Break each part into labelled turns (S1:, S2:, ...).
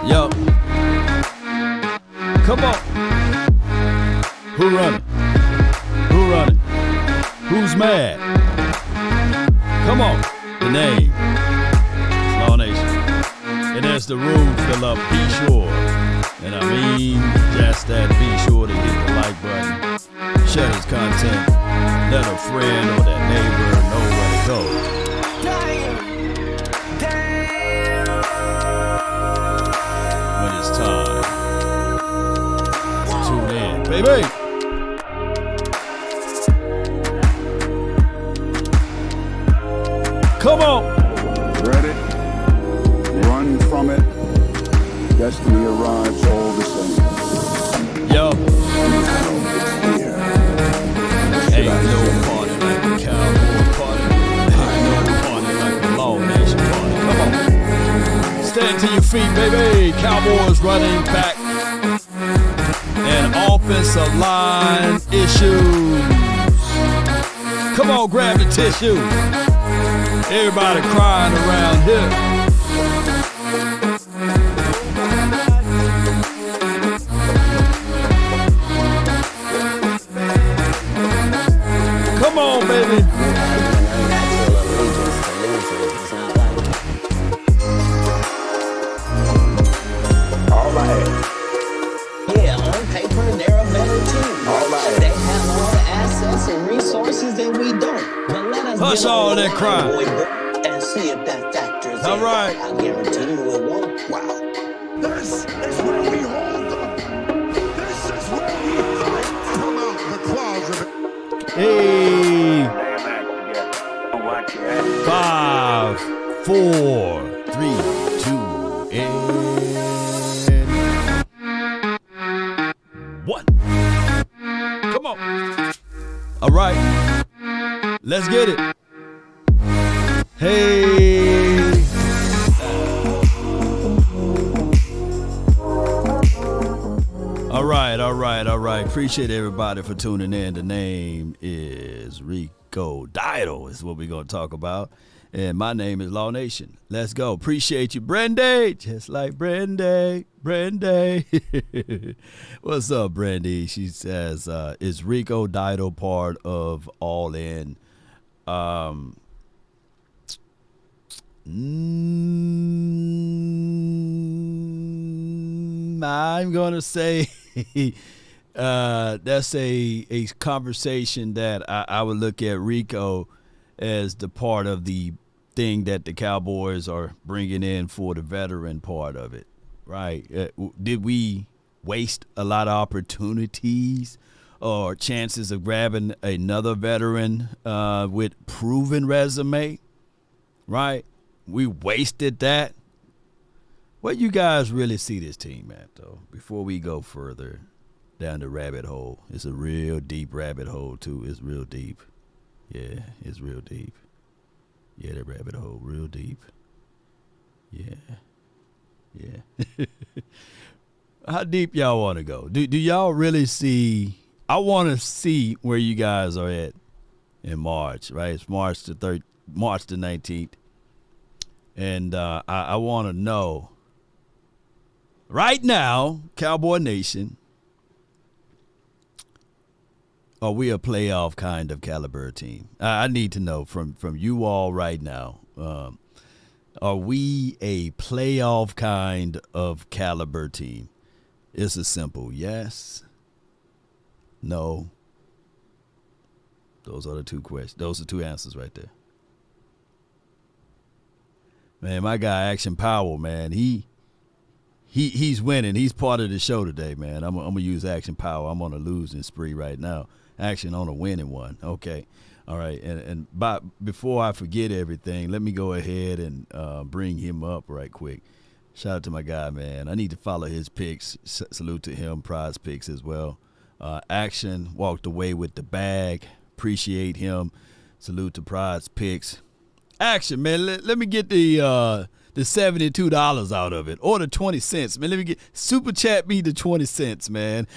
S1: Yo. Come on. Who running? Who running? Who's mad? Come on. The name. It's Law Nation. And as the room fill up, be sure. And I mean just that, be sure to hit the like button. Share this content. Let a friend or that neighbor know where to go. When it's time to tune in, baby. Come on.
S2: Dread it, run from it. Destiny arrives all the same.
S1: Yo. Ain't no party like the Cowboy party. Ain't no party like the Law Nation party. Come on. Stand to your feet, baby. Cowboys running back. And offensive line issues. Come on, grab the tissue. Everybody crying around here. Come on, baby.
S3: All right. Yeah, on paper, they're a better team. All right. They have more assets and resources than we don't. But let us
S1: hush all that crying.
S3: And see if that factors in.
S1: All right.
S3: I guarantee you it won't. Wow.
S4: This is where we hold them. This is where we fight. Come out the closet.
S1: Hey. 5, 4, 3, 2, and 1. Come on. All right. Let's get it. Hey. All right. Appreciate everybody for tuning in. The name is Rico Dowdle is what we're going to talk about. And my name is Law Nation. Let's go. Appreciate you, Brandy. Just like Brandy. What's up, Brandy? She says, is Rico Dowdle part of All In? I'm going to say that's a conversation that I would look at Rico as the part of the thing that the Cowboys are bringing in for the veteran part of it, right? Did we waste a lot of opportunities or chances of grabbing another veteran with proven resume, right? We wasted that. What you guys really see this team at, though, before we go further down the rabbit hole? It's a real deep rabbit hole, too. It's real deep. Yeah, it's real deep. Yeah, that rabbit hole, real deep. Yeah. How deep y'all want to go? Do y'all really see? I want to see where you guys are at in March, right? It's March the 19th. And I want to know right now, Cowboy Nation, are we a playoff kind of caliber team? I need to know from you all right now. Are we a playoff kind of caliber team? It's a simple yes, no. Those are the two questions. Those are two answers right there. Man, my guy Action Power, man, he's winning. He's part of the show today, man. I'm gonna use Action Power. I'm on a losing spree right now. Action on a winning one. Okay. All right. And before I forget everything, let me go ahead and bring him up right quick. Shout out to my guy, man. I need to follow his picks. Salute to him, Prize Picks as well. Action walked away with the bag. Appreciate him. Salute to Prize Picks. Action, man. Let me get the $72 out of it, or the 20 cents, man. Let me get super chat me the 20 cents, man.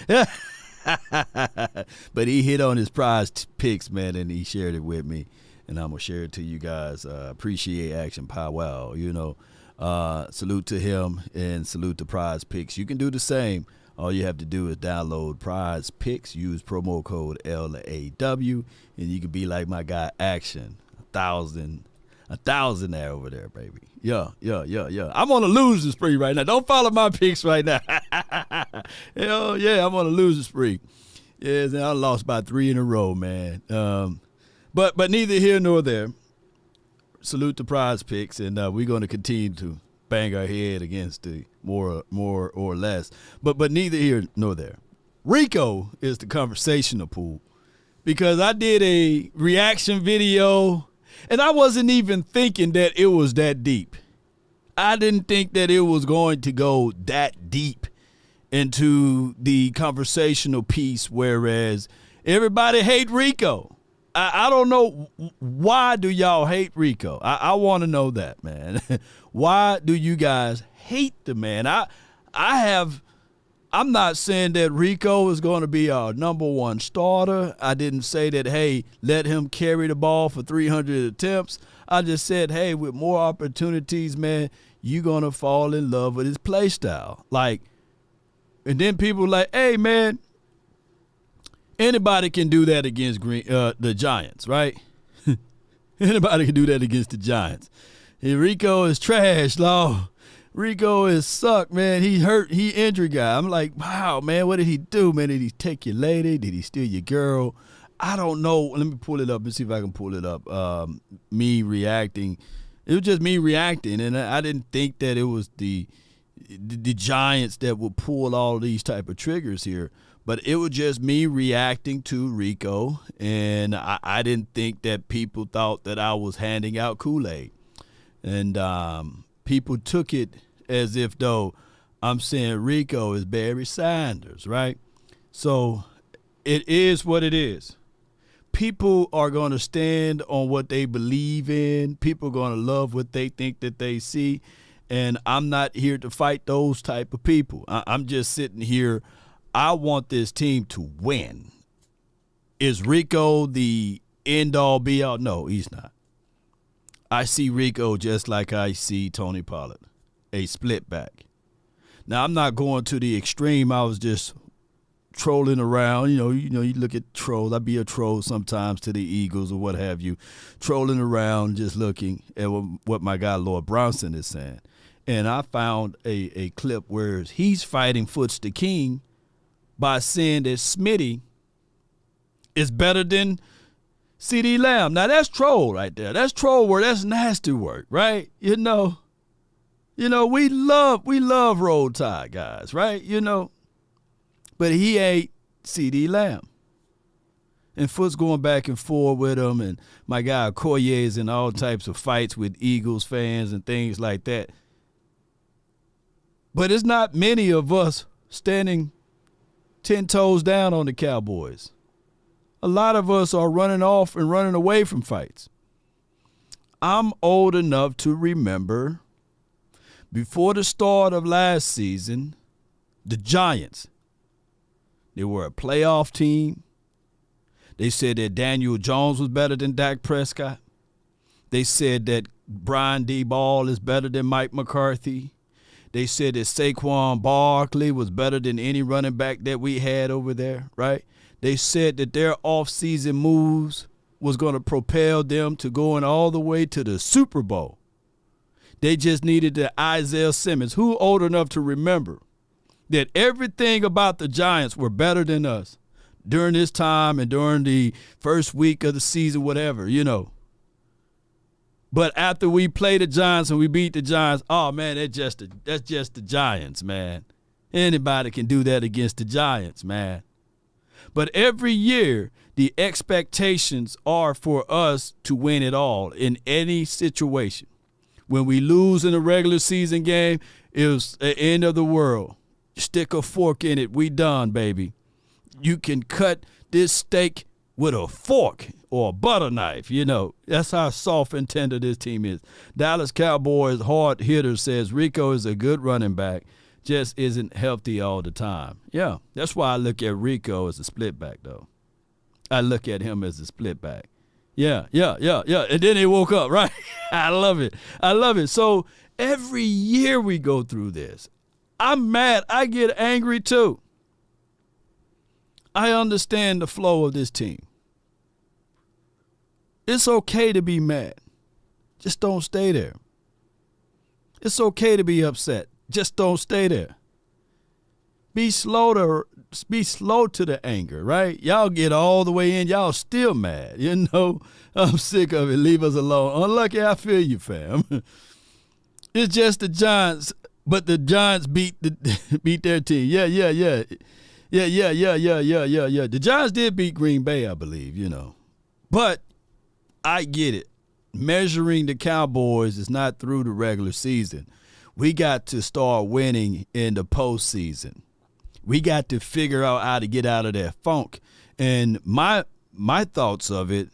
S1: But he hit on his Prize Picks, man, and he shared it with me, and I'm gonna share it to you guys. Appreciate Action Powwow, you know. Salute to him and salute to Prize Picks. You can do the same. All you have to do is download Prize Picks, use promo code LAW, and you can be like my guy Action. 1,000 there over there, baby. Yeah. I'm on a losing spree right now. Don't follow my picks right now. Hell yeah, I'm on a losing spree. Yes, and I lost by 3 in a row, man. But neither here nor there. Salute to Prize Picks, and we're going to continue to bang our head against the more or less. But neither here nor there. Rico is the conversational pool because I did a reaction video, and I wasn't even thinking that it was that deep. I didn't think that it was going to go that deep into the conversational piece, whereas everybody hate Rico. I don't know, why do y'all hate Rico? I want to know that, man. Why do you guys hate the man? I'm not saying that Rico is going to be our number one starter. I didn't say that, hey, let him carry the ball for 300 attempts. I just said, hey, with more opportunities, man, you're going to fall in love with his play style. Like, and then people like, hey, man, anybody can do that against the Giants, right? Anybody can do that against the Giants. And Rico is trash, Law. Rico is suck, man. He injured guy. I'm like, wow, man, what did he do, man? Did he take your lady? Did he steal your girl? I don't know. Let me pull it up and see if I can pull it up. Me reacting. It was just me reacting, and I didn't think that it was the Giants that would pull all these type of triggers here. But it was just me reacting to Rico, and I didn't think that people thought that I was handing out Kool-Aid. And people took it as if though I'm saying Rico is Barry Sanders, right? So it is what it is. People are going to stand on what they believe in. People are going to love what they think that they see. And I'm not here to fight those type of people. I'm just sitting here. I want this team to win. Is Rico the end-all, be-all? No, he's not. I see Rico just like I see Tony Pollard, a split back. Now, I'm not going to the extreme. I was just trolling around. You look at trolls. I be a troll sometimes to the Eagles or what have you, trolling around, just looking at what my guy Lord Bronson is saying. And I found a clip where he's fighting Foots the King by saying that Smitty is better than CD Lamb. Now, that's troll right there. That's troll work. That's nasty work, right? We love Roll Tide guys, right? But he ain't CD Lamb. And Foot's going back and forth with him, and my guy Okoye is in all types of fights with Eagles fans and things like that. But it's not many of us standing 10 toes down on the Cowboys. A lot of us are running off and running away from fights. I'm old enough to remember before the start of last season, the Giants, they were a playoff team. They said that Daniel Jones was better than Dak Prescott. They said that Brian D. Ball is better than Mike McCarthy. They said that Saquon Barkley was better than any running back that we had over there, right? They said that their offseason moves was going to propel them to going all the way to the Super Bowl. They just needed the Isaiah Simmons, who old enough to remember that everything about the Giants were better than us during this time and during the first week of the season, whatever, But after we play the Giants and we beat the Giants, oh, man, that's just the Giants, man. Anybody can do that against the Giants, man. But every year, the expectations are for us to win it all in any situation. When we lose in a regular season game, it was the end of the world. Stick a fork in it. We done, baby. You can cut this steak with a fork or a butter knife, That's how soft and tender this team is. Dallas Cowboys hard hitter says Rico is a good running back, just isn't healthy all the time. Yeah, that's why I look at Rico as a split back, though. I look at him as a split back. Yeah. And then he woke up, right? I love it. So Every year we go through this. I'm mad. I get angry too. I understand the flow of this team. It's okay to be mad. Just don't stay there. It's okay to be upset. Just don't stay there. Be slow to the anger, right? Y'all get all the way in. Y'all still mad. You know, I'm sick of it. Leave us alone. Unlucky, I feel you, fam. It's just the Giants, but the Giants beat their team. Yeah. The Giants did beat Green Bay, I believe, you know. But I get it. Measuring the Cowboys is not through the regular season. We got to start winning in the postseason. We got to figure out how to get out of that funk. And my thoughts of it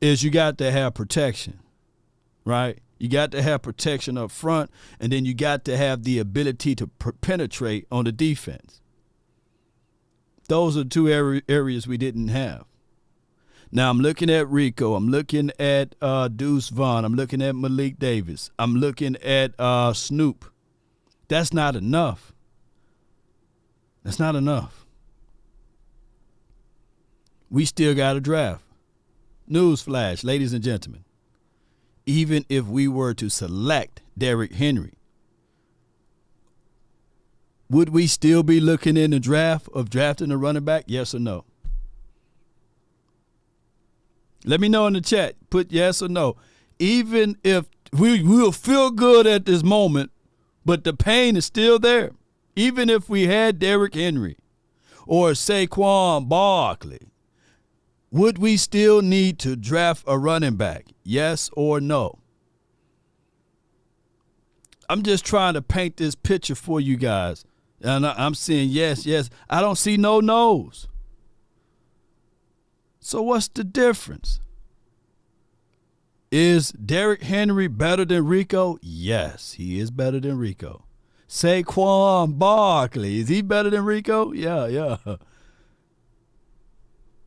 S1: is you got to have protection, right? You got to have protection up front, and then you got to have the ability to penetrate on the defense. Those are two areas we didn't have. Now, I'm looking at Rico. I'm looking at Deuce Vaughn. I'm looking at Malik Davis. I'm looking at Snoop. That's not enough. That's not enough. We still got to draft. Newsflash, ladies and gentlemen. Even if we were to select Derrick Henry, would we still be looking in the draft of drafting a running back? Yes or no? Let me know in the chat. Put yes or no. Even if we'll feel good at this moment, but the pain is still there. Even if we had Derrick Henry or Saquon Barkley, would we still need to draft a running back? Yes or no? I'm just trying to paint this picture for you guys. And I'm saying yes. I don't see no no's. So what's the difference? Is Derrick Henry better than Rico? Yes, he is better than Rico. Saquon Barkley, is he better than Rico? Yeah.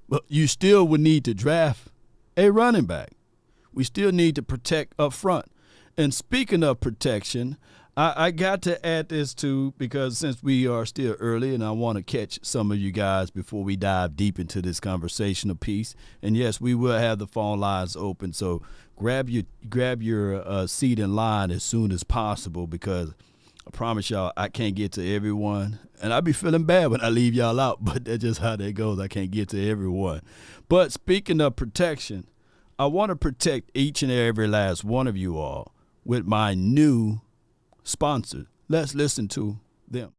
S1: But you still would need to draft a running back. We still need to protect up front. And speaking of protection, I got to add this too, because since we are still early and I want to catch some of you guys before we dive deep into this conversational piece. And yes, we will have the phone lines open, so grab your seat in line as soon as possible, because I promise y'all I can't get to everyone. And I be feeling bad when I leave y'all out, but that's just how that goes. I can't get to everyone. But speaking of protection, I want to protect each and every last one of you all with my new sponsor. Let's listen to them.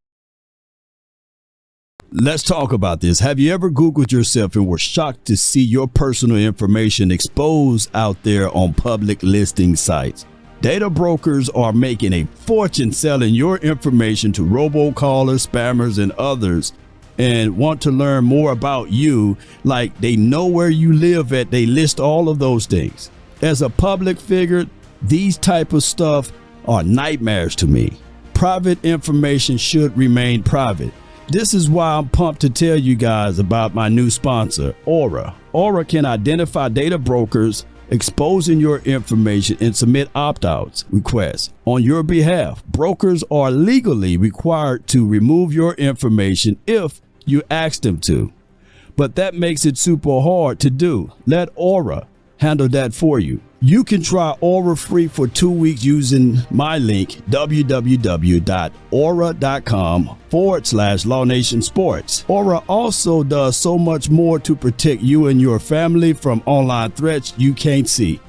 S1: Let's talk about this. Have you ever Googled yourself and were shocked to see your personal information exposed out there on public listing sites? Data brokers are making a fortune selling your information to robocallers, spammers, and others, and want to learn more about you. Like, they know where you live at. They list all of those things. As a public figure, these type of stuff are nightmares to me. Private information should remain private. This is why I'm pumped to tell you guys about my new sponsor, Aura. Aura can identify data brokers exposing your information and submit opt-outs requests on your behalf. Brokers are legally required to remove your information if you ask them to, but that makes it super hard to do. Let Aura handle that for you. You can try Aura free for 2 weeks using my link, www.aura.com/Law Nation Sports. Aura also does so much more to protect you and your family from online threats you can't see.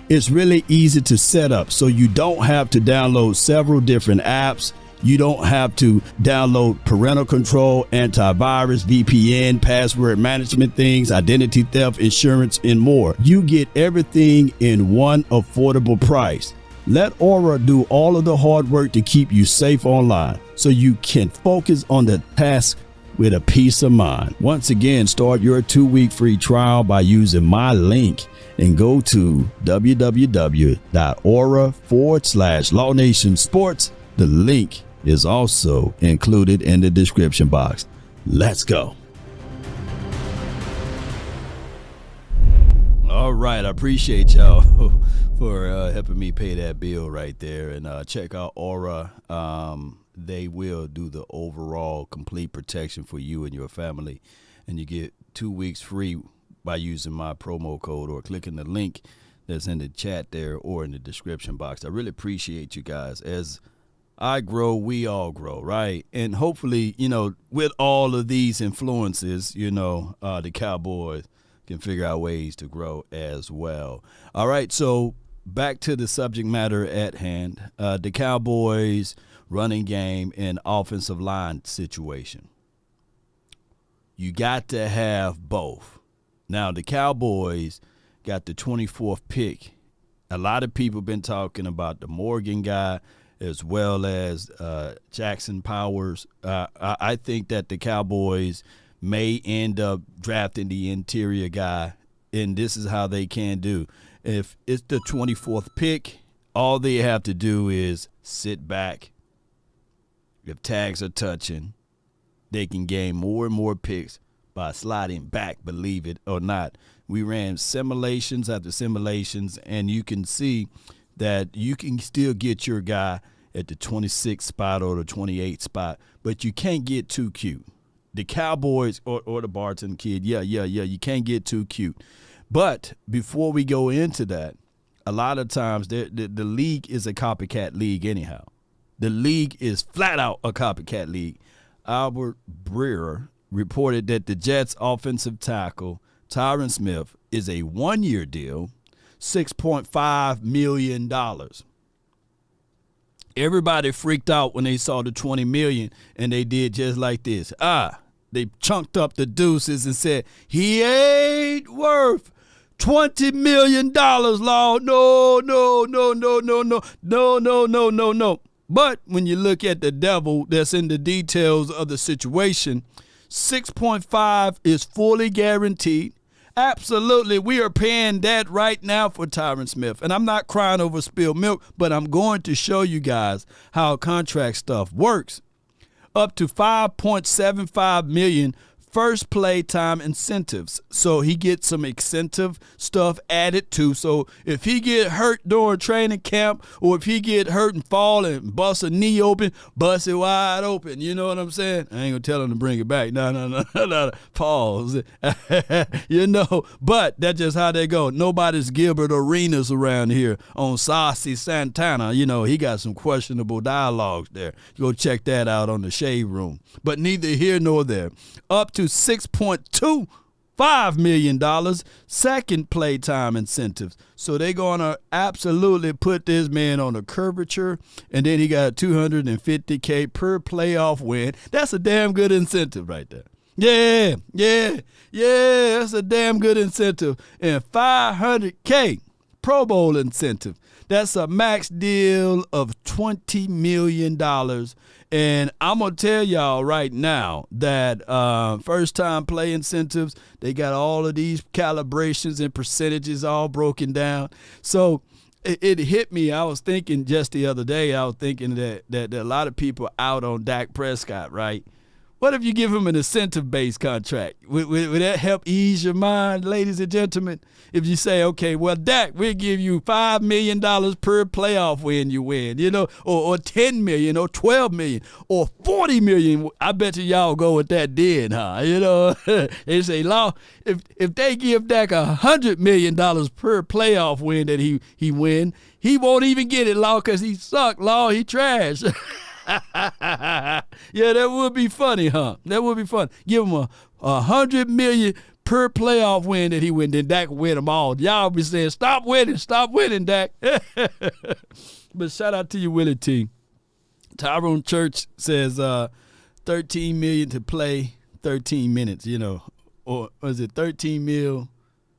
S1: It's really easy to set up, so you don't have to download several different apps. You don't have to download parental control, antivirus, VPN, password management things, identity theft, insurance, and more. You get everything in one affordable price. Let Aura do all of the hard work to keep you safe online, so you can focus on the task with a peace of mind. Once again, start your 2-week free trial by using my link and go to www.aura.com/Law Nation Sports. The link is also included in the description box. Let's go. All right. I appreciate y'all for helping me pay that bill right there. And check out Aura. They will do the overall complete protection for you and your family. And you get 2 weeks free by using my promo code or clicking the link that's in the chat there or in the description box. I really appreciate you guys. As I grow, we all grow, right? And hopefully, with all of these influences, the Cowboys can figure out ways to grow as well. All right, so back to the subject matter at hand. The Cowboys running game and offensive line situation. You got to have both. Now, the Cowboys got the 24th pick. A lot of people been talking about the Morgan guy as well as Jackson Powers. I think that the Cowboys may end up drafting the interior guy, and this is how they can do. If it's the 24th pick, all they have to do is sit back. If tags are touching, they can gain more and more picks by sliding back, believe it or not. We ran simulations after simulations, and you can see that you can still get your guy at the 26th spot or the 28th spot, but you can't get too cute. The Cowboys or the Barton kid, you can't get too cute. But before we go into that, a lot of times the league is a copycat league anyhow. The league is flat out a copycat league. Albert Breer reported that the Jets offensive tackle Tyron Smith is a 1-year deal, $6.5 million. Everybody freaked out when they saw the $20 million, and they did just like this. They chunked up the deuces and said, he ain't worth $20 million, Lord. No. But when you look at the devil that's in the details of the situation, 6.5 is fully guaranteed. Absolutely, we are paying that right now for Tyron Smith. And I'm not crying over spilled milk, but I'm going to show you guys how contract stuff works. Up to $5.75 million first play time incentives. So he gets some incentive stuff added to. So if he get hurt during training camp, or if he get hurt and fall and bust a knee open, bust it wide open. You know what I'm saying? I ain't gonna tell him to bring it back. No. Pause. But that's just how they go. Nobody's Gilbert Arenas around here on Saucy Santana. He got some questionable dialogues there. Go check that out on the Shade Room. But neither here nor there. Up to $6.25 million second playtime incentives. So they're going to absolutely put this man on a curvature, and then he got $250K per playoff win. That's a damn good incentive right there. Yeah, that's a damn good incentive. And $500K Pro Bowl incentive. That's a max deal of $20 million. And I'm going to tell y'all right now that first-time play incentives, they got all of these calibrations and percentages all broken down. So it hit me. I was thinking just the other day, that a lot of people out on Dak Prescott, right? What if you give him an incentive-based contract? Would that help ease your mind, ladies and gentlemen? If you say, okay, well, Dak, we'll give you $5 million per playoff win you win, or $10 million, or $12 million, or $40 million. I bet y'all go with that then, huh? They say, Law, if they give Dak $100 million per playoff win that he win, he won't even get it, Law, because he suck, Law, he trash. Yeah, that would be funny, huh? That would be fun. Give him a $100 million per playoff win that he win, then Dak will win them all. Y'all be saying, stop winning, Dak. But shout out to you, Willie T. Tyrone Church says $13 million to play 13 minutes, or is it 13 mil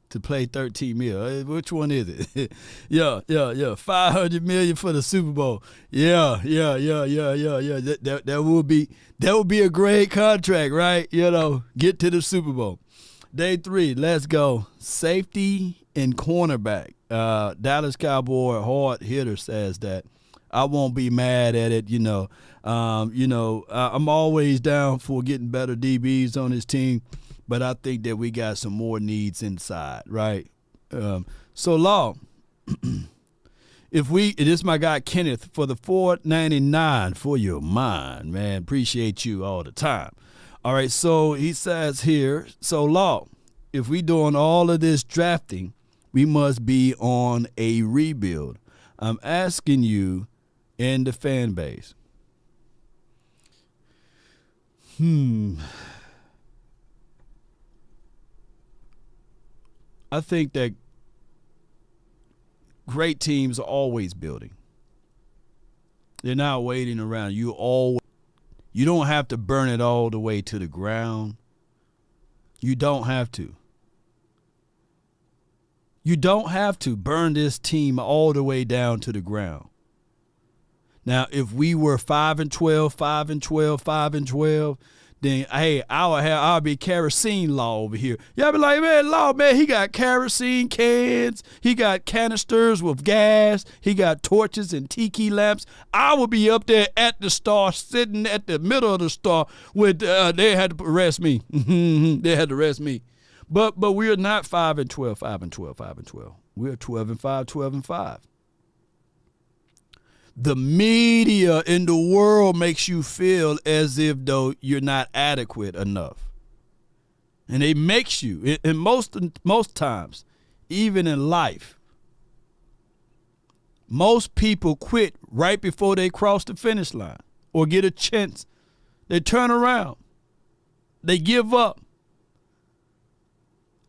S1: to play 13 mil? Which one is it? Yeah. $500 million for the Super Bowl. Yeah. That would be a great contract, right? Get to the Super Bowl. Day 3, let's go. Safety and cornerback. Dallas Cowboy hard hitter says that. I won't be mad at it. I'm always down for getting better DBs on this team. But I think that we got some more needs inside, right? So Law, it is my guy Kenneth for the $4.99 for your mind, man. Appreciate you all the time. All right, so he says here, so Law, if we doing all of this drafting, we must be on a rebuild. I'm asking you and the fan base. I think that great teams are always building. They're not waiting around. You don't have to burn it all the way to the ground. You don't have to. You don't have to burn this team all the way down to the ground. Now, if we were 5-12, 5-12, 5-12, then hey, I'll be kerosene Law over here. Y'all be like, man, Law, man, he got kerosene cans, he got canisters with gas, he got torches and tiki lamps. I will be up there at the star, sitting at the middle of the star with they had to arrest me. They had to arrest me. But we're not 5-12, 5-12, 5-12. We're 12-5, 12-5. The media in the world makes you feel as if though you're not adequate enough. And it makes you, and most times, even in life, most people quit right before they cross the finish line or get a chance. They turn around. They give up.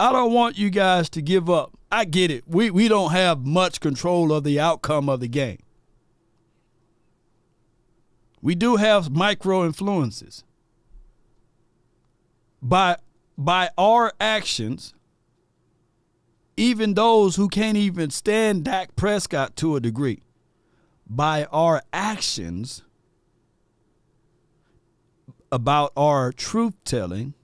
S1: I don't want you guys to give up. I get it. We don't have much control of the outcome of the game. We do have micro influences. By our actions, even those who can't even stand Dak Prescott to a degree, by our actions about our truth telling,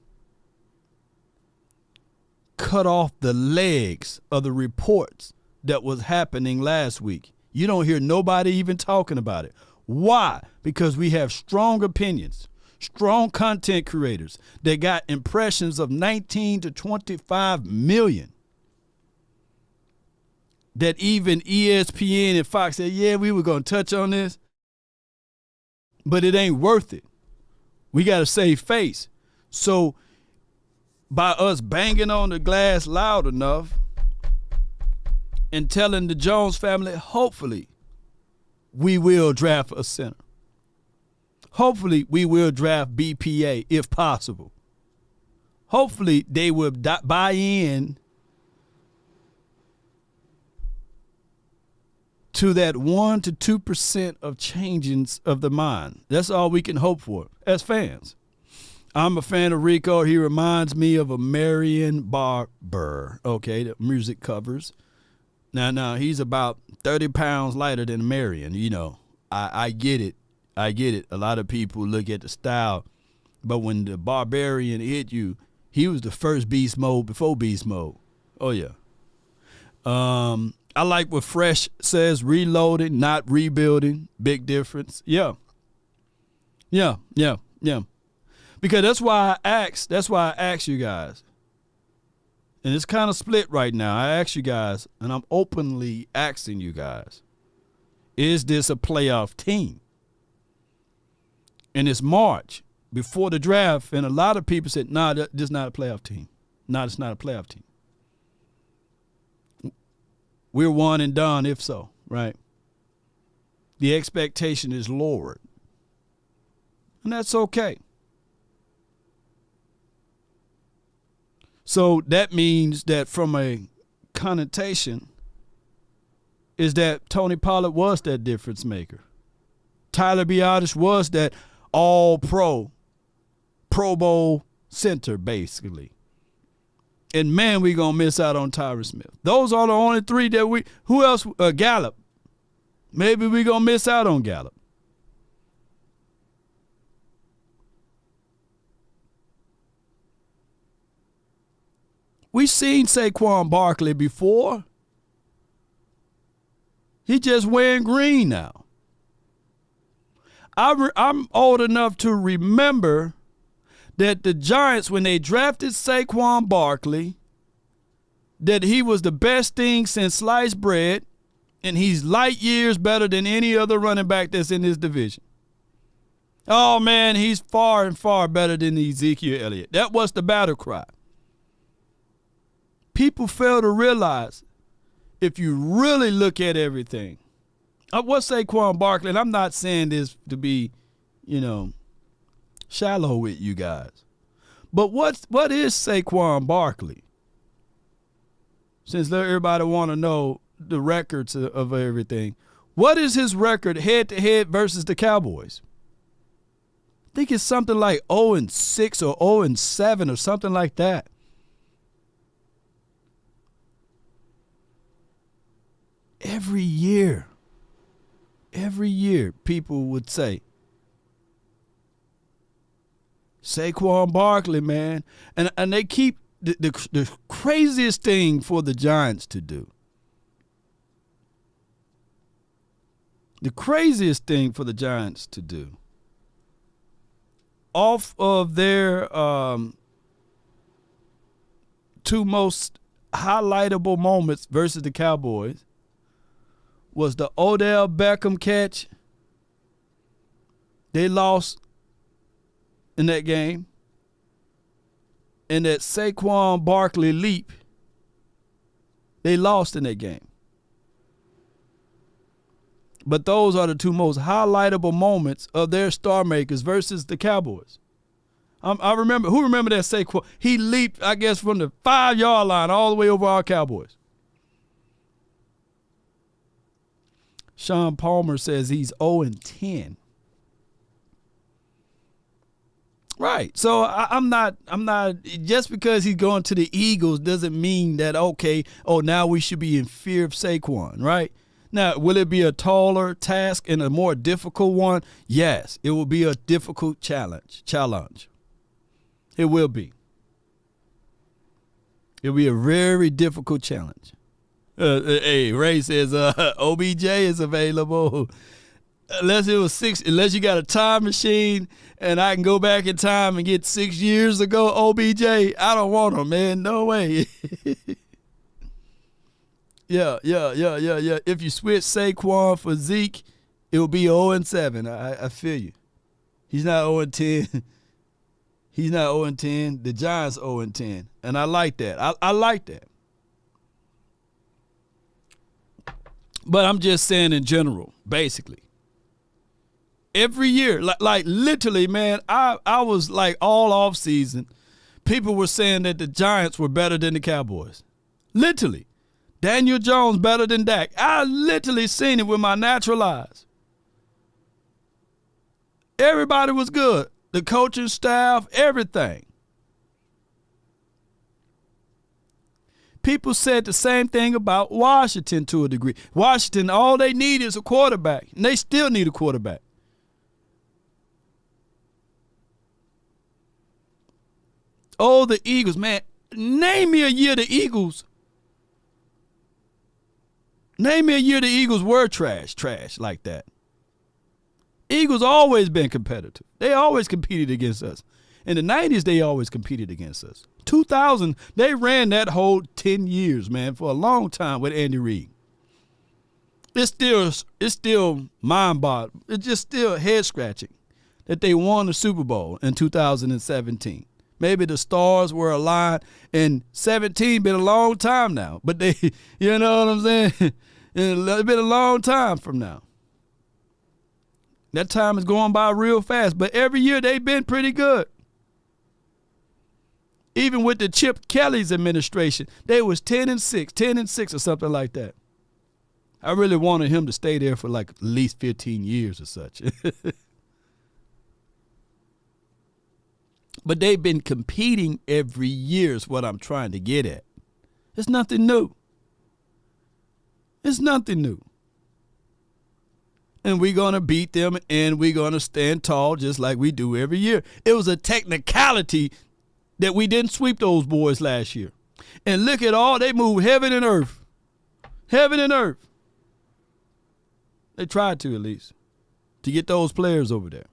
S1: cut off the legs of the reports that was happening last week. You don't hear nobody even talking about it. Why? Because we have strong opinions, strong content creators that got impressions of 19 to 25 million. That even ESPN and Fox said, yeah, we were going to touch on this, but it ain't worth it. We got to save face. So by us banging on the glass loud enough and telling the Jones family, hopefully, we will draft a center. Hopefully, we will draft BPA if possible. Hopefully, they will buy in to that 1 to 2% of changings of the mind. That's all we can hope for as fans. I'm a fan of Rico. He reminds me of a Marion Barber, okay, the music covers. Now, he's about 30 pounds lighter than Marion, you know. I get it. I get it. A lot of people look at the style, but when the Barbarian hit you, he was the first beast mode before beast mode. Oh, yeah. I like what Fresh says, reloading, not rebuilding. Big difference. Yeah. Because that's why I asked you guys. And it's kind of split right now. I asked you guys, and I'm openly asking you guys, is this a playoff team? And it's March before the draft, and a lot of people said, nah, this is not a playoff team. No, it's not a playoff team. We're one and done if so, right? The expectation is lowered. And that's okay. So that means that from a connotation is that Tony Pollard was that difference maker. Tyler Biadasz was that all-pro, Pro Bowl center, basically. And, man, we're going to miss out on Tyron Smith. Those are the only three that who else? Gallup. Maybe we're going to miss out on Gallup. We've seen Saquon Barkley before. He just wearing green now. I'm old enough to remember that the Giants, when they drafted Saquon Barkley, that he was the best thing since sliced bread, and he's light years better than any other running back that's in this division. Oh, man, he's far and far better than Ezekiel Elliott. That was the battle cry. People fail to realize, if you really look at everything, what's Saquon Barkley, and I'm not saying this to be, shallow with you guys, but what is Saquon Barkley? Since everybody want to know the records of everything, what is his record head-to-head versus the Cowboys? I think it's something like 0-6 or 0-7 or something like that. Every year, people would say, Saquon Barkley, man. And they keep the craziest thing for the Giants to do. The craziest thing for the Giants to do. Off of their two most highlightable moments versus the Cowboys was the Odell Beckham catch. They lost in that game. And that Saquon Barkley leap, they lost in that game. But those are the two most highlightable moments of their star makers versus the Cowboys. I remember, who remember that Saquon? He leaped, I guess, from the 5-yard line all the way over our Cowboys. Sean Palmer says he's 0-10. Right. So I'm not, just because he's going to the Eagles doesn't mean that, now we should be in fear of Saquon, right? Now, will it be a taller task and a more difficult one? Yes, it will be a difficult challenge. It will be. It will be a very difficult challenge. Hey, Ray says OBJ is available. Unless you got a time machine and I can go back in time and get 6 years ago OBJ, I don't want him, man. No way. Yeah. If you switch Saquon for Zeke, it will be 0-7. I feel you. He's not 0-10. He's not 0-10. The Giants 0-10. And I like that. I like that. But I'm just saying in general, basically. Every year, like literally, man, I was like all off season, people were saying that the Giants were better than the Cowboys. Literally. Daniel Jones better than Dak. I literally seen it with my natural eyes. Everybody was good. The coaching staff, everything. People said the same thing about Washington to a degree. Washington, all they need is a quarterback, and they still need a quarterback. Oh, the Eagles, man. Name me a year the Eagles were trash like that. Eagles always been competitive. They always competed against us. In the 90s, they always competed against us. 2000, they ran that whole 10 years, man, for a long time with Andy Reid. It's still mind-boggling. It's just still head-scratching that they won the Super Bowl in 2017. Maybe the stars were aligned, and 17 been a long time now. But they, you know what I'm saying? It's been a long time from now. That time is going by real fast. But every year they've been pretty good. Even with the Chip Kelly's administration, they was 10-6 or something like that. I really wanted him to stay there for like at least 15 years or such. But they've been competing every year is what I'm trying to get at. It's nothing new. It's nothing new. And we're going to beat them, and we're going to stand tall just like we do every year. It was a technicality that we didn't sweep those boys last year. And look at all, they moved heaven and earth. Heaven and earth. They tried to, at least, to get those players over there.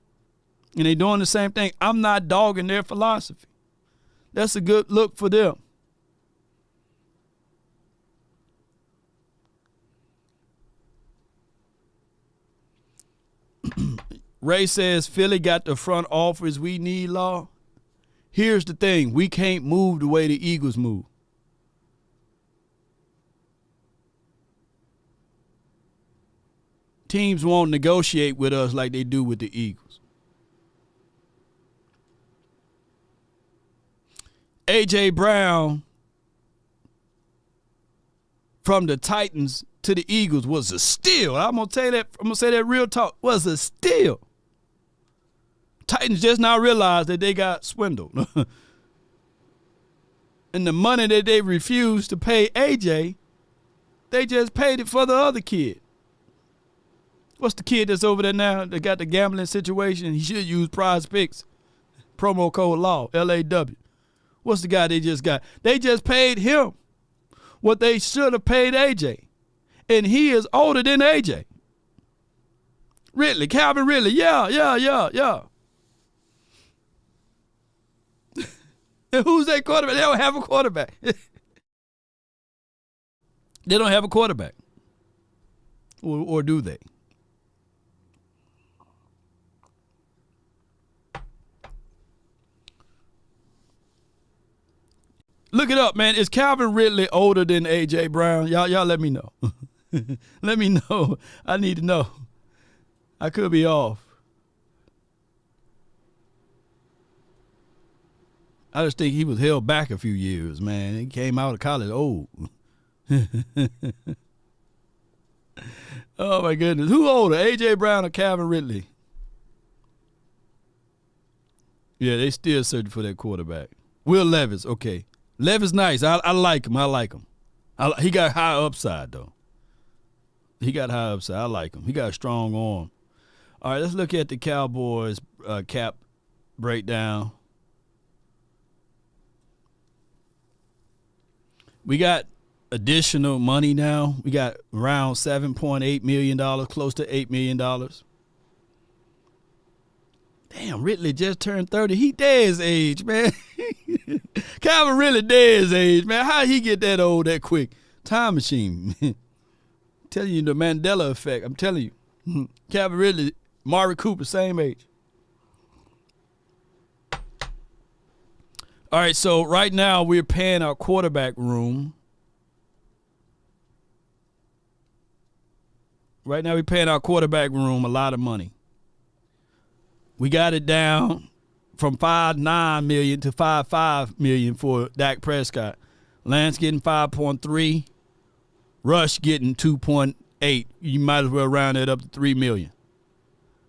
S1: And they doing the same thing. I'm not dogging their philosophy. That's a good look for them. Ray says Philly got the front office we need, Law. Here's the thing. We can't move the way the Eagles move. Teams won't negotiate with us like they do with the Eagles. A.J. Brown from the Titans to the Eagles was a steal. I'm gonna say that real talk. Was a steal. Titans just now realized that they got swindled. And the money that they refused to pay AJ, they just paid it for the other kid. What's the kid that's over there now that got the gambling situation? He should use Prize Picks. Promo code LAW, L-A-W. What's the guy they just got? They just paid him what they should have paid AJ. And he is older than AJ. Ridley, Calvin Ridley, yeah. And who's that quarterback? They don't have a quarterback. They don't have a quarterback. Or do they? Look it up, man. Is Calvin Ridley older than A.J. Brown? Y'all let me know. Let me know. I need to know. I could be off. I just think he was held back a few years, man. He came out of college old. Oh, my goodness. Who older, A.J. Brown or Calvin Ridley? Yeah, they still searching for that quarterback. Will Levis, okay. Levis nice. I like him. He got high upside, though. He got high upside. I like him. He got a strong arm. All right, let's look at the Cowboys cap breakdown. We got additional money now. We got around $7.8 million, close to $8 million. Damn, Ridley just turned 30. He dead his age, man. Calvin really dead his age, man. How he get that old that quick? Time machine. Telling you the Mandela effect. I'm telling you. Calvin Ridley, Mari Cooper, same age. All right, so right now we're paying our quarterback room. Right now we're paying our quarterback room a lot of money. We got it down from $5.9 million to $5.5 million for Dak Prescott. Lance getting 5.3. Rush getting 2.8. You might as well round it up to $3 million.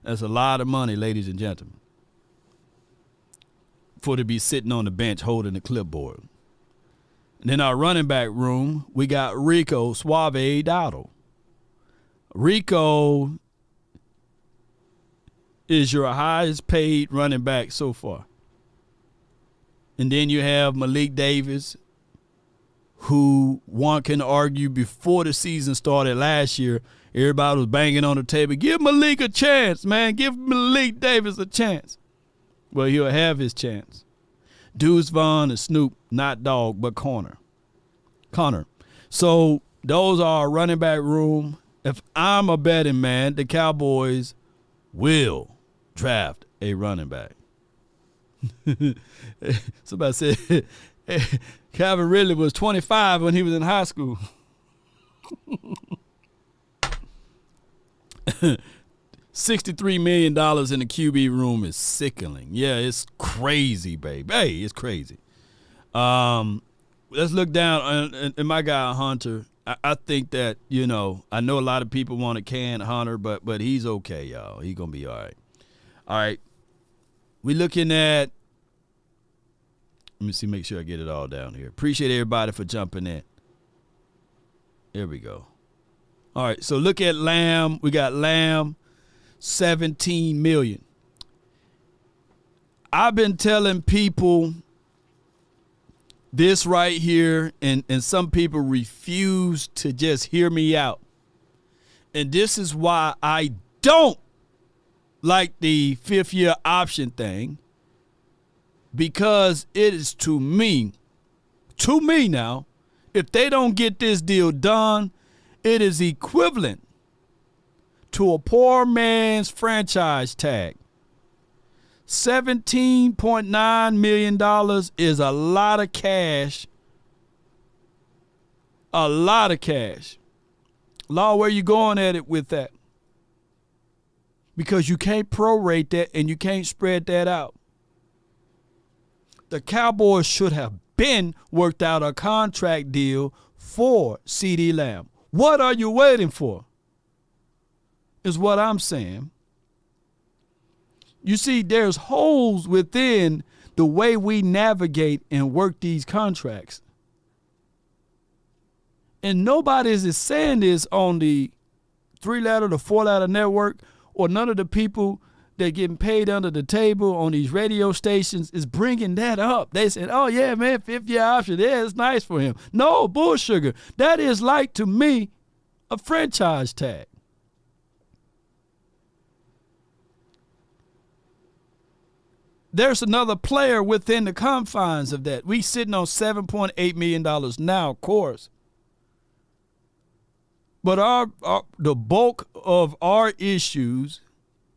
S1: That's a lot of money, ladies and gentlemen, for to be sitting on the bench holding the clipboard. And in our running back room, we got Rico Suave Dowdle. Rico is your highest paid running back so far. And then you have Malik Davis, who one can argue before the season started last year, everybody was banging on the table. Give Malik a chance, man. Give Malik Davis a chance. Well, he'll have his chance. Deuce Vaughn and Snoop, not dog, but Connor. So those are our running back room. If I'm a betting man, the Cowboys will draft a running back. Somebody said Calvin Ridley was 25 when he was in high school. $63 million in the QB room is sickening. Yeah, it's crazy, baby. Hey, it's crazy. Let's look down and my guy Hunter. I think that, I know a lot of people want to can Hunter, but he's okay, y'all. He's going to be all right. All right. We're looking at, let me see, make sure I get it all down here. Appreciate everybody for jumping in. There we go. All right, so look at Lamb. We got Lamb, $17 million. I've been telling people this right here, and some people refuse to just hear me out. And this is why I don't like the fifth-year option thing, because it is to me now, if they don't get this deal done, it is equivalent to a poor man's franchise tag. $17.9 million is a lot of cash. A lot of cash. Law, where you going at it with that? Because you can't prorate that and you can't spread that out. The Cowboys should have been worked out a contract deal for CeeDee Lamb. What are you waiting for? Is what I'm saying. You see, there's holes within the way we navigate and work these contracts. And nobody is saying this on the 3-letter, the 4-letter network, or none of the people that getting paid under the table on these radio stations is bringing that up. They said, oh, yeah, man, 5th-year option. Yeah, it's nice for him. No, bull sugar. That is like, to me, a franchise tag. There's another player within the confines of that. We sitting on $7.8 million now, of course. But the bulk of our issues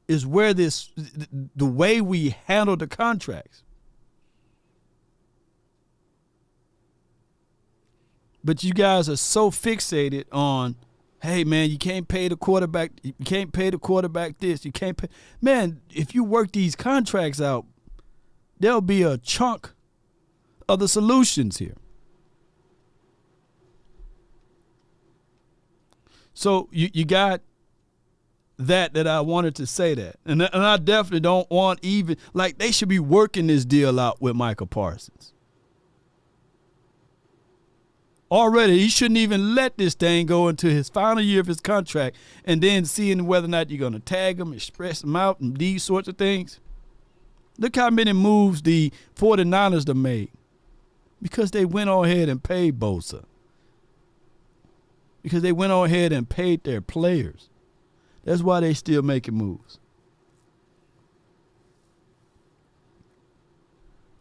S1: is where the way we handle the contracts. But you guys are so fixated on, hey, man, you can't pay the quarterback. You can't pay the quarterback this. You can't pay. Man, if you work these contracts out, there'll be a chunk of the solutions here. So you got that I wanted to say that. And I definitely don't want even, like, they should be working this deal out with Michael Parsons. Already, he shouldn't even let this thing go into his final year of his contract and then seeing whether or not you're going to tag him, express him out, and these sorts of things. Look how many moves the 49ers have made because they went on ahead and paid Bosa. Because they went on ahead and paid their players. That's why they still making moves.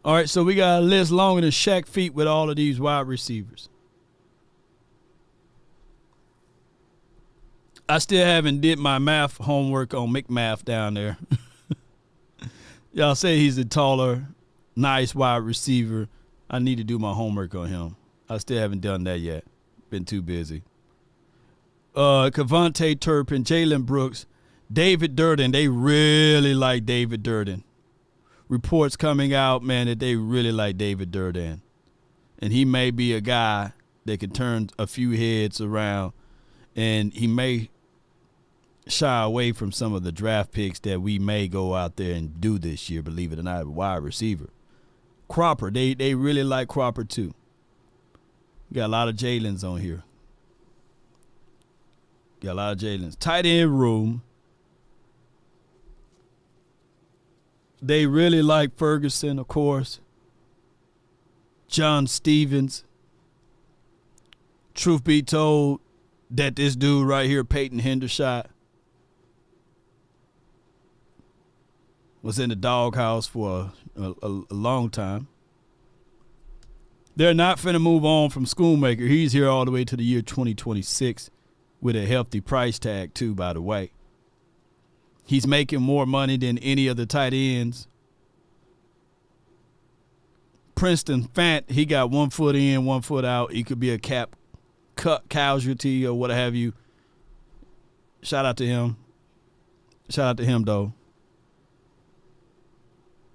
S1: All right, so we got a list longer than Shaq feet with all of these wide receivers. I still haven't did my math homework on McMath down there. Y'all say he's a taller, nice wide receiver. I need to do my homework on him. I still haven't done that yet. Been too busy. Kevontae Turpin, Jalen Brooks, David Durden. They really like David Durden. Reports coming out, man, that they really like David Durden. And he may be a guy that can turn a few heads around. And he may shy away from some of the draft picks that we may go out there and do this year, believe it or not, wide receiver. Cropper, they really like Cropper too. We got a lot of Jalen's on here. Got a lot of Jalen's. Tight end room. They really like Ferguson, of course. John Stevens. Truth be told, that this dude right here, Peyton Hendershot, was in the doghouse for a long time. They're not finna move on from Schoonmaker. He's here all the way to the year 2026 with a hefty price tag, too, by the way. He's making more money than any of the tight ends. Princeton Fant, he got 1 foot in, 1 foot out. He could be a cap cut casualty or what have you. Shout out to him. Shout out to him, though.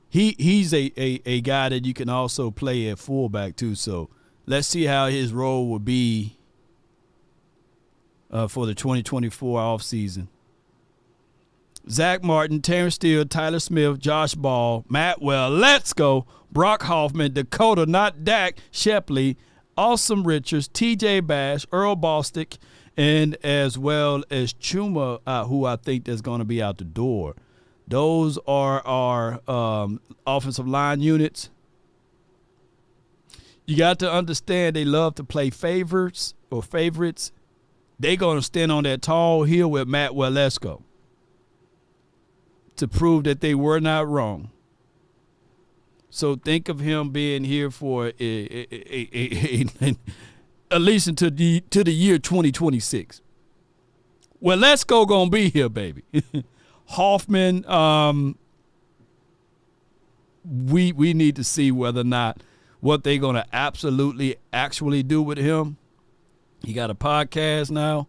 S1: He's a guy that you can also play at fullback, too. So let's see how his role will be for the 2024 offseason. Zach Martin, Terrence Steele, Tyler Smith, Josh Ball, Matt Well, let's go, Brock Hoffman, Dakota, not Dak, Shepley, Awesome Richards, TJ Bash, Earl Bostick, and as well as Chuma, who I think is going to be out the door. Those are our offensive line units. You got to understand they love to play favorites. They're going to stand on that tall hill with Matt Walesko to prove that they were not wrong. So think of him being here for at least until the year 2026. Well, let's go gonna be here, baby. Hoffman, we need to see whether or not what they're gonna actually do with him. He got a podcast now,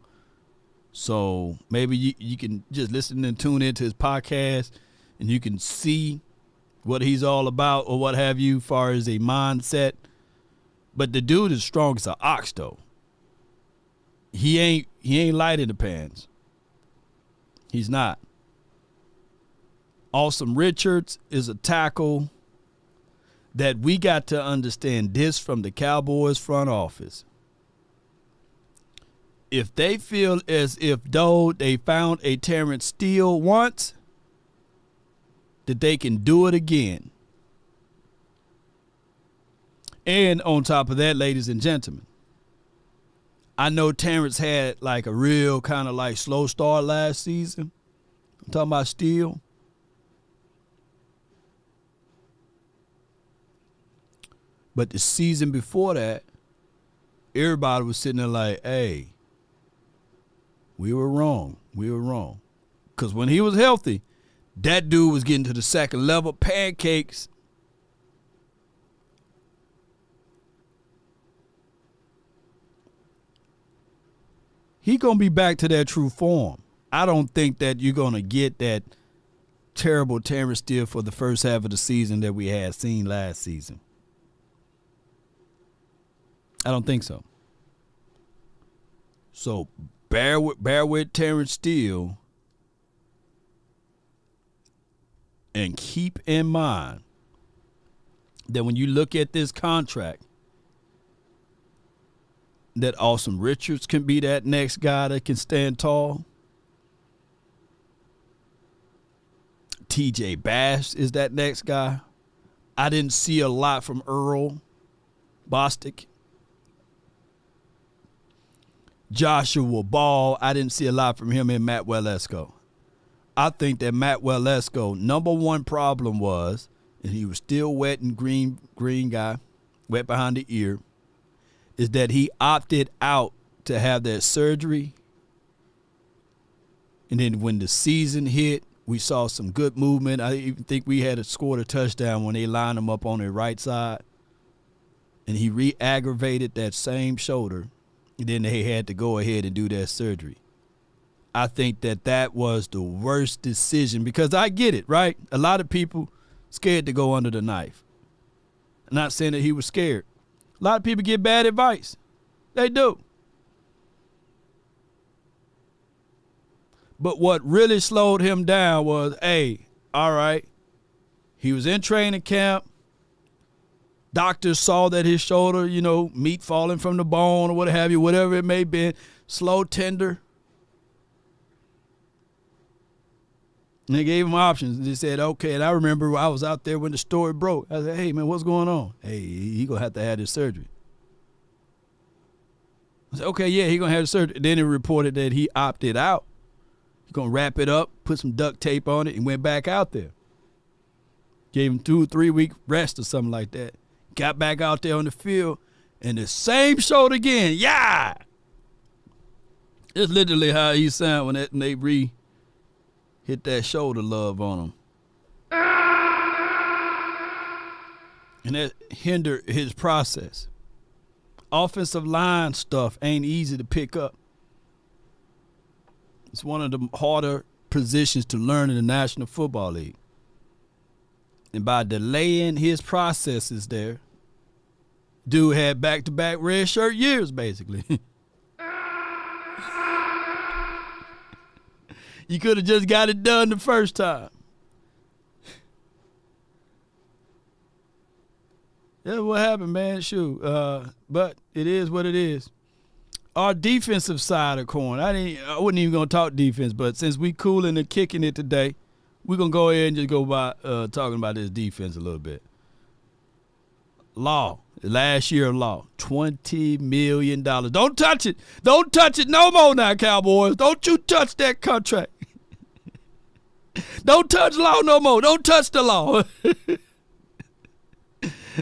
S1: so maybe you can just listen and tune into his podcast, and you can see what he's all about or what have you, far as a mindset. But the dude is strong as an ox, though. He ain't light in the pants. He's not. Awesome Richards is a tackle that we got to understand this from the Cowboys front office. If they feel as if though they found a Terrence Steele once, that they can do it again. And on top of that, ladies and gentlemen, I know Terrence had like a real kind of like slow start last season. I'm talking about Steele. But the season before that, everybody was sitting there like, hey, we were wrong. We were wrong. Because when he was healthy, that dude was getting to the second level, pancakes. He going to be back to that true form. I don't think that you're going to get that terrible Terrence Steele for the first half of the season that we had seen last season. I don't think so. So bear with Terrence Steele, and keep in mind that when you look at this contract, that Awesome Richards can be that next guy that can stand tall. TJ Bass is that next guy. I didn't see a lot from Earl Bostic. Joshua Ball, I didn't see a lot from him in Matt Walesko. I think that Matt Walesko, number one problem was, and he was still wet and green guy, wet behind the ear, is that he opted out to have that surgery. And then when the season hit, we saw some good movement. I even think we had scored a touchdown when they lined him up on the right side. And he re-aggravated that same shoulder. And then they had to go ahead and do that surgery. I think that was the worst decision, because I get it, right? A lot of people scared to go under the knife. I'm not saying that he was scared. A lot of people get bad advice. They do. But what really slowed him down was, hey, all right, he was in training camp. Doctors saw that his shoulder, meat falling from the bone or what have you, whatever it may have been, slow, tender. And they gave him options. They said, okay, and I remember I was out there when the story broke. I said, hey, man, what's going on? Hey, he going to have this surgery. I said, okay, yeah, he going to have the surgery. Then it reported that he opted out. He's going to wrap it up, put some duct tape on it, and went back out there. Gave him 2 or 3 week rest or something like that. Got back out there on the field, and the same shoulder again. Yeah! It's literally how he sound when they hit that shoulder love on him. And that hindered his process. Offensive line stuff ain't easy to pick up. It's one of the harder positions to learn in the National Football League. And by delaying his processes there, dude had back-to-back red shirt years, basically. You could have just got it done the first time. That's what happened, man. Shoot. But it is what it is. Our defensive side of corn. I wasn't even going to talk defense, but since we cooling and kicking it today, we're going to go ahead and just go by talking about this defense a little bit. Law. Last year, Law. $20 million. Don't touch it. Don't touch it no more now, Cowboys. Don't you touch that contract. Don't touch Law no more. Don't touch the Law.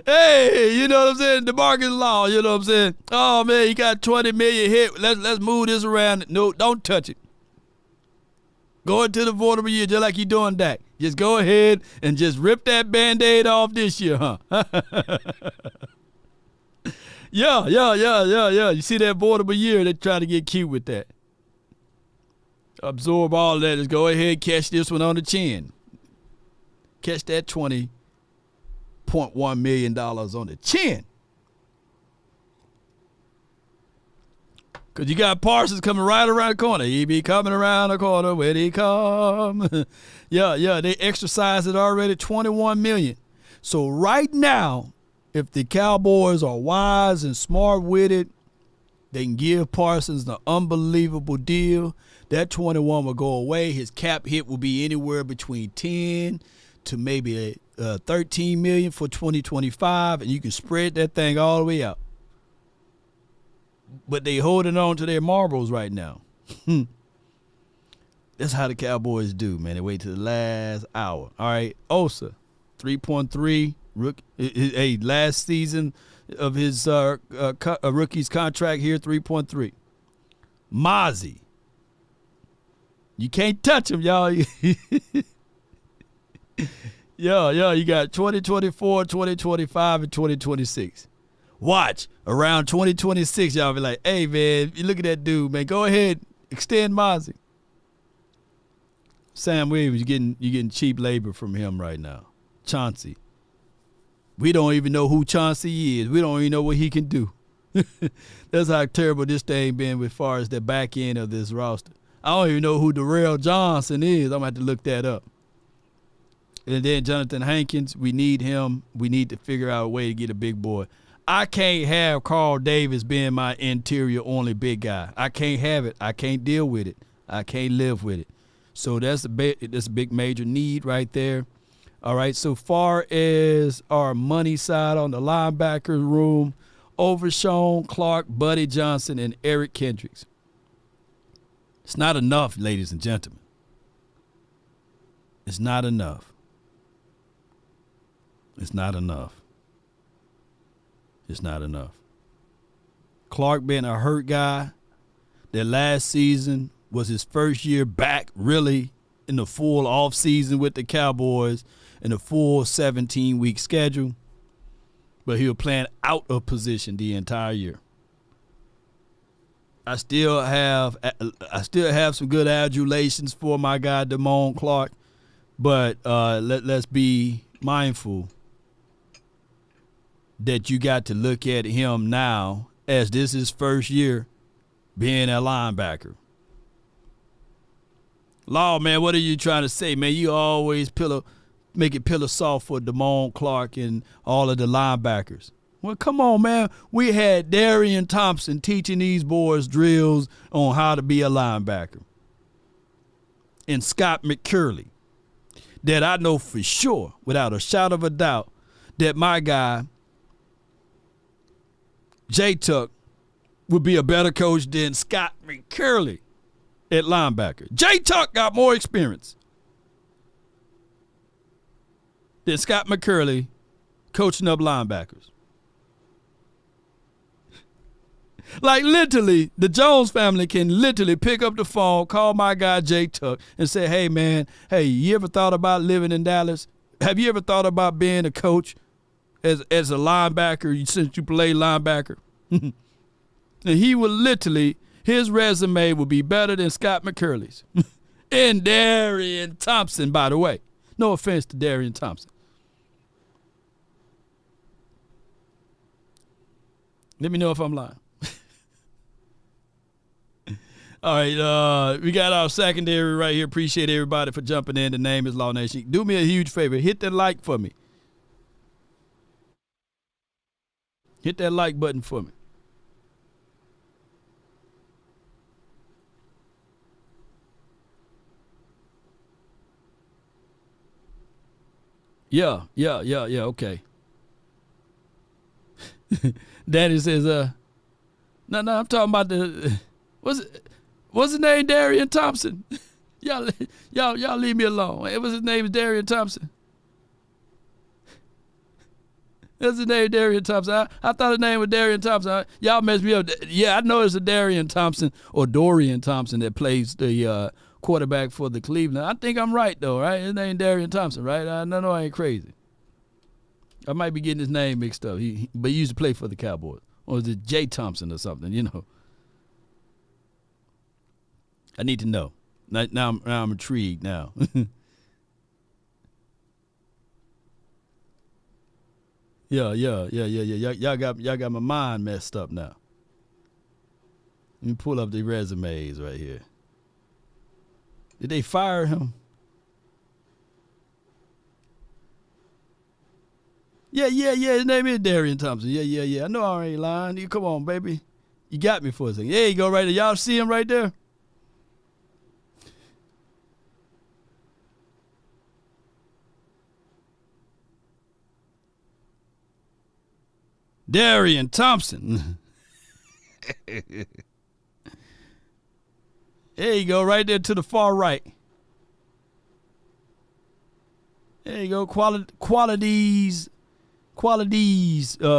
S1: Hey, you know what I'm saying? DeMarcus Law, you know what I'm saying? Oh, man, you got $20 million hit. Let's move this around. No, don't touch it. Go into the avoidable year just like you doing, Dak. Just go ahead and just rip that Band-Aid off this year, huh? Yeah. You see that avoidable year, they're trying to get cute with that. Absorb all of that. Just go ahead, catch this one on the chin. Catch that $20.1 million on the chin. Because you got Parsons coming right around the corner. He be coming around the corner when he come. Yeah, they exercised it already, $21 million. So right now, if the Cowboys are wise and smart with it, they can give Parsons an unbelievable deal. That 21 will go away. His cap hit will be anywhere between 10 to maybe 13 million for 2025, and you can spread that thing all the way out. But they holding on to their marbles right now. That's how the Cowboys do, man. They wait to the last hour. All right, Osa, 3.3 rookie. Last season of his rookie's contract here, 3.3. Mozzie. You can't touch him, y'all. Yeah, you got 2024, 2025, and 2026. Watch, around 2026, y'all be like, hey, man, you look at that dude, man. Go ahead, extend Mozzie. Sam Williams, you're getting cheap labor from him right now. Chauncey. We don't even know who Chauncey is. We don't even know what he can do. That's how terrible this thing been as far as the back end of this roster. I don't even know who Darrell Johnson is. I'm going to have to look that up. And then Jonathan Hankins, we need him. We need to figure out a way to get a big boy. I can't have Carl Davis being my interior only big guy. I can't have it. I can't deal with it. I can't live with it. So that's a big major need right there. All right, so far as our money side on the linebackers room, Overshown, Clark, Buddy Johnson, and Eric Kendricks. It's not enough, ladies and gentlemen. It's not enough. It's not enough. It's not enough. Clark being a hurt guy, that last season was his first year back really in the full off season with the Cowboys in a full 17-week schedule, but he was playing out of position the entire year. I still have some good adulations for my guy Damone Clark, but let's be mindful that you got to look at him now as this is his first year being a linebacker. Law, man, what are you trying to say, man? You always make it pillow soft for Damone Clark and all of the linebackers. Well, come on, man. We had Darian Thompson teaching these boys drills on how to be a linebacker. And Scott McCurley, that I know for sure, without a shadow of a doubt, that my guy, J-Tuck, would be a better coach than Scott McCurley at linebacker. J-Tuck got more experience than Scott McCurley coaching up linebackers. Like literally, the Jones family can literally pick up the phone, call my guy J-Tuck, and say, hey, man, you ever thought about living in Dallas? Have you ever thought about being a coach as a linebacker since you play linebacker? And he would literally, his resume would be better than Scott McCurley's. And Darian Thompson, by the way. No offense to Darian Thompson. Let me know if I'm lying. All right, we got our secondary right here. Appreciate everybody for jumping in. The name is Law Nation. Do me a huge favor. Hit that like for me. Hit that like button for me. Yeah, okay. Daddy says, no, I'm talking about what's his name, Darian Thompson? y'all leave me alone. What's his name is Darian Thompson? That's his name, Darian Thompson. I thought his name was Darian Thompson. Y'all messed me up. Yeah, I know it's a Darian Thompson or Dorian Thompson that plays the quarterback for the Cleveland. I think I'm right, though, right? His name Darian Thompson, right? I know I ain't crazy. I might be getting his name mixed up. But he used to play for the Cowboys. Or is it Jay Thompson or something, you know? I need to know. Now I'm intrigued now. Yeah. Y'all got my mind messed up now. Let me pull up the resumes right here. Did they fire him? Yeah. His name is Darian Thompson. Yeah. I know I ain't lying. You come on, baby. You got me for a second. There you go, right there. Y'all see him right there? Darian Thompson. There you go, right there to the far right. There you go, qualities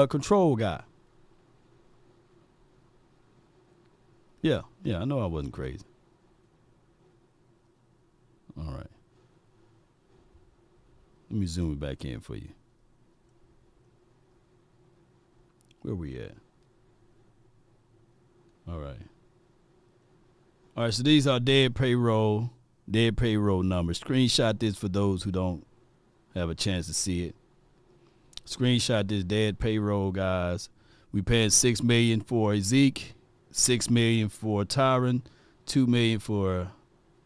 S1: control guy. Yeah, I know I wasn't crazy. All right. Let me zoom it back in for you. Where we at? All right, so these are dead payroll numbers. Screenshot this for those who don't have a chance to see it. Screenshot this dead payroll, guys. We paying $6 million for Zeke, $6 million for Tyron, $2 million for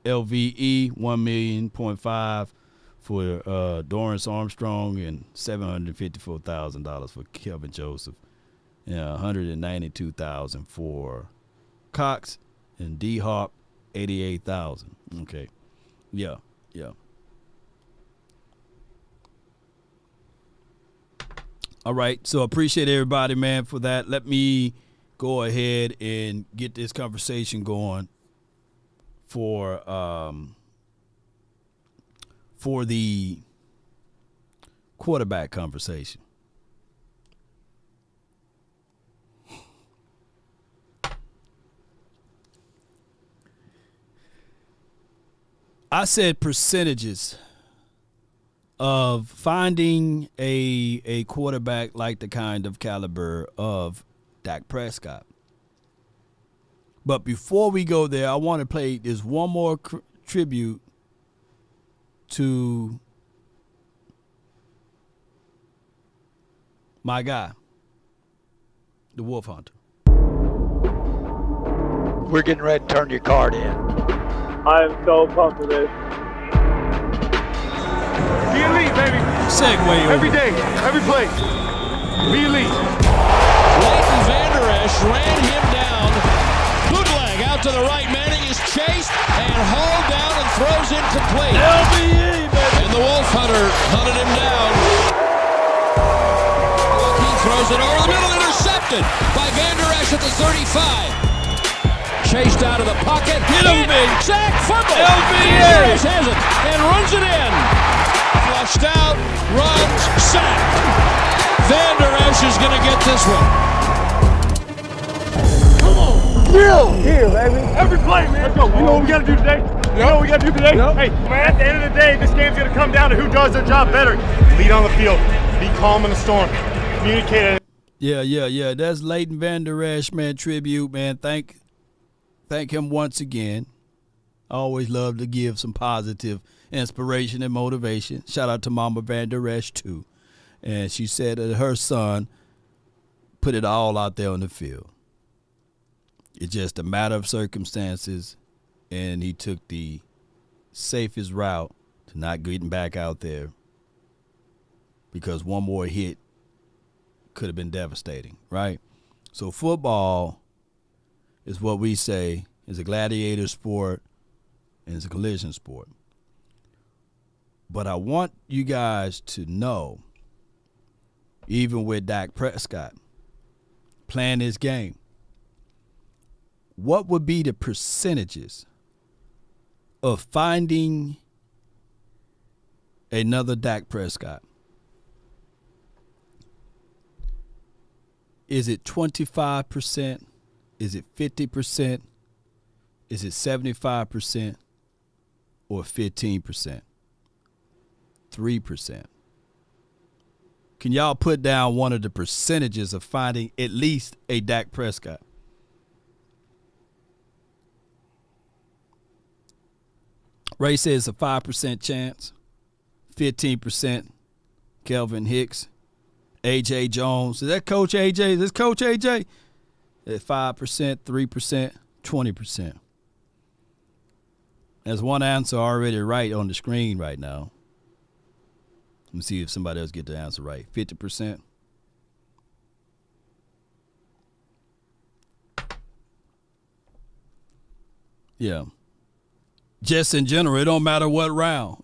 S1: LVE, $1.5 million for Dorrance Armstrong, and $754,000 for Kelvin Joseph. Yeah, $192,000 for Cox, and D-Hop, $88,000. Okay. Yeah. All right. So appreciate everybody, man, for that. Let me go ahead and get this conversation going for the quarterback conversation. I said percentages of finding a quarterback like the kind of caliber of Dak Prescott. But before we go there, I want to play this one more tribute to my guy, the Wolf Hunter.
S5: We're getting ready to turn your card in.
S6: I am so pumped for this.
S7: Be elite, baby.
S1: Segue
S7: Every day, every play. Be elite.
S8: Leighton Vander Esch ran him down. Bootleg out to the right. Manning is chased and hauled down and throws incomplete.
S1: LVE, baby.
S8: And the Wolf Hunter hunted him down. He throws it over the middle, intercepted by Vander Esch at the 35. Chased out of the pocket.
S1: Hit him, big.
S8: Sack, fumble.
S1: LVE
S8: has it and runs it in. Flushed out, runs, sack. Vander Esch is going to get this one.
S7: Come on. Here, baby. Every play, man. Let's go. You know what we got to do today? You know what we got to do today? Yep. Hey, man, at the end of the day, this game's going to come down to who does their job better. Lead on the field. Be calm in the storm. Communicate.
S1: Yeah. That's Leighton Vander Esch, man, tribute, man. Thank him once again. I always love to give some positive inspiration and motivation. Shout out to Mama Vander Esch, too. And she said that her son put it all out there on the field. It's just a matter of circumstances, and he took the safest route to not getting back out there because one more hit could have been devastating, right? So football is what we say is a gladiator sport and it's a collision sport. But I want you guys to know, even with Dak Prescott playing this game, what would be the percentages of finding another Dak Prescott? Is it 25%? Is it 50%? Is it 75%? or 15%? 3%. Can y'all put down one of the percentages of finding at least a Dak Prescott? Ray says a 5% chance, 15%. Kelvin Hicks, A.J. Jones. Is that Coach A.J.? Is this Coach A.J.? At 5%, 3%, 20%. There's one answer already right on the screen right now. Let me see if somebody else get the answer right. 50%. Yeah. Just in general, it don't matter what round.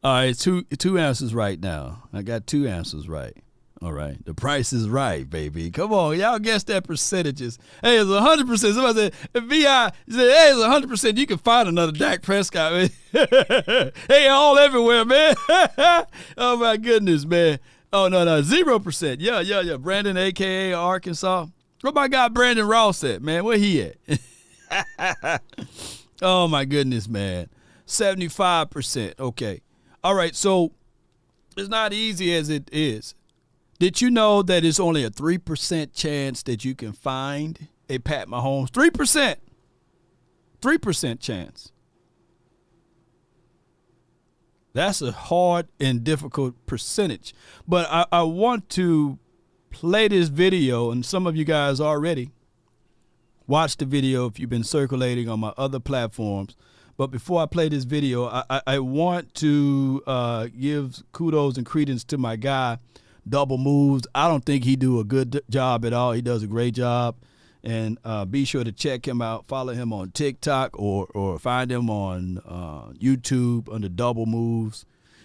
S1: All right, two answers right now. I got 2 answers right. All right. The price is right, baby. Come on. Y'all guess that percentages. Hey, it's 100%. Somebody said, if VI said, hey, it's 100%, you can find another Dak Prescott, man. Hey, all everywhere, man. Oh, my goodness, man. Oh, no, 0%. Yeah. Brandon, a.k.a. Arkansas. What my guy Brandon Ross at, man? Where he at? Oh, my goodness, man. 75%. Okay. All right, so it's not easy as it is. Did you know that it's only a 3% chance that you can find a Pat Mahomes? 3%. 3% chance. That's a hard and difficult percentage. But I want to play this video, and some of you guys already watched the video if you've been circulating on my other platforms. But before I play this video, I want to give kudos and credence to my guy, Double Moves. I don't think he do a good job at all. He does a great job. And be sure to check him out. Follow him on TikTok or find him on YouTube under Double Moves.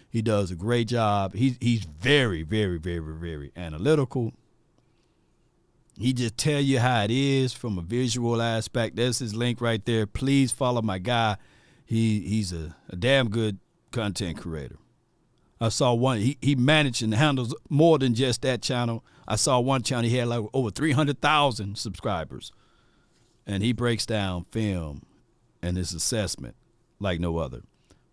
S1: He does a great job. He's very, very, very, very analytical. He just tell you how it is from a visual aspect. There's his link right there. Please follow my guy. He's a damn good content creator. I saw one, he managed and handles more than just that channel. I saw one channel, he had like over 300,000 subscribers. And he breaks down film and his assessment like no other.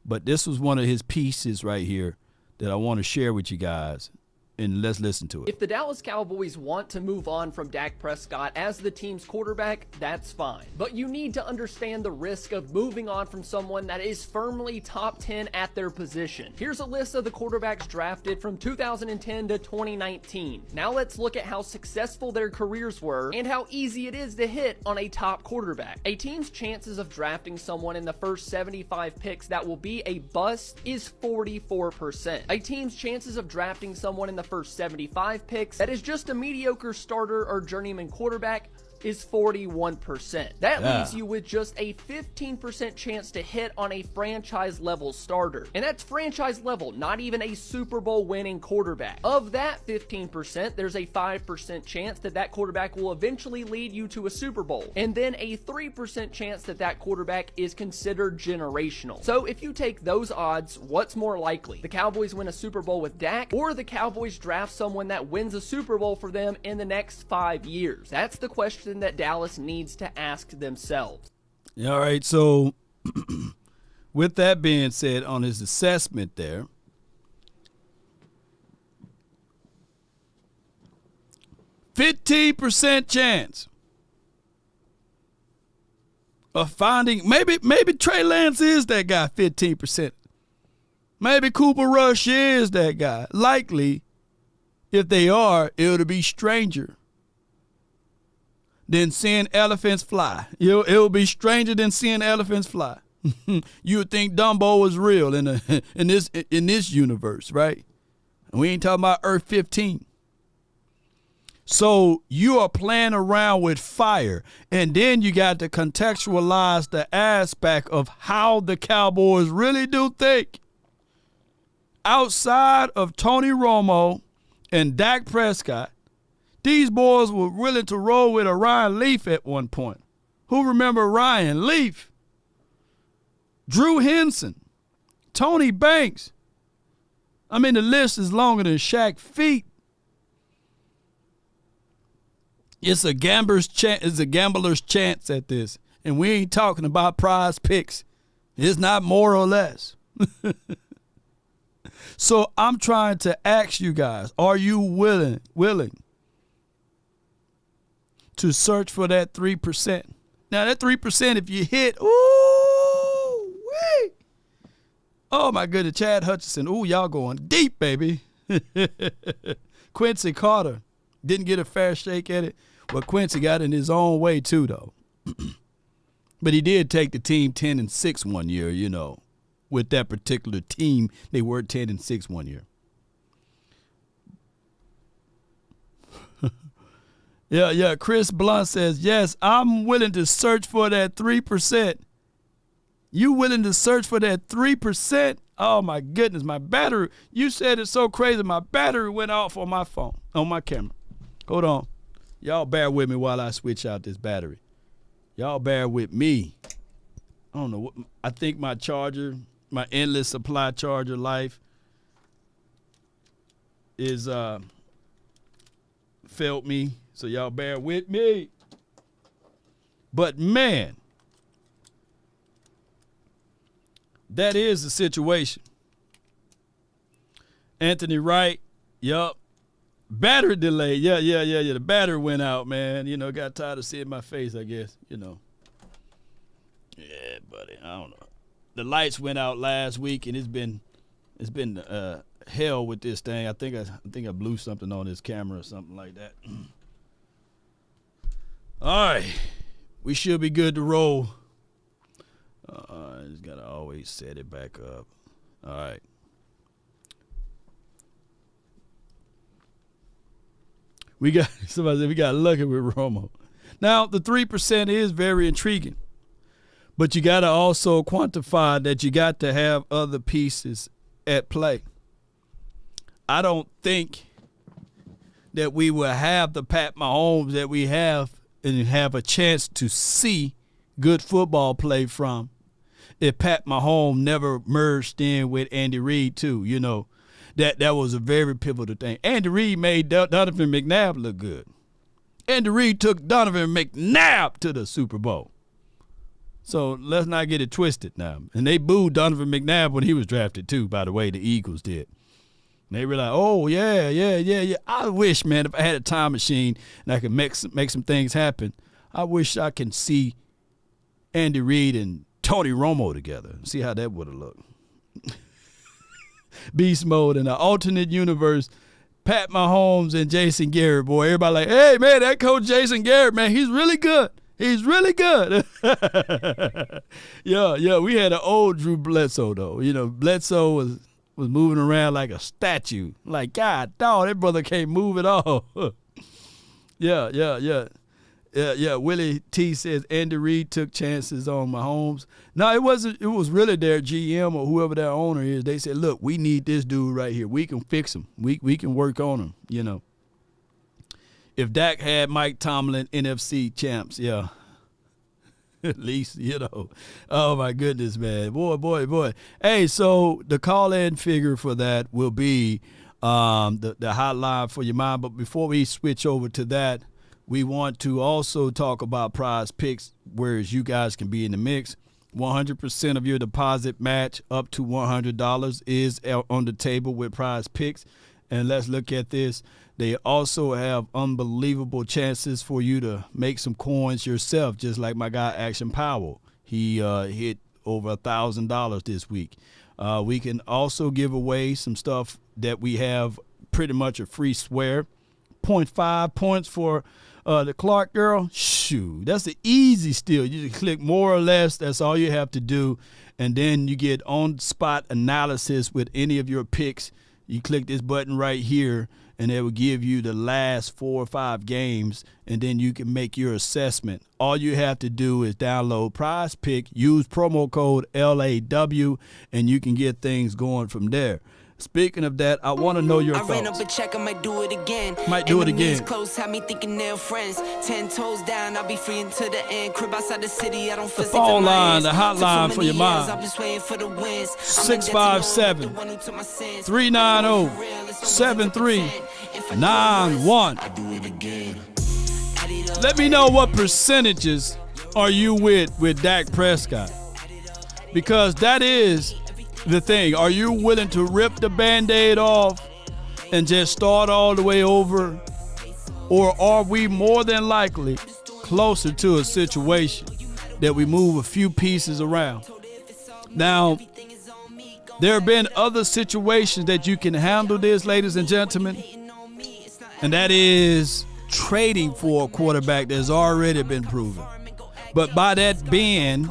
S1: But this was one of his pieces right here that I want to share with you guys. And let's listen to it.
S9: If the Dallas Cowboys want to move on from Dak Prescott as the team's quarterback, that's fine. But you need to understand the risk of moving on from someone that is firmly top 10 at their position. Here's a list of the quarterbacks drafted from 2010 to 2019. Now let's look at how successful their careers were and how easy it is to hit on a top quarterback. A team's chances of drafting someone in the first 75 picks that will be a bust is 44%. A team's chances of drafting someone in the first 75 picks that is just a mediocre starter or journeyman quarterback is 41%. That leaves you with just a 15% chance to hit on a franchise level starter. And that's franchise level, not even a Super Bowl winning quarterback. Of that 15%, there's a 5% chance that that quarterback will eventually lead you to a Super Bowl. And then a 3% chance that that quarterback is considered generational. So if you take those odds, what's more likely? The Cowboys win a Super Bowl with Dak, or the Cowboys draft someone that wins a Super Bowl for them in the next 5 years? That's the question that Dallas needs to ask themselves.
S1: All right, so with that being said, on his assessment there, %15 chance of finding, maybe Trey Lance is that guy, 15%. Maybe Cooper Rush is that guy. Likely, if they are, it'll be stranger than seeing elephants fly. It'll be stranger than seeing elephants fly. You would think Dumbo is real in this universe, right? And we ain't talking about Earth 15. So you are playing around with fire, and then you got to contextualize the aspect of how the Cowboys really do think. Outside of Tony Romo and Dak Prescott, these boys were willing to roll with a Ryan Leaf at one point. Who remember Ryan Leaf? Drew Henson, Tony Banks. I mean, the list is longer than Shaq feet. It's a gambler's chance at this. And we ain't talking about Prize Picks. It's not more or less. So I'm trying to ask you guys, are you willing to search for that 3%? Now, that 3%, if you hit, ooh, wee. Oh, my goodness, Chad Hutchinson. Ooh, y'all going deep, baby. Quincy Carter didn't get a fair shake at it. Well, Quincy got in his own way, too, though. But he did take the team 10-6 one year, you know. With that particular team, they were 10-6 one year. Yeah. Chris Blunt says, yes, I'm willing to search for that 3%. You willing to search for that 3%? Oh, my goodness, my battery. You said it so crazy. My battery went off on my phone, on my camera. Hold on. Y'all bear with me while I switch out this battery. Y'all bear with me. I don't know what. I think my charger, my endless supply charger life is failed me. So y'all bear with me. But man, that is the situation. Anthony Wright, yup. Battery delay. Yeah. The battery went out, man. You know, got tired of seeing my face, I guess. You know. Yeah, buddy. I don't know. The lights went out last week, and it's been hell with this thing. I think I blew something on this camera or something like that. All right, we should be good to roll. I just gotta always set it back up. All right. Somebody said we got lucky with Romo. Now the 3% is very intriguing. But you got to also quantify that you got to have other pieces at play. I don't think that we will have the Pat Mahomes that we have and have a chance to see good football play from if Pat Mahomes never merged in with Andy Reid too. You know, that was a very pivotal thing. Andy Reid made Donovan McNabb look good. Andy Reid took Donovan McNabb to the Super Bowl. So let's not get it twisted now. And they booed Donovan McNabb when he was drafted too, by the way, the Eagles did. And they were like, oh, yeah. I wish, man, if I had a time machine and I could make some things happen, I wish I can see Andy Reid and Tony Romo together. See how that would have looked. Beast mode in an alternate universe. Pat Mahomes and Jason Garrett, boy. Everybody like, hey, man, that coach Jason Garrett, man, he's really good. He's really good. Yeah. We had an old Drew Bledsoe, though. You know, Bledsoe was moving around like a statue. Like, God, dog, that brother can't move at all. Yeah. Willie T says Andy Reid took chances on Mahomes. No, it wasn't. It was really their GM or whoever their owner is. They said, look, we need this dude right here. We can fix him. We can work on him, you know. If Dak had Mike Tomlin NFC champs, yeah. At least, you know. Oh, my goodness, man. Boy. Hey, so the call-in figure for that will be the hotline for your mind. But before we switch over to that, we want to also talk about Prize Picks, whereas you guys can be in the mix. 100% of your deposit match up to $100 is on the table with Prize Picks. And let's look at this. They also have unbelievable chances for you to make some coins yourself, just like my guy Action Powell. He hit over $1,000 this week. We can also give away some stuff that we have pretty much a free swear. 0.5 points for the Clark girl. Shoot, that's the easy steal. You just click more or less. That's all you have to do. And then you get on-spot analysis with any of your picks. You click this button right here, and it will give you the last 4 or 5 games, and then you can make your assessment. All you have to do is download Prize Pick, use promo code LAW, and you can get things going from there. Speaking of that, I want to know your thoughts. I ran up a check, I might do it again. Close, had me thinking they're friends. 10 toes down, I'll be free until the end. Crib outside the city, I don't feel the phone line, the hotline for your mind. 657-390-7391. Let me know what percentages are you with Dak Prescott? Because that is the thing. Are you willing to rip the Band-Aid off and just start all the way over? Or are we more than likely closer to a situation that we move a few pieces around? Now, there have been other situations that you can handle this, ladies and gentlemen, and that is trading for a quarterback that's already been proven. But by that being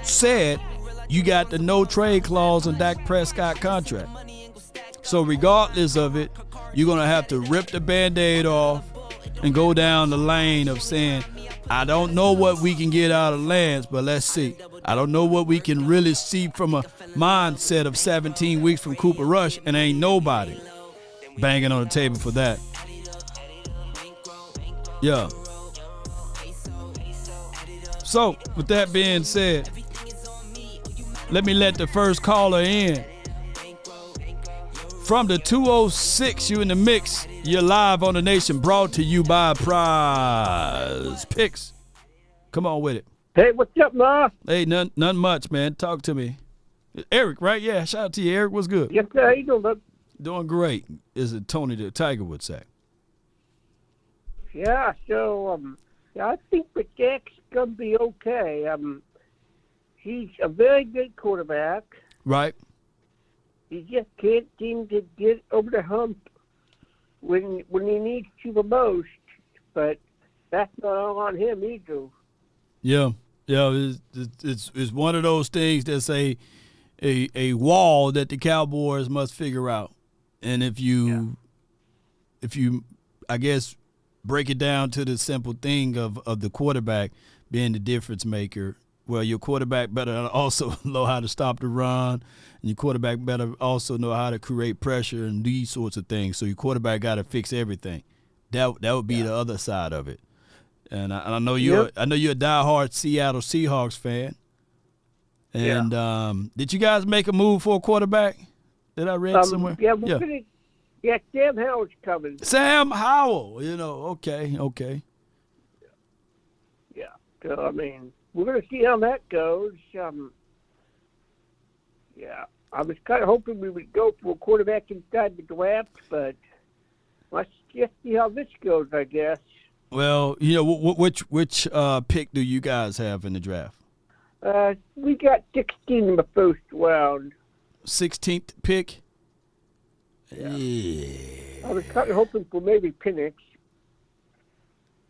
S1: said, you got the no-trade clause on Dak Prescott contract. So regardless of it, you're going to have to rip the Band-Aid off and go down the lane of saying, I don't know what we can get out of Lance, but let's see. I don't know what we can really see from a mindset of 17 weeks from Cooper Rush, and ain't nobody banging on the table for that. Yeah. So, with that being said, let me let the first caller in. From the 206, you in the mix. You're live on the Nation, brought to you by Prize Picks. Come on with it.
S10: Hey, what's up, Ma?
S1: Hey, none much, man. Talk to me. Eric, right? Yeah, shout out to you, Eric. What's good?
S10: Yes, sir. How you doing, bud?
S1: Doing great, is it Tony the Tiger would say.
S10: Yeah, so I think that Dak's going to be okay. He's a very good quarterback.
S1: Right.
S10: He just can't seem to get over the hump when he needs to the most, but that's not all on him either.
S1: Yeah, it's one of those things that's a wall that the Cowboys must figure out. And if you I guess break it down to the simple thing of the quarterback being the difference maker, well, your quarterback better also know how to stop the run, and your quarterback better also know how to create pressure and these sorts of things. So your quarterback got to fix everything. That would be the other side of it. And I know you're a diehard Seattle Seahawks fan. And did you guys make a move for a quarterback? Did I read somewhere?
S10: Yeah, Sam Howell's coming.
S1: Sam Howell, okay.
S10: Yeah, so, I mean, we're going to see how that goes. I was kind of hoping we would go for a quarterback inside the draft, but let's just see how this goes, I guess.
S1: Well, which pick do you guys have in the draft?
S10: We got 16 in the first round.
S1: 16th pick?
S10: Yeah. I was kind of hoping for maybe Penix,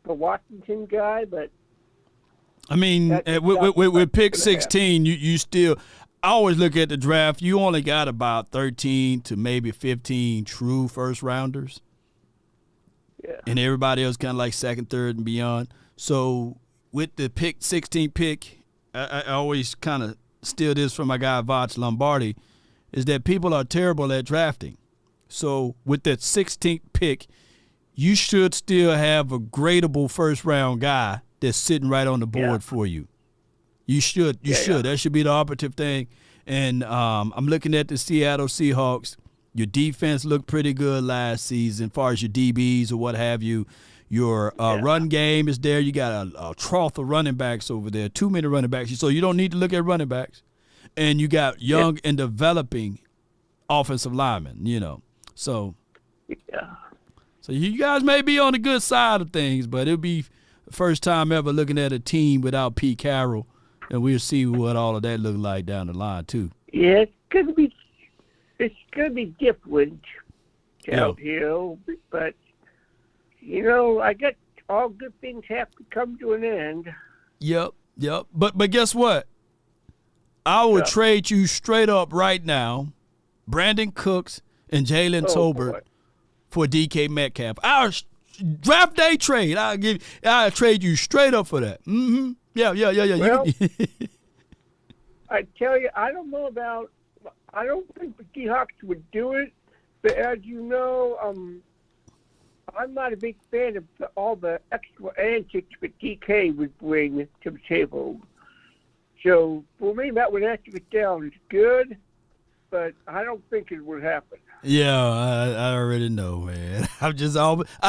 S10: the Washington guy, but
S1: I mean, with pick 16, you still – I always look at the draft. You only got about 13 to maybe 15 true first-rounders.
S10: Yeah.
S1: And everybody else kind of like second, third, and beyond. So with the 16 pick, I always kind of steal this from my guy Voch Lombardi, is that people are terrible at drafting. So with that 16th pick, you should still have a gradable first-round guy that's sitting right on the board for you. You should. That should be the operative thing. And I'm looking at the Seattle Seahawks. Your defense looked pretty good last season as far as your DBs or what have you. Your run game is there. You got a trough of running backs over there, too many running backs. So you don't need to look at running backs. And you got young and developing offensive linemen, So, so you guys may be on the good side of things, but it'll be the first time ever looking at a team without Pete Carroll. And we'll see what all of that look like down the line too.
S10: Yeah, it's gonna be different out here, but I guess all good things have to come to an end.
S1: Yep. But guess what? I would trade you straight up right now, Brandon Cooks and Jalen Tolbert for DK Metcalf. Our draft day trade. I'll trade you straight up for that. Mm-hmm. Yeah.
S10: Well, I tell you, I don't think the Seahawks would do it, but as you know, I'm not a big fan of all the extra antics that DK would bring to the table. So for me, that would actually sound good, but I don't think it would happen.
S1: Yeah, I already know, man. I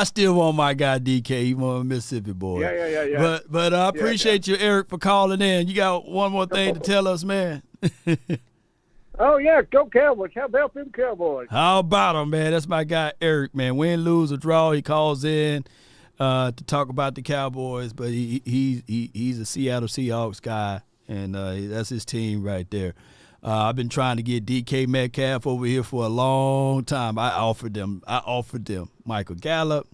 S1: still want my guy DK. He want a Mississippi boy.
S10: Yeah.
S1: But I appreciate you, Eric, for calling in. You got one more thing to tell us, man.
S10: Oh, yeah, go Cowboys. How about them Cowboys?
S1: How about him, man? That's my guy, Eric, man. Win, lose, or draw, he calls in to talk about the Cowboys. But he's a Seattle Seahawks guy, and that's his team right there. I've been trying to get DK Metcalf over here for a long time. I offered them Michael Gallup.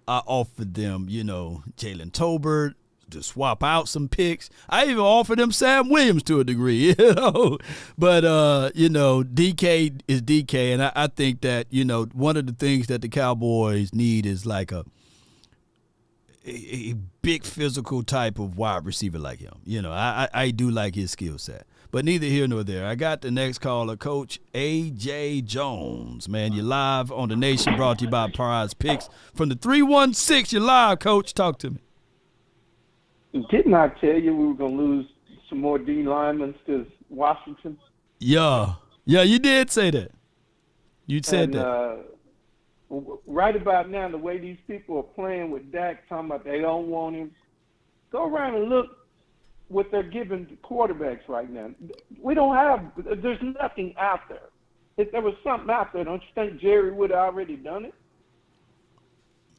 S1: I offered them, Jalen Tolbert to swap out some picks. I even offered them Sam Williams to a degree, But, DK is DK, and I think that, one of the things that the Cowboys need is like a big physical type of wide receiver like him. I do like his skill set. But neither here nor there. I got the next caller, Coach A.J. Jones. Man, you're live on The Nation, brought to you by Prize Picks. From the 316, you're live, Coach. Talk to me.
S11: Didn't I tell you we were going to lose some more D linemen to Washington?
S1: Yeah, you did say that. You said that.
S11: Right about now, the way these people are playing with Dak, talking about they don't want him, go around and look what they're giving to quarterbacks right now. There's nothing out there. If there was something out there, don't you think Jerry would have already done it?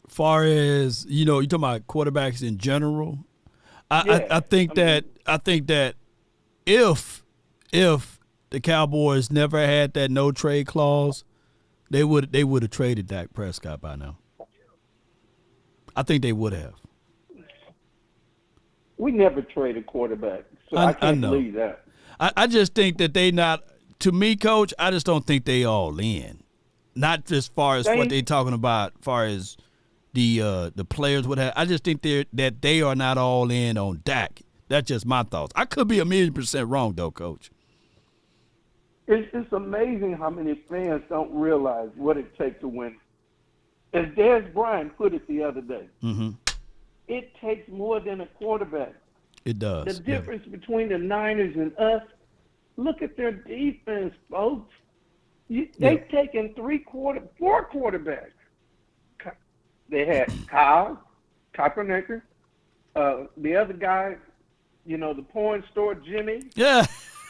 S1: Far as, you're talking about quarterbacks in general, I think that if the Cowboys never had that no trade clause, they would have traded Dak Prescott by now. I think they would have.
S11: We never trade a quarterback, so I can't believe that.
S1: I just think that they not. To me, Coach, I just don't think they all in. Not as far as what they're talking about, far as the players would have. I just think that they are not all in on Dak. That's just my thoughts. I could be 1,000,000% wrong, though, Coach.
S11: It's amazing how many fans don't realize what it takes to win. As Dez Bryant put it the other day, it takes more than a quarterback.
S1: It does.
S11: The difference between the Niners and us, look at their defense, folks. They've taken 4 quarterbacks. They had Kyle Kaepernick, the other guy, the porn store Jimmy.
S1: Yeah.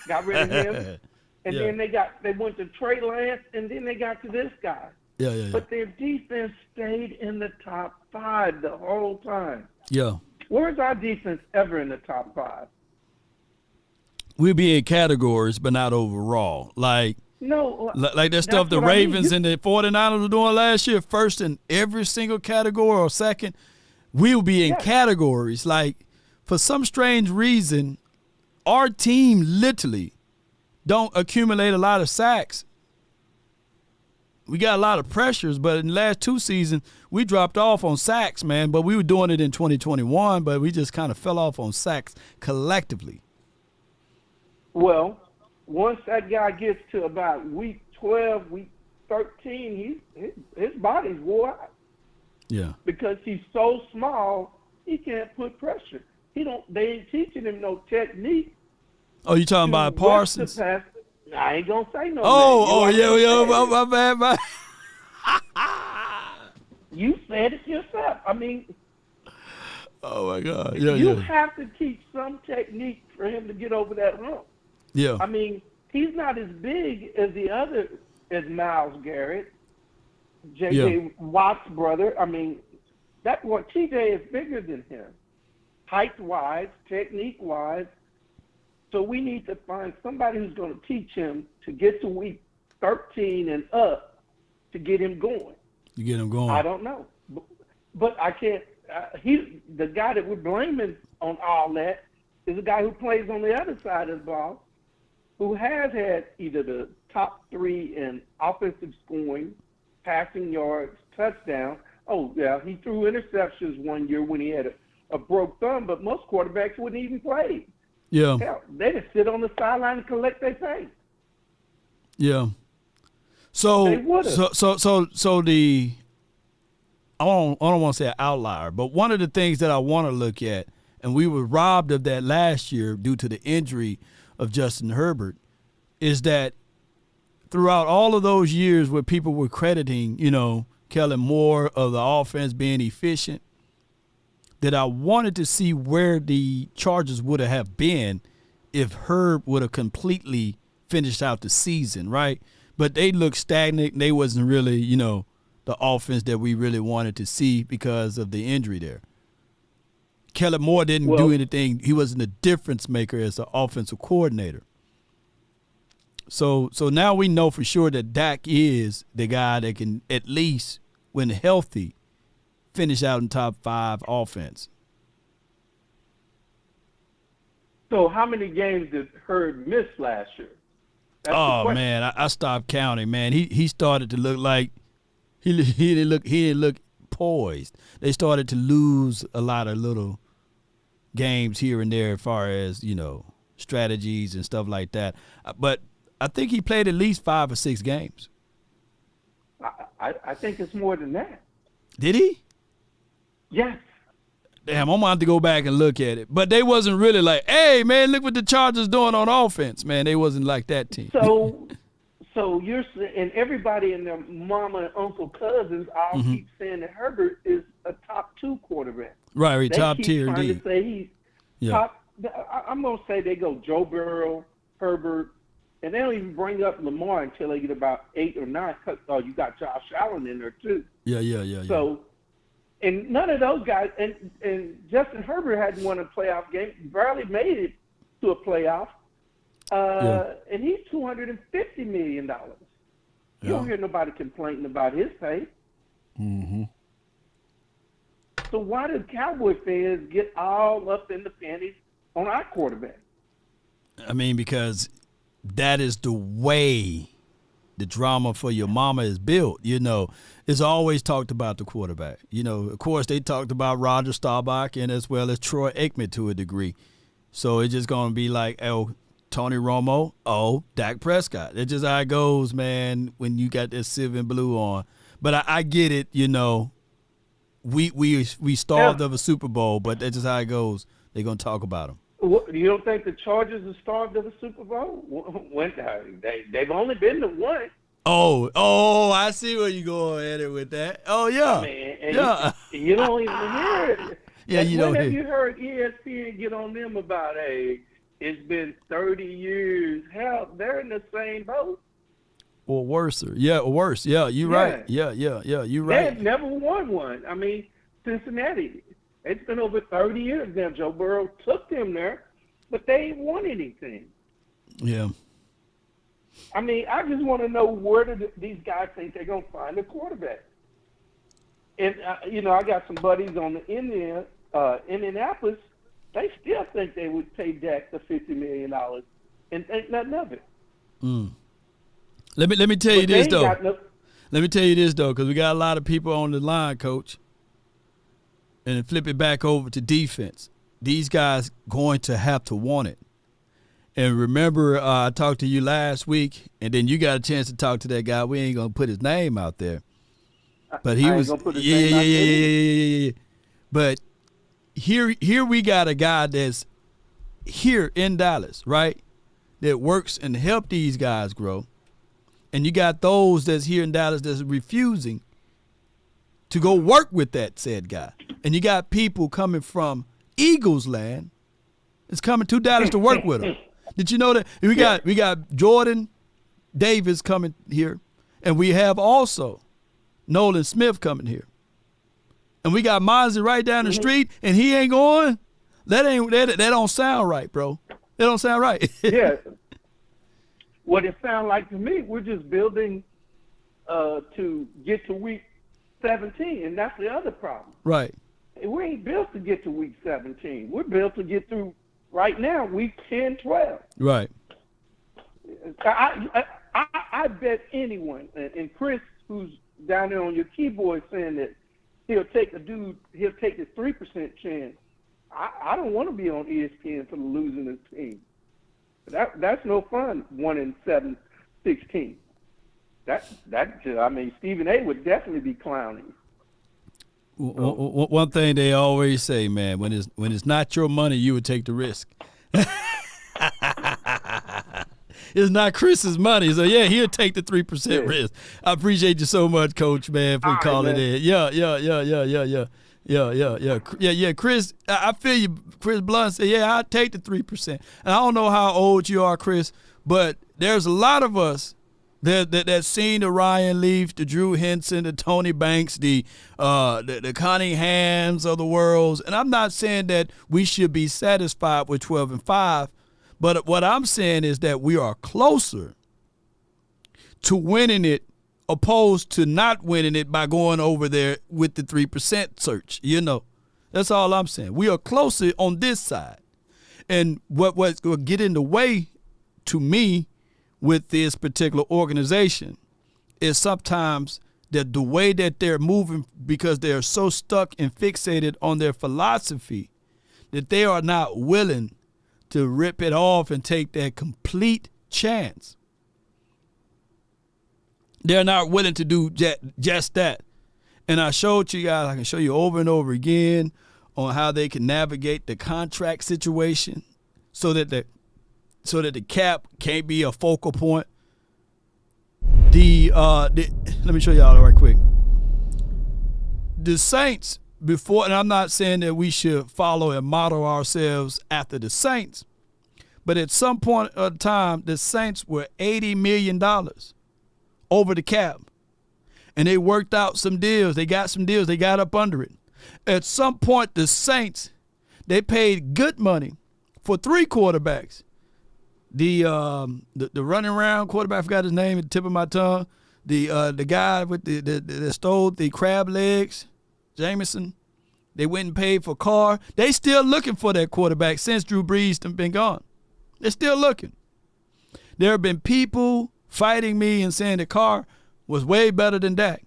S11: Got rid of him. And then they went to Trey Lance, and then they got to this guy.
S1: Yeah.
S11: But their defense stayed in the top 5 the whole time.
S1: Yeah.
S11: Where's our defense ever in the top 5?
S1: We'll be in categories, but not overall. Like that stuff the Ravens and the 49ers were doing last year, first in every single category or second. We'll be in categories. Like, for some strange reason, our team literally don't accumulate a lot of sacks. We got a lot of pressures, but in the last 2 seasons, we dropped off on sacks, man. But we were doing it in 2021, but we just kind of fell off on sacks collectively.
S11: Well, once that guy gets to about week 12, week 13, his body's wore out.
S1: Yeah. Because
S11: he's so small, he can't put pressure. They ain't teaching him no technique.
S1: Oh, you talking about Parsons?
S11: I ain't gonna say no.
S1: My bad.
S11: You said it yourself. I mean,
S1: oh my God!
S11: You have to teach some technique for him to get over that hump.
S1: Yeah.
S11: I mean, he's not as big as Myles Garrett, J.J. Watt's brother. I mean, TJ is bigger than him, height-wise, technique-wise. So we need to find somebody who's going to teach him to get to week 13 and up to get him going.
S1: You get him going.
S11: I don't know. But I can't the guy that we're blaming on all that is a guy who plays on the other side of the ball, who has had either the top 3 in offensive scoring, passing yards, touchdown. Oh, yeah, he threw interceptions one year when he had a broke thumb, but most quarterbacks wouldn't even play.
S1: Yeah.
S11: Hell, they just sit on the sideline and collect their pay.
S1: Yeah. So I don't want to say an outlier, but one of the things that I want to look at, and we were robbed of that last year due to the injury of Justin Herbert, is that throughout all of those years where people were crediting, Kellen Moore of the offense being efficient, that I wanted to see where the Chargers would have been if Herb would have completely finished out the season, right? But they looked stagnant. They wasn't really, the offense that we really wanted to see because of the injury there. Kellen Moore didn't do anything. He wasn't a difference maker as an offensive coordinator. So now we know for sure that Dak is the guy that can, at least when healthy, finish out in top 5 offense.
S11: So how many games did Herb miss last year?
S1: Oh man, I stopped counting. Man, he started to look like he didn't look poised. They started to lose a lot of little games here and there as far as strategies and stuff like that. But I think he played at least 5 or 6 games.
S11: I think it's more than that.
S1: Did he?
S11: Yes.
S1: Damn, I'm going to have to go back and look at it. But they wasn't really like, hey, man, look what the Chargers doing on offense, man. They wasn't like that team.
S11: So you're and everybody and their mama and uncle cousins all keep saying that Herbert is a top 2 quarterback.
S1: Right, top tier
S11: indeed.
S1: indeed.
S11: To say he's top. I'm going to say they go Joe Burrow, Herbert, and they don't even bring up Lamar until they get about 8 or 9. Oh, you got Josh Allen in there too.
S1: Yeah.
S11: So, and none of those guys, and Justin Herbert hadn't won a playoff game, barely made it to a playoff, and he's $250 million. You don't hear nobody complaining about his pay.
S1: Mm-hmm.
S11: So why do Cowboy fans get all up in the panties on our quarterback?
S1: I mean, because that is the way the drama for your mama is built. It's always talked about the quarterback. Of course, they talked about Roger Staubach and as well as Troy Aikman to a degree. So it's just going to be like, Tony Romo, Dak Prescott. It's just how it goes, man, when you got that silver and blue on. But I get it, we starved of a Super Bowl, but that's just how it goes. They're going to talk about them.
S11: You don't think the Chargers are starved of a Super Bowl? They've only been to one.
S1: Oh, I see where you're going at it with that. Oh, yeah.
S11: You don't even hear it.
S1: Yeah, you don't hear it.
S11: When have you heard ESPN get on them about, it's been 30 years? Hell, they're in the same boat.
S1: Or worse. Yeah, or worse. Yeah, you're right. Yeah, you're right.
S11: They've never won one. I mean, Cincinnati, it's been over 30 years now. Joe Burrow took them there, but they ain't won anything.
S1: Yeah.
S11: I mean, I just want to know where do these guys think they're going to find a quarterback. And, I got some buddies on the Indianapolis. They still think they would pay Dak the $50 million and think nothing of it.
S1: Let me tell you this, though. Let me tell you this, though, because we got a lot of people on the line, Coach. And flip it back over to defense. These guys going to have to want it. And remember, I talked to you last week, and then you got a chance to talk to that guy. We ain't going to put his name out there. But he was, yeah. But here we got a guy that's here in Dallas, right, that works and help these guys grow. And you got those that's here in Dallas that's refusing to go work with that said guy. And you got people coming from Eagles land that's coming to Dallas to work with him. Did you know that? We got Jordan Davis coming here, and we have also Nolan Smith coming here. And we got Mozzie right down the street, and he ain't going. That don't sound right, bro. That don't sound right.
S11: Yeah. What it sounds like to me, we're just building to get to week 17, and that's the other problem.
S1: Right.
S11: We ain't built to get to week 17. We're built to get through right now, week 10, 12.
S1: Right.
S11: I bet anyone, and Chris, who's down there on your keyboard, saying that he'll take his 3% chance. I don't want to be on ESPN for losing his team. That's no fun. 1-7, 16. Stephen A. would definitely be clowning.
S1: One thing they always say, man, when it's not your money, you would take the risk. It's not Chris's money. So, yeah, he'll take the 3% risk. I appreciate you so much, Coach, man, for calling in. Yeah. Chris, I feel you. Chris Blunt said, yeah, I'll take the 3%. And I don't know how old you are, Chris, but there's a lot of us that seen the Ryan Leaf, the Drew Henson, the Tony Banks, the Cunninghams of the world. And I'm not saying that we should be satisfied with 12-5, but what I'm saying is that we are closer to winning it opposed to not winning it by going over there with the 3% search. That's all I'm saying. We are closer on this side. And what will get in the way to me with this particular organization is sometimes that the way that they're moving, because they're so stuck and fixated on their philosophy, that they are not willing to rip it off and take that complete chance. They're not willing to do just that. And I showed you guys, I can show you over and over again on how they can navigate the contract situation so that the cap can't be a focal point. Let me show y'all right quick. The Saints before, and I'm not saying that we should follow and model ourselves after the Saints, but at some point of time, the Saints were $80 million over the cap, and they worked out some deals. They got some deals. They got up under it. At some point, the Saints, they paid good money for 3 quarterbacks. The running around quarterback, I forgot his name at the tip of my tongue. The guy with that stole the crab legs, Jameson. They went and paid for Carr. They still looking for that quarterback since Drew Brees been gone. They're still looking. There have been people fighting me and saying that Carr was way better than Dak.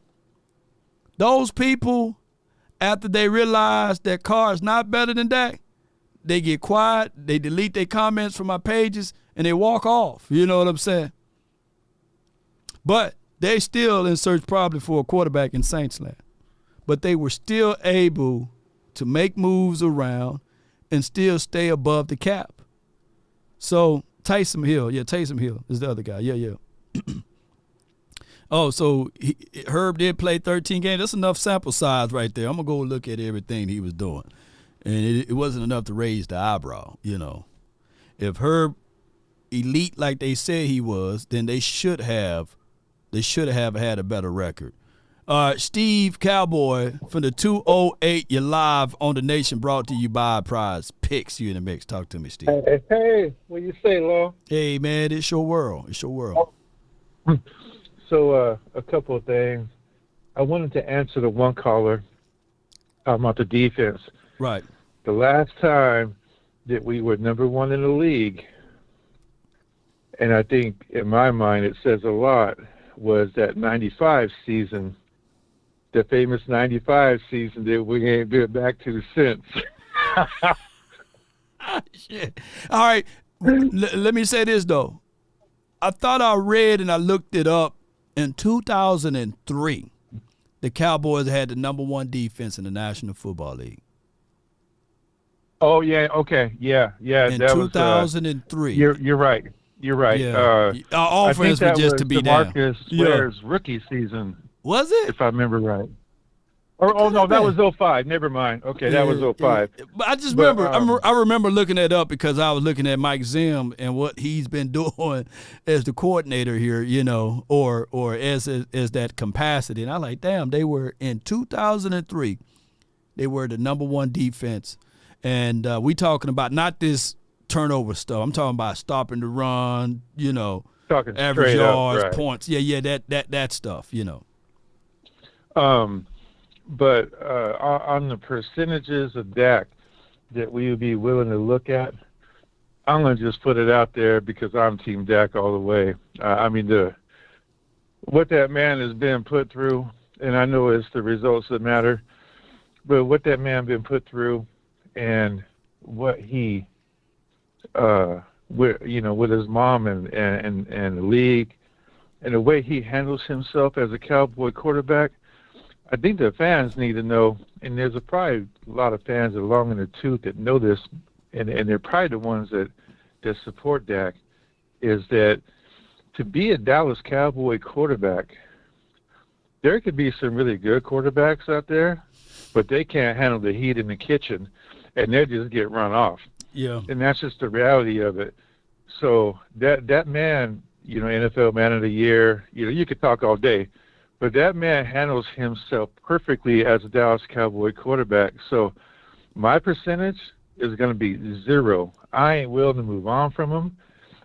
S1: Those people, after they realize that Carr is not better than Dak, they get quiet, they delete their comments from my pages, and they walk off. You know what I'm saying? But they still in search probably for a quarterback in Saints land. But they were still able to make moves around and still stay above the cap. So Taysom Hill is the other guy. Yeah. Oh, so Herb did play 13 games. That's enough sample size right there. I'm going to go look at everything he was doing. And it wasn't enough to raise the eyebrow, If Herb elite like they said he was, then they should have had a better record. Steve Cowboy from the 208, you're live on the Nation, brought to you by Prize Picks. You in the mix. Talk to me, Steve.
S12: Hey, what you say, Law?
S1: Hey, man, it's your world. It's your world.
S12: So a couple of things. I wanted to answer the one caller about the defense.
S1: Right.
S12: The last time that we were number 1 in the league, and I think in my mind it says a lot, was that 95 season, the famous 95 season that we ain't been back to since.
S1: Shit. All right. Let me say this, though. I thought I read and I looked it up. In 2003, the Cowboys had the number 1 defense in the National Football League.
S12: Oh, yeah. Okay. Yeah.
S1: In
S12: that
S1: 2003.
S12: You're right. You're right.
S1: Yeah. Our offense was just to be down.
S12: Marcus Ware's rookie season.
S1: Was it?
S12: If I remember right. No, that was 05. Never mind. Okay, that was 05.
S1: Yeah. But I just remember, I remember looking that up because I was looking at Mike Zim and what he's been doing as the coordinator here, or as that capacity. And I like, damn, they were in 2003. They were the number 1 defense. And we talking about not this turnover stuff. I'm talking about stopping the run,
S12: talking
S1: average yards,
S12: right.
S1: points. Yeah, that stuff,
S12: But on the percentages of Dak that we would be willing to look at, I'm going to just put it out there because I'm Team Dak all the way. What that man has been put through, and I know it's the results that matter, but what that man been put through and what he, with his mom and the league, and the way he handles himself as a Cowboy quarterback, I think the fans need to know, and there's probably a lot of fans that are long in the tooth that know this, and they're probably the ones that support Dak, is that to be a Dallas Cowboy quarterback, there could be some really good quarterbacks out there, but they can't handle the heat in the kitchen, and they just get run off.
S1: Yeah.
S12: And that's just the reality of it. So that man, you know, NFL Man of the Year, you know, you could talk all day, but that man handles himself perfectly as a Dallas Cowboy quarterback. So my percentage is going to be 0. I ain't willing to move on from him.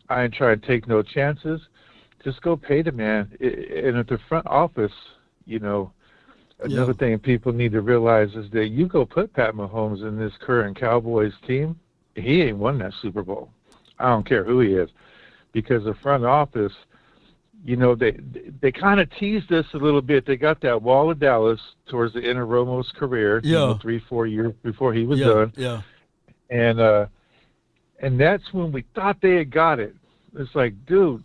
S12: I ain't trying to take no chances. Just go pay the man. And at the front office, you know, another thing people need to realize is that you go put Pat Mahomes in this current Cowboys team, he ain't won that Super Bowl. I don't care who he is, because the front office, you know, they kind of teased us a little bit. They got that wall of Dallas towards the end of Romo's career, you know, 3-4 years before he was done.
S1: Yeah.
S12: And that's when we thought they had got it. It's like, dude,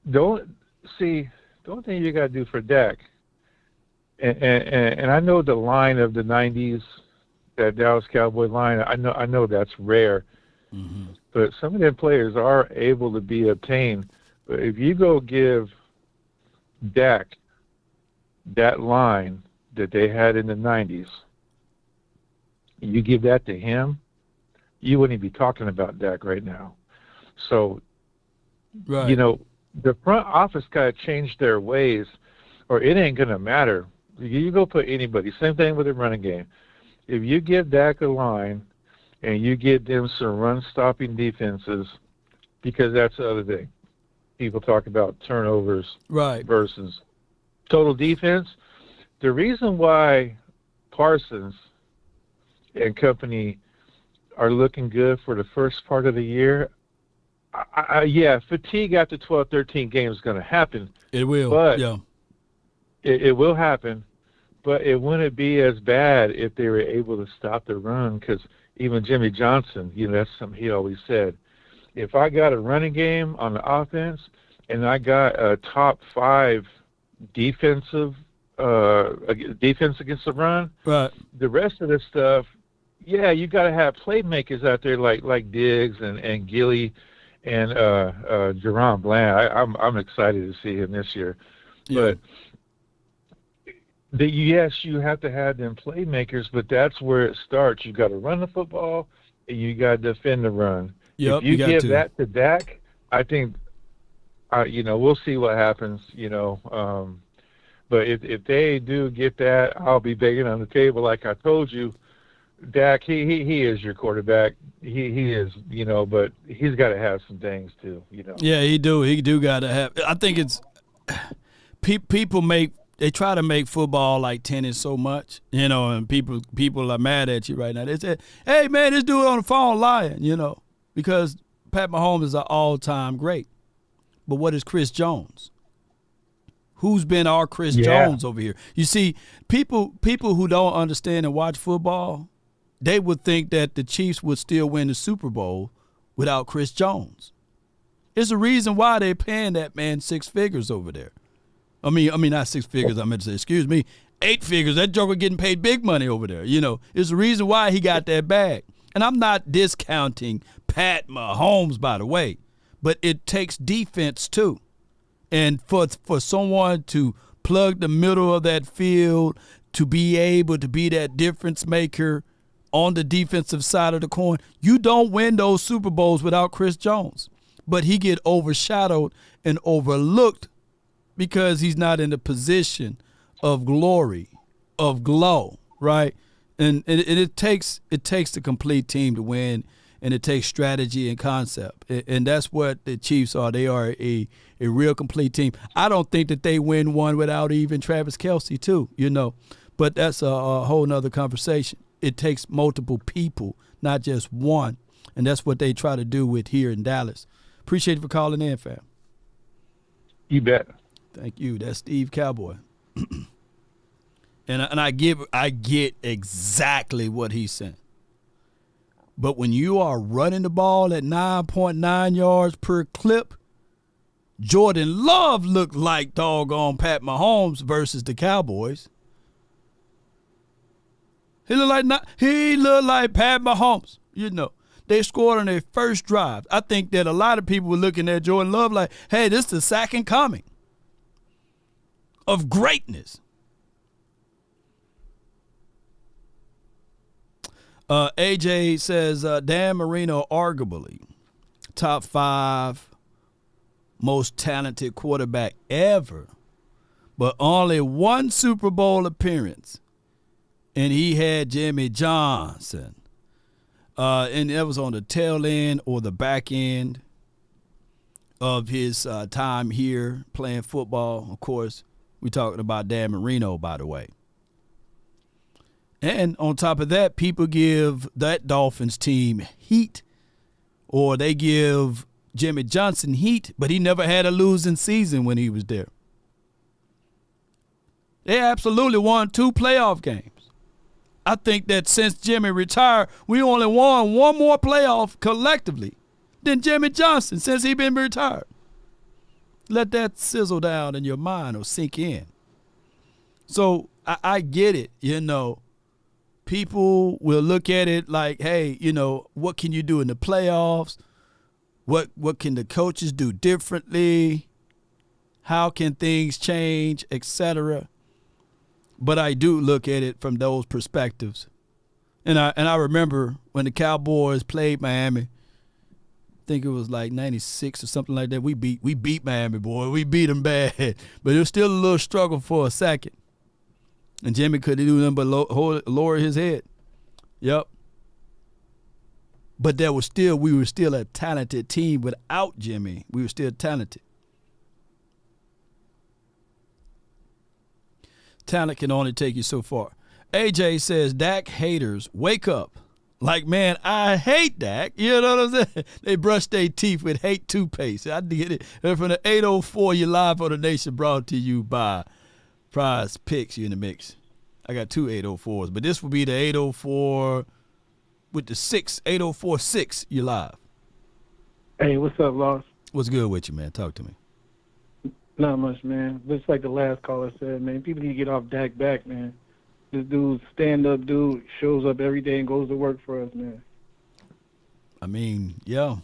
S12: the only thing you got to do for Dak, and I know the line of the 90s, that Dallas Cowboy line, I know that's rare. Mm-hmm. But some of them players are able to be obtained. But if you go give Dak that line that they had in the 90s, you give that to him, you wouldn't be talking about Dak right now. So,
S1: right.
S12: You know, the front office got to change their ways, or it ain't going to matter. You go put anybody. Same thing with the running game. If you give Dak a line and you give them some run-stopping defenses, because that's the other thing. People talk about turnovers versus total defense. The reason why Parsons and company are looking good for the first part of the year, fatigue after 12, 13 games is going to happen.
S1: It will,
S12: but it will happen, but it wouldn't be as bad if they were able to stop the run, because even Jimmy Johnson, you know, that's something he always said. If I got a running game on the offense and I got a top 5 defense against the run,
S1: right,
S12: the rest of the stuff, you got to have playmakers out there like Diggs and Gilly and Jerron Bland. I'm excited to see him this year. Yeah. But yes, you have to have them playmakers, but that's where it starts. You got to run the football, and you got to defend the run.
S1: Yep,
S12: if you give that to Dak, I think, you know, we'll see what happens. You know, but if they do get that, I'll be begging on the table. Like I told you, Dak, he is your quarterback. He is, you know, but he's got to have some things too, you know.
S1: Yeah, he do got to have. I think it's they try to make football like tennis so much, you know, and people are mad at you right now. They say, "Hey man, this dude on the phone lying," you know, because Pat Mahomes is an all-time great. But what is Chris Jones? Who's been our Chris Jones over here? You see, people who don't understand and watch football, they would think that the Chiefs would still win the Super Bowl without Chris Jones. There's a reason why they're paying that man 6 figures over there. I mean, not 6 figures. I meant to say, 8 figures. That joker getting paid big money over there. You know, there's a reason why he got that bag. And I'm not discounting Pat Mahomes, by the way, but it takes defense too. And for someone to plug the middle of that field, to be able to be that difference maker on the defensive side of the coin, you don't win those Super Bowls without Chris Jones. But he get overshadowed and overlooked because he's not in the position of glory, of glow, right? And it takes the complete team to win, and it takes strategy and concept. And that's what the Chiefs are. They are a real complete team. I don't think that they win one without even Travis Kelce too, you know. But that's a whole nother conversation. It takes multiple people, not just one. And that's what they try to do with here in Dallas. Appreciate you for calling in, fam.
S12: You bet.
S1: Thank you. That's Steve Cowboy. and I get exactly what he's saying. But when you are running the ball at 9.9 yards per clip, Jordan Love looked like doggone Pat Mahomes versus the Cowboys. He looked like Pat Mahomes, you know. they scored on their first drive. I think that a lot of people were looking at Jordan Love like, hey, this is the second coming of greatness. AJ says Dan Marino arguably top 5 most talented quarterback ever, but only one Super Bowl appearance, and he had Jimmy Johnson. And that was on the tail end or the back end of his time here playing football. Of course, we're talking about Dan Marino, by the way. And on top of that, people give that Dolphins team heat, or they give Jimmy Johnson heat, but he never had a losing season when he was there. They absolutely won 2 playoff games. I think that since Jimmy retired, we only won one more playoff collectively than Jimmy Johnson since he been retired. Let that sizzle down in your mind or sink in. So I get it, you know. People will look at it like, hey, you know, what can you do in the playoffs? What can the coaches do differently? How can things change, etc.? But I do look at it from those perspectives. And I remember when the Cowboys played Miami, I think it was like 96 or something like that. We beat Miami, boy. We beat them bad. But it was still a little struggle for a second. And Jimmy couldn't do nothing but lower his head. Yep. But we were still a talented team without Jimmy. We were still talented. Talent can only take you so far. AJ says, Dak haters, wake up. Like, man, I hate Dak. You know what I'm saying? They brush their teeth with hate toothpaste. I did it. And from the 804, you're live on the Nation, brought to you by Prize Picks. You in the mix. I got 2 804s, but this will be the 804 with the 804-6. You live.
S13: Hey, what's up, Loss?
S1: What's good with you, man? Talk to me.
S13: Not much, man. Just like the last caller said, man, people need to get off Dak back, man. This dude's stand-up dude, shows up every day and goes to work for us, man.
S1: I mean, yeah.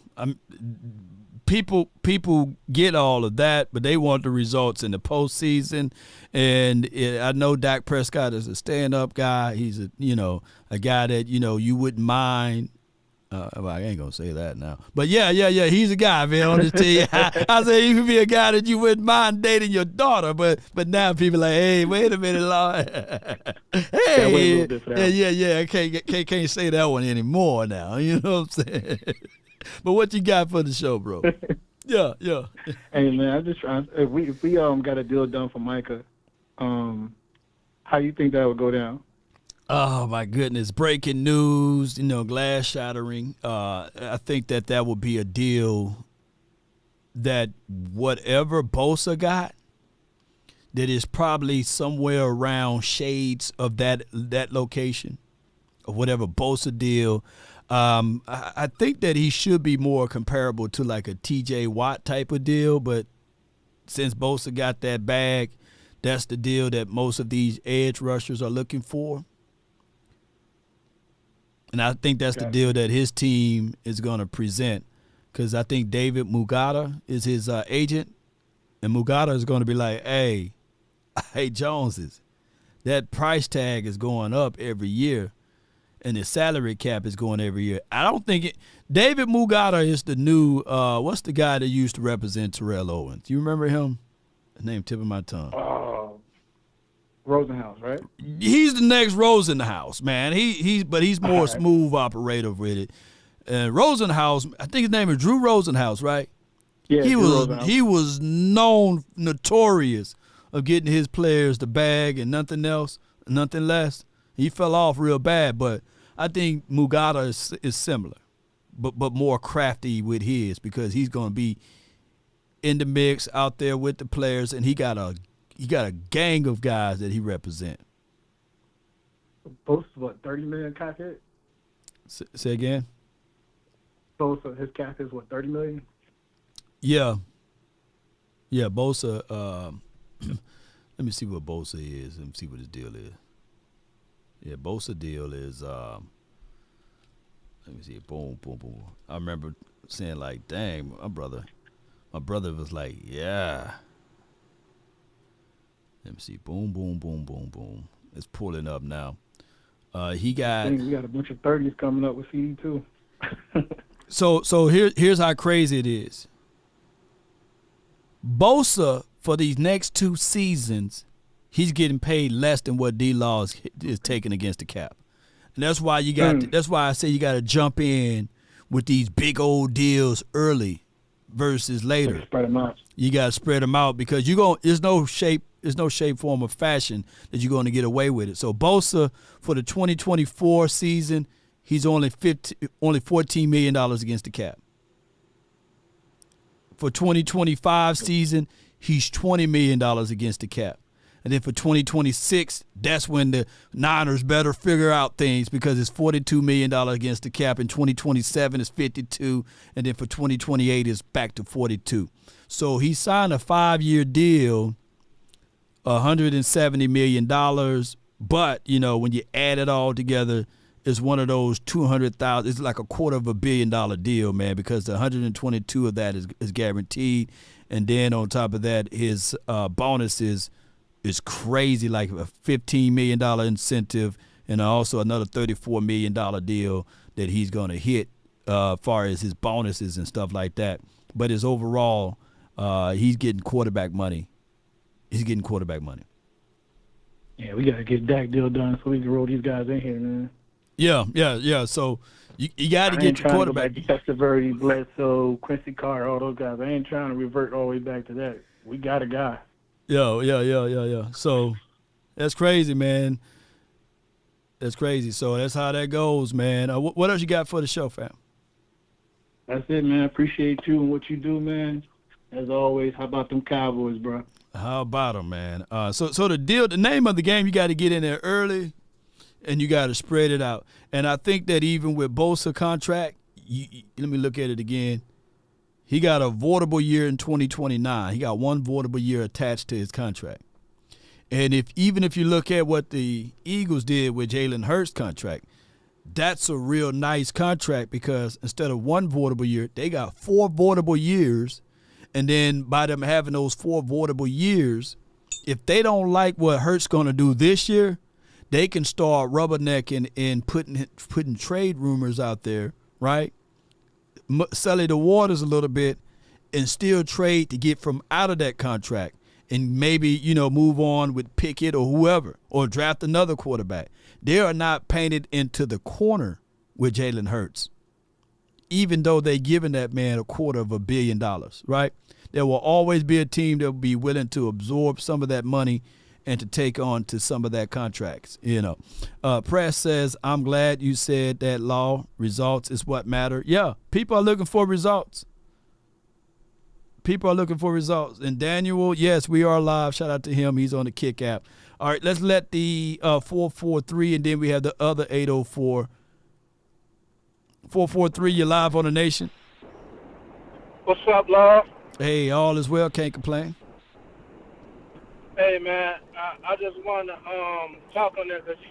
S1: People get all of that, but they want the results in the postseason. And I know Dak Prescott is a stand-up guy. He's a guy that you wouldn't mind. Well, I ain't gonna say that now, but yeah. He's a guy, man, on this team. I say he could be a guy that you wouldn't mind dating your daughter, but now people are like, hey, wait a minute, Lord. Hey, yeah. I can't say that one anymore now. You know what I'm saying? But what you got for the show, bro? Yeah.
S13: Hey, man, I'm just trying. If we got a deal done for Micah, how you think that would go down?
S1: Oh, my goodness. Breaking news, glass shattering. I think that would be a deal that whatever Bosa got, that is probably somewhere around shades of that location, or whatever Bosa deal. I think that he should be more comparable to like a TJ Watt type of deal, but since Bosa got that bag, that's the deal that most of these edge rushers are looking for. And I think that's the deal that his team is going to present, because I think David Mugata is his agent, and Mugata is going to be like, hey, Joneses, that price tag is going up every year, and the salary cap is going every year. I don't think it. David Mugata is the new, what's the guy that used to represent Terrell Owens? Do you remember him? His name tipping my tongue.
S13: Rosenhaus, right?
S1: He's the next Rosenhaus, man. He's more smooth operator with it. Rosenhaus, I think his name is Drew Rosenhaus, right?
S13: Yeah,
S1: he was notorious of getting his players the bag and nothing else, nothing less. He fell off real bad, but I think Mugata is similar, but more crafty with his, because he's going to be in the mix out there with the players, and he got a gang of guys that he represent.
S13: Bosa's what, $30 million cap hit?
S1: Say again?
S13: Bosa, his cap is what, $30 million?
S1: Yeah, Bosa. Let me see what Bosa is. Let me see what his deal is. Yeah, Bosa deal is Let me see. Boom, boom, boom. I remember saying like, "Dang, my brother was like, yeah." Let me see. Boom, boom, boom, boom, boom. It's pulling up now. We got
S13: a bunch of 30s coming up with CD too.
S1: So here's how crazy it is. Bosa for these next 2 seasons, he's getting paid less than what D-Law is taking against the cap. And that's why that's why I say you got to jump in with these big old deals early versus later.
S13: Spread them out.
S1: You got to spread them out because there's no shape, form, or fashion that you're going to get away with it. So Bosa for the 2024 season, he's only $14 million against the cap. For 2025 season, he's $20 million against the cap. And then for 2026, that's when the Niners better figure out things because it's $42 million against the cap. In 2027, it's $52. And then for 2028, it's back to $42. So he signed a 5-year deal, $170 million. But, when you add it all together, it's one of those $200,000. It's like $250 million deal, man, because the 122 of that is guaranteed. And then on top of that, his bonus is crazy, like a $15 million incentive and also another $34 million deal that he's going to hit as far as his bonuses and stuff like that. But his overall, he's getting quarterback money. Yeah,
S13: we got to get Dak deal done so we can roll these guys in here, man.
S1: Yeah. So you got to get your quarterback.
S13: Testaverde, Bledsoe, Quincy Carter, all those guys. I ain't trying to revert all the way back to that. We got a guy.
S1: Yeah. So that's crazy, man. That's crazy. So that's how that goes, man. What else you got for the show, fam?
S13: That's it, man. Appreciate you and what you do, man. As always, how about them Cowboys, bro?
S1: How about them, man? So the name of the game, you got to get in there early, and you got to spread it out. And I think that even with Bosa contract, let me look at it again. He got a voidable year in 2029. He got one voidable year attached to his contract. And even if you look at what the Eagles did with Jalen Hurts' contract, that's a real nice contract because instead of one voidable year, they got 4 voidable years. And then by them having those 4 voidable years, if they don't like what Hurts going to do this year, they can start rubbernecking and putting trade rumors out there, right? Sully the waters a little bit and still trade to get from out of that contract and maybe, move on with Pickett or whoever or draft another quarterback. They are not painted into the corner with Jalen Hurts, even though they're giving that man $250 million, right? There will always be a team that will be willing to absorb some of that money and to take on to some of that contracts, Press says, I'm glad you said that, Law. Results is what matter. Yeah, people are looking for results. And Daniel, yes, we are live. Shout out to him. He's on the Kick app. All right, let's let the 443, and then we have the other 804. 443, you're live on the Nation.
S14: What's up, Law?
S1: Hey, all is well. Can't complain.
S14: Hey, man, I just want to talk on that because you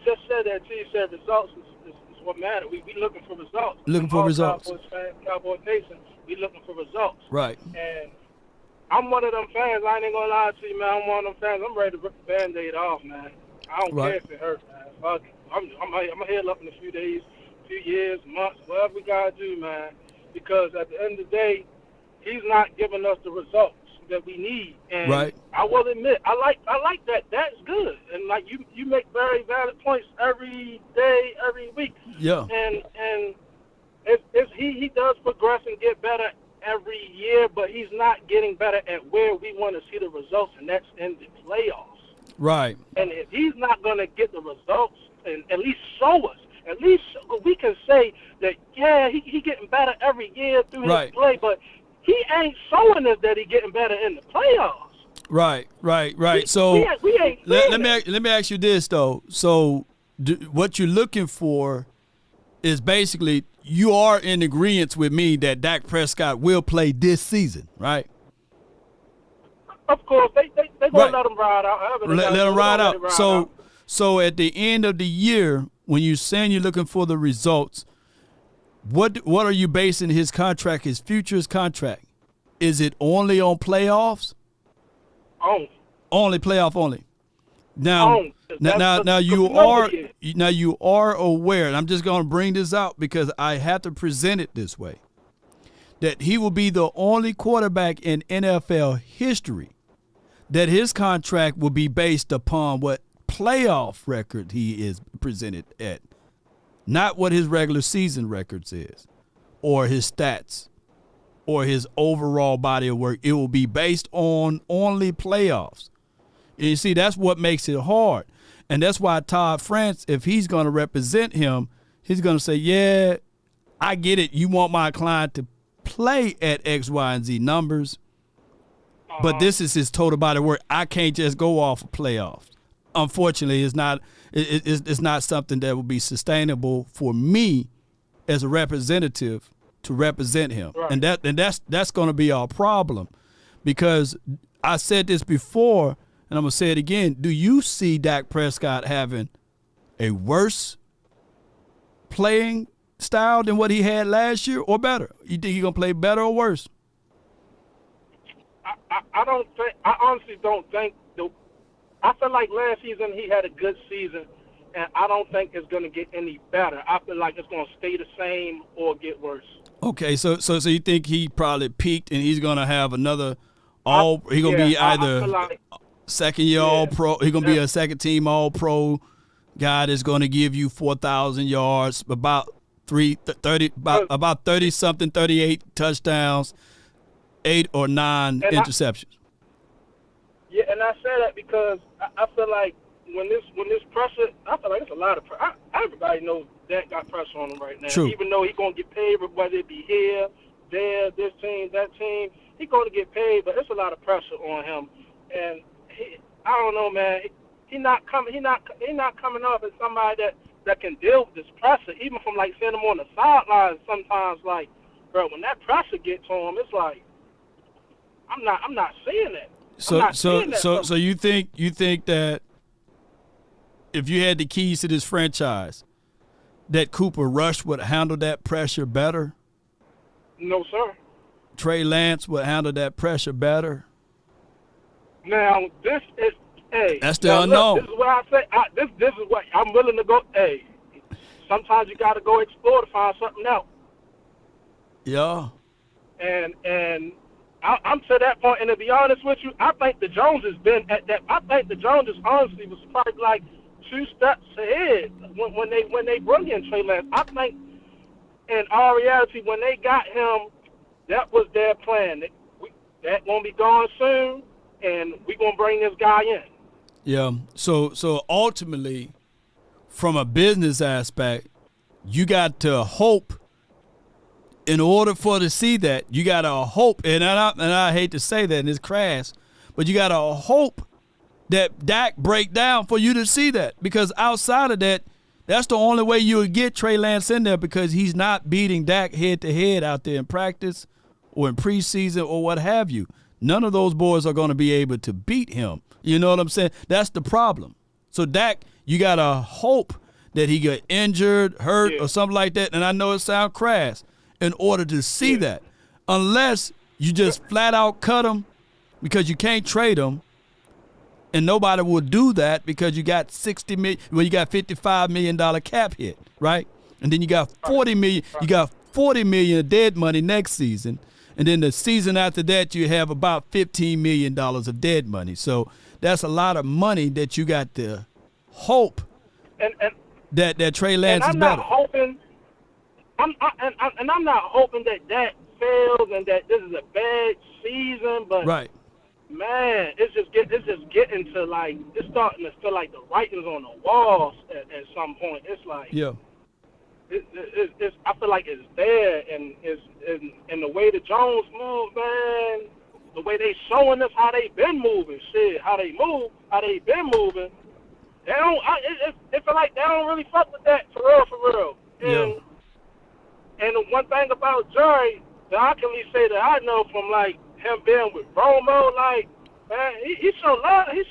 S14: just said that too. You said results is what matter. We looking for results.
S1: Results.
S14: Cowboys fans, Cowboy Nation, we looking for results.
S1: Right.
S14: And I'm one of them fans. I ain't gonna lie to you, man. I'm one of them fans. I'm ready to rip the Band-Aid off, man. I don't care if it hurts, man. Fuck it. I'm gonna heal up in a few days, few years, months, whatever we gotta do, man. Because at the end of the day, he's not giving us the results that we need. And I will admit, I like that. That's good. And like you make very valid points every day, every week.
S1: Yeah.
S14: And he does progress and get better every year, but he's not getting better at where we want to see the results, and that's in the playoffs.
S1: Right.
S14: And if he's not going to get the results and at least show us, at least we can say that, yeah, he getting better every year through his play, but he ain't showing us that he getting better in the playoffs. Right.
S1: So
S14: we ain't
S1: let me ask you this, though. So what you're looking for is basically you are in agreement with me that Dak Prescott will play this season, right?
S14: Of course, they gonna let him ride out.
S1: Let him ride out. So at the end of the year, when you're saying you're looking for the results, what are you basing his contract, his future's contract? Is it only on playoffs? Only playoff only. Now you are aware, and I'm just going to bring this out because I have to present it this way, that he will be the only quarterback in NFL history that his contract will be based upon what playoff record he is presented at, not what his regular season records is, or his stats, or his overall body of work. It will be based on only playoffs. And you see, that's what makes it hard. And that's why Todd France, if he's going to represent him, he's going to say, yeah, I get it. You want my client to play at X, Y, and Z numbers, but this is his total body of work. I can't just go off of playoffs. Unfortunately, it's not something that will be sustainable for me as a representative to represent him. Right. And that's going to be our problem, because I said this before, and I'm going to say it again. Do you see Dak Prescott having a worse playing style than what he had last year, or better? You think he's going to play better or worse?
S14: I honestly don't think. I feel like last season he had a good season, and I don't think it's going to get any better. I feel like it's going to stay the same or get worse. Okay, so you think he probably peaked and he's going to have another he's going to be either second year All-Pro, he's going to be a second team All-Pro guy that's going to give you 4,000 yards, about 30 something, 38 touchdowns, 8 or 9 interceptions. Yeah, and I say that because I feel like when this pressure, I feel like it's a lot of pressure. Everybody knows Dak got pressure on him right now. True. Even though he's going to get paid, whether it be here, there, this team, that team, he's going to get paid, but it's a lot of pressure on him. And I don't know, man. He's not coming up as somebody that can deal with this pressure, even from like seeing him on the sidelines. Sometimes, like, bro, when that pressure gets to him, it's like I'm not seeing it. So you think that if you had the keys to this franchise, that Cooper Rush would handle that pressure better? No, sir. Trey Lance would handle that pressure better? Now, this is, that's the unknown. Look, this is what I say. This is what I'm willing to go. Hey, sometimes you got to go explore to find something else. Yeah. And I'm to that point, and to be honest with you, I think the Joneses been at that. I think the Joneses honestly was probably like 2 steps ahead when they brought in Trey Lance. I think, in all reality, when they got him, that was their plan. That won't be gone soon, and we're gonna bring this guy in. Yeah. So ultimately, from a business aspect, you got to hope. In order for to see that, you got to hope, and I hate to say that, and it's crass, but you got to hope that Dak break down for you to see that, because outside of that, that's the only way you would get Trey Lance in there, because he's not beating Dak head-to-head out there in practice or in preseason or what have you. None of those boys are going to be able to beat him. You know what I'm saying? That's the problem. So Dak, you got to hope that he get injured, hurt, or something like that, and I know it sounds crass, in order to see that. Unless you just flat out cut him because you can't trade him, and nobody will do that because you got $60 million, well, you got $55 million cap hit, right? And then you got $40 million, you got $40 million of dead money next season, and then the season after that you have about $15 million of dead money. So that's a lot of money that you got to hope that Trey Lance is better. I'm not hoping that Dak fails and that this is a bad season, but man, it's just getting to, like, it's starting to feel like the writing's on the walls at some point. It's like it's I feel like it's there, and the way the Jones move, man, the way they showing us how they been moving, how they been moving. They don't. It feel like they don't really fuck with that for real. And the one thing about Jerry that I can say that I know from, like, him being with Romo, like, man, he show love to his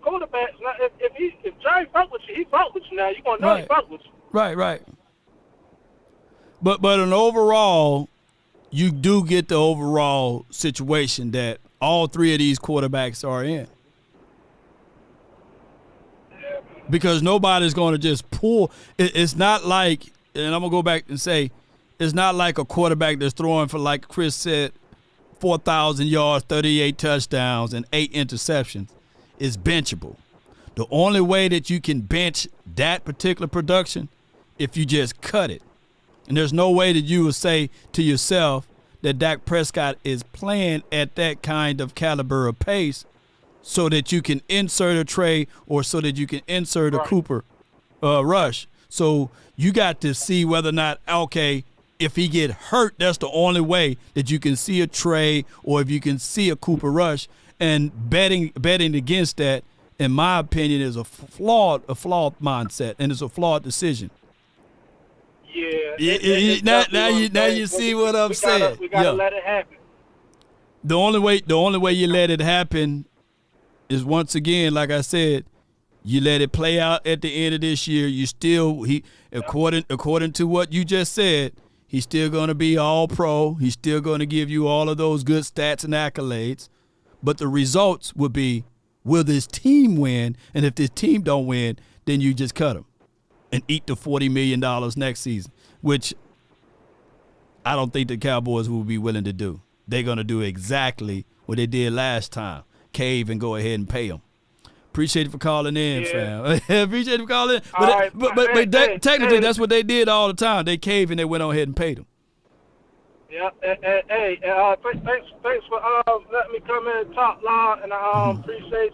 S14: quarterbacks. Now, if Jerry fuck with you, he fuck with you. now. You gonna know he fuck with you.
S1: Right. But an overall, you do get the overall situation that all three of these quarterbacks are in. Because nobody's going to just pull. It's not like, and I'm going to go back and say, it's not like a quarterback that's throwing for, like Chris said, 4,000 yards, 38 touchdowns, and 8 interceptions is benchable. The only way that you can bench that particular production, if you just cut it. And there's no way that you would say to yourself that Dak Prescott is playing at that kind of caliber of pace so that you can insert a Trey or so that you can insert a Cooper Rush. So you got to see whether or not, okay, if he get hurt, that's the only way that you can see a Trey or if you can see a Cooper Rush. And betting against that, in my opinion, is a flawed mindset, and it's a flawed decision.
S14: Yeah.
S1: Now you see what I'm saying.
S14: We gotta let it happen.
S1: The only way you let it happen is, once again, like I said, you let it play out at the end of this year. According to what you just said, he's still going to be all pro. He's still going to give you all of those good stats and accolades. But the results would be, will this team win? And if this team don't win, then you just cut him and eat the $40 million next season, which I don't think the Cowboys will be willing to do. They're going to do exactly what they did last time. Cave and go ahead and pay them. Appreciate you for calling in, fam. Appreciate you for calling in. But technically, that's what they did all the time. They caved and they went on ahead and paid them.
S14: Yeah. Hey, thanks for letting me come in and talk live, and I appreciate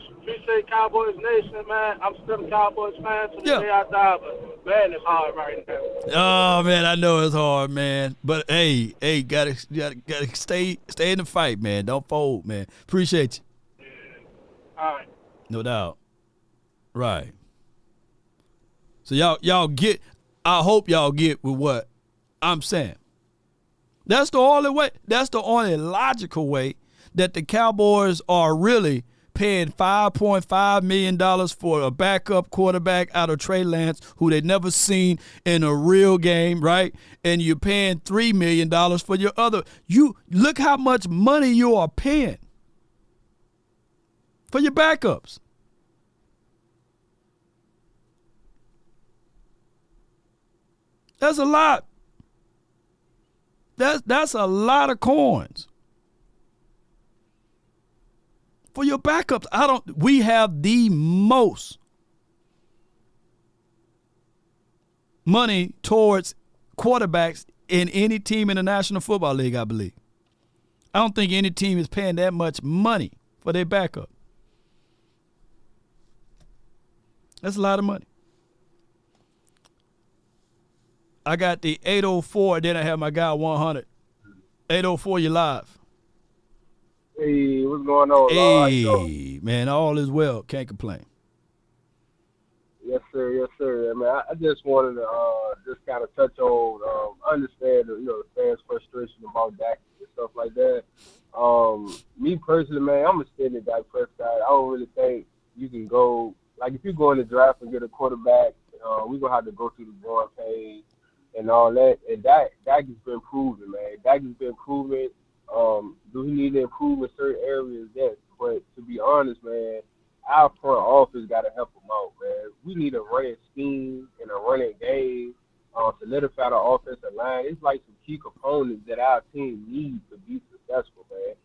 S14: Cowboys Nation, man. I'm still a Cowboys fan to the day I die, but man, it's hard right now.
S1: Oh man, I know it's hard, man. But hey, gotta stay in the fight, man. Don't fold, man. Appreciate you.
S14: All right.
S1: No doubt. Right. So y'all get, I hope y'all get with what I'm saying. That's the only way, that's the only logical way that the Cowboys are really paying $5.5 million for a backup quarterback out of Trey Lance, who they never seen in a real game, right? And you're paying $3 million for your other. You look how much money you are paying for your backups. That's a lot. That's a lot of coins for your backups. We have the most money towards quarterbacks in any team in the National Football League, I believe. I don't think any team is paying that much money for their backup. That's a lot of money. I got the 804, then I have my guy 100. 804, you live.
S15: Hey, what's going on?
S1: Hey, man, all is well. Can't complain.
S15: Yes, sir. Yes, sir. Man, I just wanted to just kind of touch on, understand, the fans' frustration about Dak and stuff like that. Me personally, man, I'm a stand at Dak Prescott. I don't really think you can go, like, if you go in the draft and get a quarterback, we're going to have to go through the growing pains and all that. And Dak has been proven, man. Dak has been proven. Do he need to improve in certain areas? Yes. But to be honest, man, our front office got to help him out, man. We need a running scheme and a running game, solidify the offensive line. It's like some key components that our team needs to be successful, man.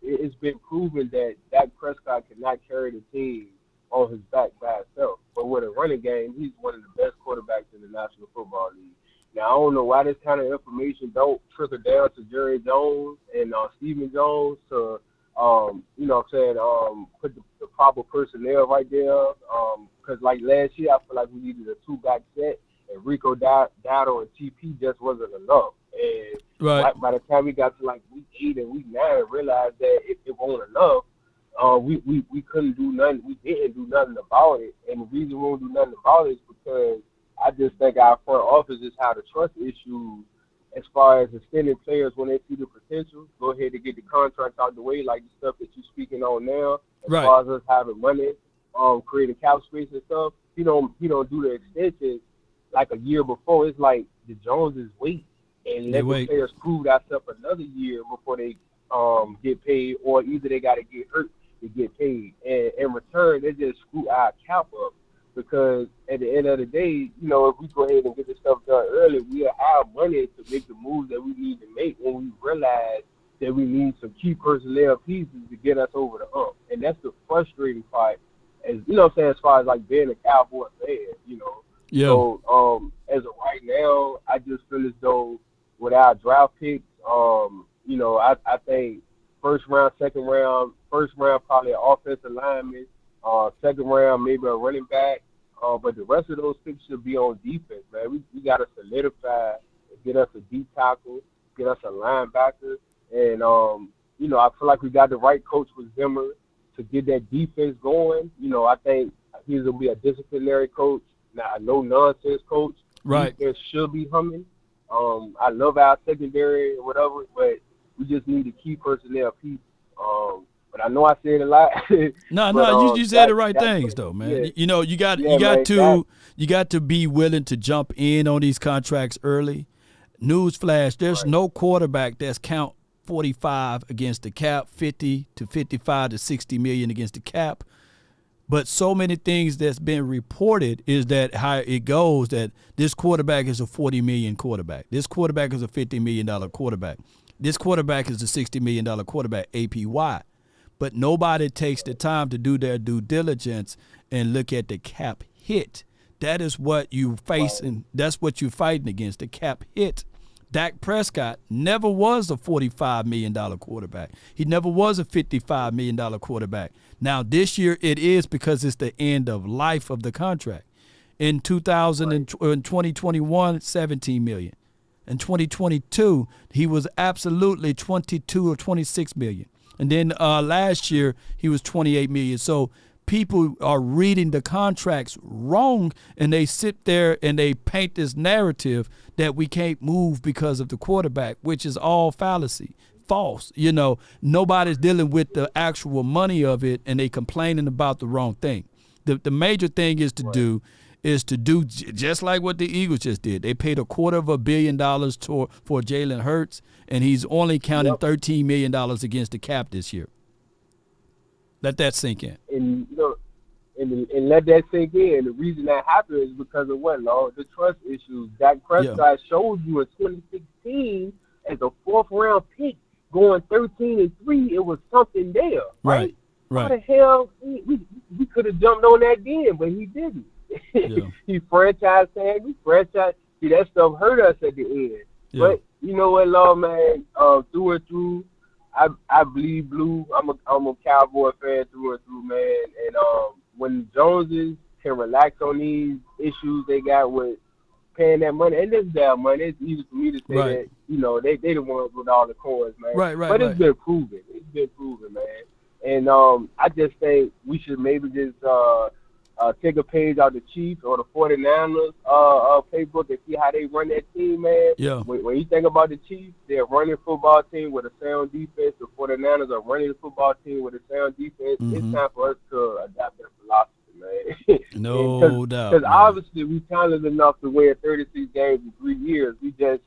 S15: It's been proven that Dak Prescott cannot carry the team on his back by himself. But with a running game, he's one of the best quarterbacks in the National Football League. Now, I don't know why this kind of information don't trickle down to Jerry Jones and Stephen Jones to, put the proper personnel right there. Because, like, last year, I feel like we needed a two-back set, and Rico Dowdle and TP just wasn't enough. And by the time we got to, like, week 8 and week 9, I realized that it wasn't enough. We couldn't do nothing. We didn't do nothing about it. And the reason we won't do nothing about it is because I just think our front office is how the trust issues as far as extending players when they see the potential. Go ahead and get the contracts out the way, like the stuff that you're speaking on now, as far as us having money. creating cap space and stuff, he don't do the extensions like a year before. It's like the Joneses wait and let the players prove themselves another year before they get paid, or either they got to get hurt to get paid. And in return, they just screw our cap up, because at the end of the day, if we go ahead and get this stuff done early, we'll have money to make the moves that we need to make when we realize that we need some key personnel pieces to get us over the hump. And that's the frustrating part, as as far as like being a Cowboy fan,
S1: Yeah.
S15: So as of right now, I just feel as though with our draft picks, I think first round probably an offensive lineman, second round maybe a running back, but the rest of those picks should be on defense, man. We got to solidify, get us a deep tackle, get us a linebacker, and I feel like we got the right coach with Zimmer to get that defense going. I think he's gonna be a disciplinary coach, not a no nonsense coach.
S1: Right.
S15: Defense should be humming. I love our secondary or whatever, but we just need to key personnel piece. But I know I said a lot.
S1: You said the right things though, man.
S15: Yeah.
S1: You got to be willing to jump in on these contracts early. Newsflash: there's no quarterback that's count 45 against the cap, 50 to 55 to 60 million against the cap. But so many things that's been reported is that how it goes, that this quarterback is a 40 million quarterback. This quarterback is a $50 million quarterback. This quarterback is a $60 million quarterback, APY. But nobody takes the time to do their due diligence and look at the cap hit. That is what you facing. That's what you're fighting against, the cap hit. Dak Prescott never was a $45 million quarterback. He never was a $55 million quarterback. Now, this year it is, because it's the end of life of the contract. In 2021, $17 million. In 2022, he was absolutely 22 or 26 million. And then last year, he was 28 million. So people are reading the contracts wrong, and they sit there and they paint this narrative that we can't move because of the quarterback, which is all fallacy, false. Nobody's dealing with the actual money of it, and they complaining about the wrong thing. The major thing is to do just like what the Eagles just did. They paid $250 million for Jalen Hurts, and he's only counting $13 million against the cap this year. Let that sink in.
S15: And let that sink in. The reason that happened is because of what, Lord? The trust issues. Dak Prescott showed you in 2016 as a fourth-round pick, going 13-3. It was something there, right? How the hell we could have jumped on that then, but he didn't. Yeah. He franchise tagged. See, that stuff hurt us at the end. Yeah. But you know what, Lord, man? Through and through, I bleed blue. I'm a Cowboy fan through and through, man. And when Joneses can relax on these issues they got with paying that money, and this is their money, it's easy for me to say that, they the ones with all the coins, man. But it's been proven. Man. And I just think we should maybe just take a page out the Chiefs or the 49ers playbook and see how they run that team, man.
S1: Yeah.
S15: When you think about the Chiefs, they're running a football team with a sound defense. The 49ers are running a football team with a sound defense.
S1: Mm-hmm.
S15: It's time for us to adapt that philosophy, man.
S1: No doubt.
S15: Because obviously we're talented enough to win 36 games in 3 years. We just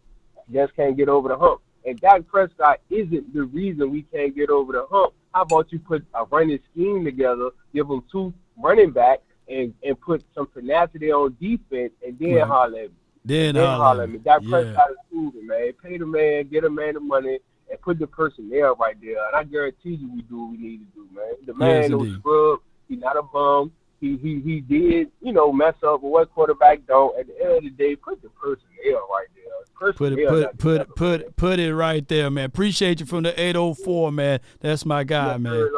S15: can't get over the hump. And Dak Prescott isn't the reason we can't get over the hump. How about you put a running scheme together, give them 2 running backs, and put some tenacity on defense, and then holler at me.
S1: Then holler at me.
S15: Dak Prescott is proven, man. Pay the man, get a man the money, and put the personnel right there. And I guarantee you we do what we need to do, man. The man no scrub. He's not a bum. He did, mess up, but what quarterback don't. At the end of the day, put the personnel right there.
S1: Put it right there, man. Appreciate you from the 804, man. That's my guy, man.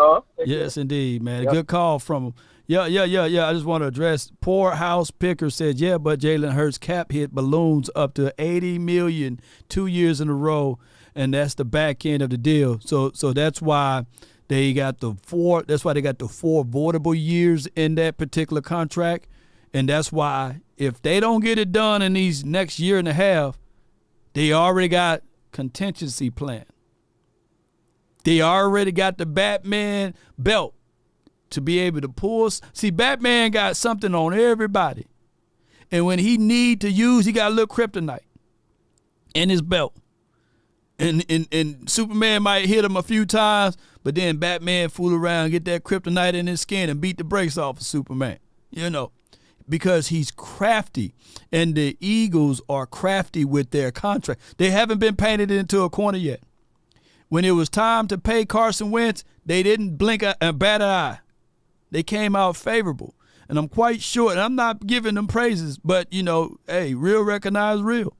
S1: Yes, indeed, man. Good call from him. Yeah. I just want to address Poorhouse Picker said, but Jalen Hurts cap hit balloons up to $80 million 2 years in a row, and that's the back end of the deal. So that's why they got the 4 voidable years in that particular contract, and that's why if they don't get it done in these next year and a half, they already got contingency plan. They already got the Batman belt. to be able to pull. See, Batman got something on everybody. And when he need to use, he got a little kryptonite in his belt. And Superman might hit him a few times, but then Batman fool around, get that kryptonite in his skin and beat the brakes off of Superman, because he's crafty. And the Eagles are crafty with their contract. They haven't been painted into a corner yet. When it was time to pay Carson Wentz, they didn't blink a bat an eye. They came out favorable. And I'm quite sure, and I'm not giving them praises, but, hey, real recognize real.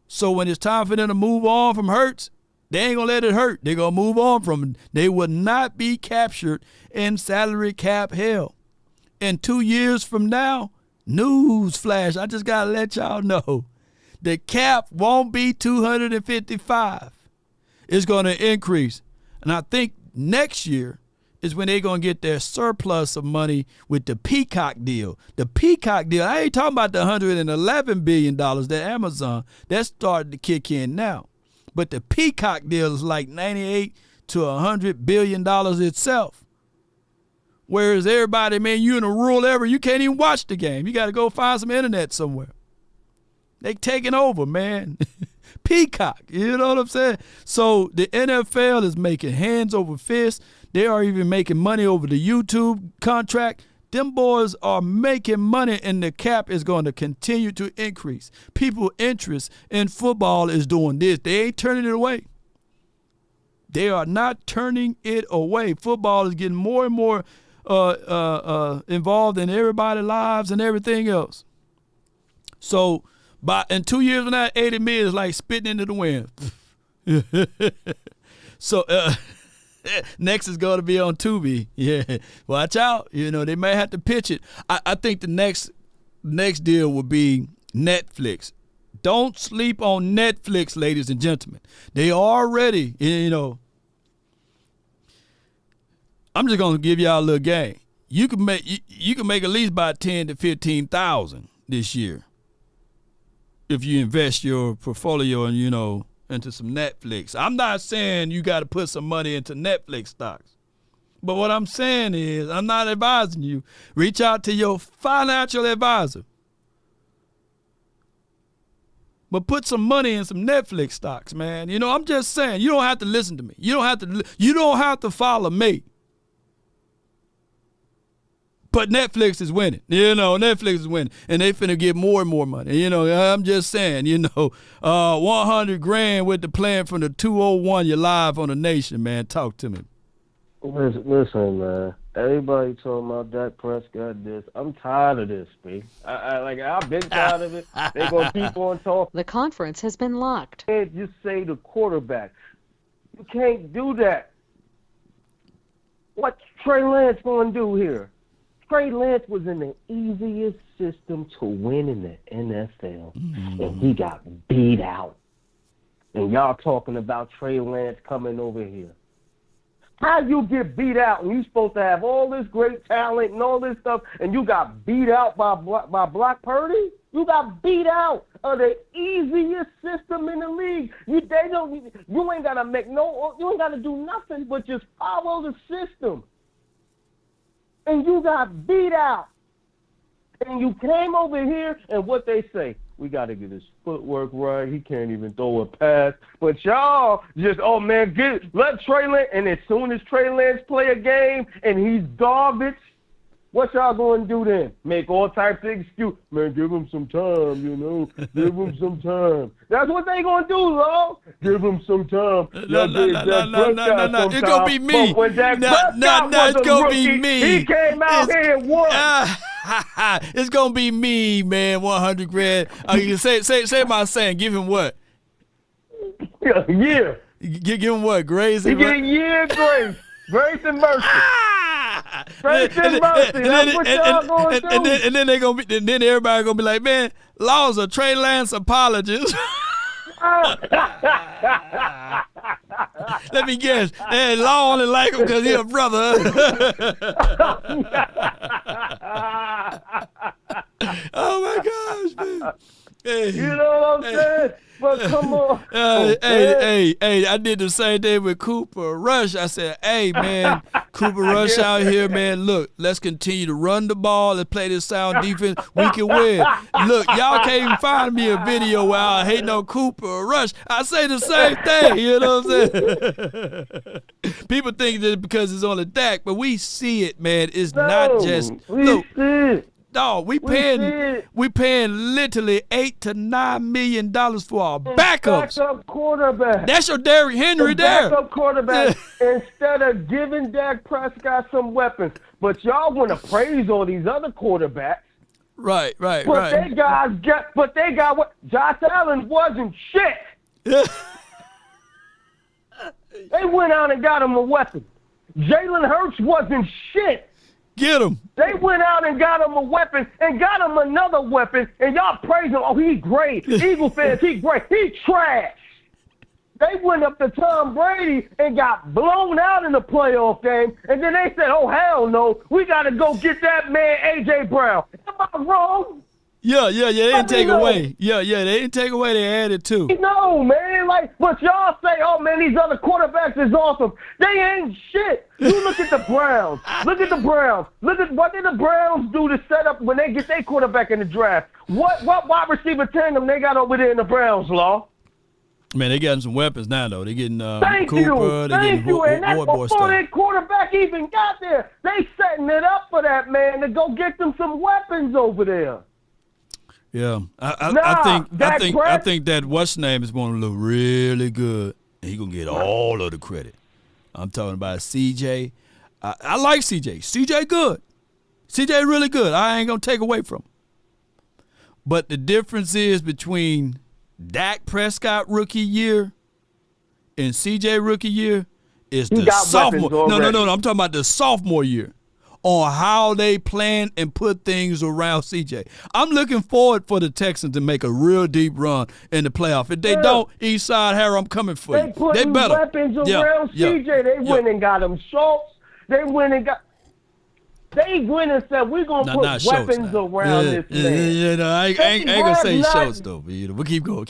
S1: So when it's time for them to move on from Hurts, they ain't going to let it hurt. They're going to move on from it. They will not be captured in salary cap hell. And 2 years from now, news flash, I just got to let y'all know, the cap won't be 255. It's going to increase. And I think next year is when they're going to get their surplus of money with the Peacock deal. The Peacock deal, I ain't talking about the $111 billion that Amazon, that's starting to kick in now. But the Peacock deal is like $98 to $100 billion itself. Whereas everybody, man, you in a rural area, you can't even watch the game. You got to go find some internet somewhere. They taking over, man. Peacock, you know what I'm saying? So the NFL is making hands over fists. They are even making money over the YouTube contract. Them boys are making money, and the cap is going to continue to increase. People's interest in football is doing this. They ain't turning it away. They are not turning it away. Football is getting more and more involved in everybody's lives and everything else. So in 2 years from now, 80 million is like spitting into the wind. So next is going to be on Tubi. Yeah, watch out. They may have to pitch it. I think the next deal will be Netflix. Don't sleep on Netflix, ladies and gentlemen. They already, I'm just gonna give y'all a little game. You can make at least about 10 to 15,000 this year if you invest your portfolio and into some Netflix. I'm not saying you got to put some money into Netflix stocks, but what I'm saying is I'm not advising you. Reach out to your financial advisor, but put some money in some Netflix stocks, man. I'm just saying, you don't have to listen to me. You don't have to follow me. But Netflix is winning. Netflix is winning. And they finna get more and more money. I'm just saying, $100,000 with the plan from the 201. You're live on the Nation, man. Talk to me.
S15: Listen, man. Everybody talking about Dak Prescott this. I'm tired of this, B. I've been tired of it. They're going to keep on talking.
S16: The conference has been locked.
S15: You can't just say the quarterback. You can't do that. What's Trey Lance going to do here? Trey Lance was in the easiest system to win in the NFL, and he got beat out. And y'all talking about Trey Lance coming over here. How you get beat out and you supposed to have all this great talent and all this stuff, and you got beat out by Brock Purdy? You got beat out of the easiest system in the league. You ain't gotta do nothing but just follow the system. And you got beat out. And you came over here, and what they say, we got to get his footwork right. He can't even throw a pass. But y'all just, let Trey Lance, and as soon as Trey Lance play a game and he's garbage, what y'all going to do then? Make all types of excuses. Man, give him some time, Give him some time. That's what they going to do, Law. Give him some time.
S1: No. It's going to be me.
S15: When Dak Prescott was
S1: it's going to be
S15: rookie,
S1: me.
S15: He came out here and won.
S1: It's going to be me, man, $100,000. Say my saying. Give him what?
S15: A year.
S1: Give him what? Grace?
S15: He get a year grace. Grace and mercy. Grace and mercy. That's what y'all going to do.
S1: And then then everybody gonna be like, man, Law's a Trey Lance apologist. Let me guess. Hey, Law only like him because he's a brother. Oh my gosh, man. Hey,
S15: you know what I'm saying?
S17: but come on.
S1: Hey, I did the same thing with Cooper Rush. I said, hey, man, Cooper Rush out here, man, look, let's continue to run the ball. Let's play this sound defense. We can win. Look, y'all can't even find me a video where I hate on Cooper Rush. I say the same thing, you know what I'm saying? People think that because it's on the Dak, but we see it, man. It's not just look. Dog, we paying literally $8 to $9 million for our backups.
S17: Backup quarterback.
S1: That's your Derrick Henry there.
S17: Backup quarterback instead of giving Dak Prescott some weapons. But y'all want to praise all these other quarterbacks.
S1: Right.
S17: But they got what? Josh Allen wasn't shit. They went out and got him a weapon. Jalen Hurts wasn't shit.
S1: Get him.
S17: They went out and got him a weapon and got him another weapon, and y'all praise him. Oh, he's great. Eagle fans, he's great. He's trash. They went up to Tom Brady and got blown out in the playoff game, and then they said, oh, hell no, we got to go get that man, A.J. Brown. Am I wrong?
S1: Yeah, they didn't take away. Yeah, they didn't take away. They added too.
S17: No, man, but y'all say, oh, man, these other quarterbacks is awesome. They ain't shit. You look at the Browns. Look at the Browns. Look at what did the Browns do to set up when they get their quarterback in the draft? What wide receiver tandem they got over there in the Browns, Law?
S1: Man, they getting some weapons now, though. They getting
S17: Thank
S1: Cooper.
S17: Thank you. And that's before their quarterback even got there. They setting it up for that man to go get them some weapons over there.
S1: Yeah, I think that what's name is going to look really good, and he gonna get all of the credit. I'm talking about CJ. I like CJ. CJ good. CJ really good. I ain't gonna take away from him. But the difference is between Dak Prescott rookie year and CJ rookie year is the sophomore. No. I'm talking about the sophomore year. On how they plan and put things around CJ. I'm looking forward for the Texans to make a real deep run in the playoff. If they don't, Eastside Harrow, I'm coming for you.
S17: They better. Weapons around CJ. They went and got him Schultz. They went and said, we're going to put weapons around this man.
S1: I ain't going to say Schultz, though. But keep going.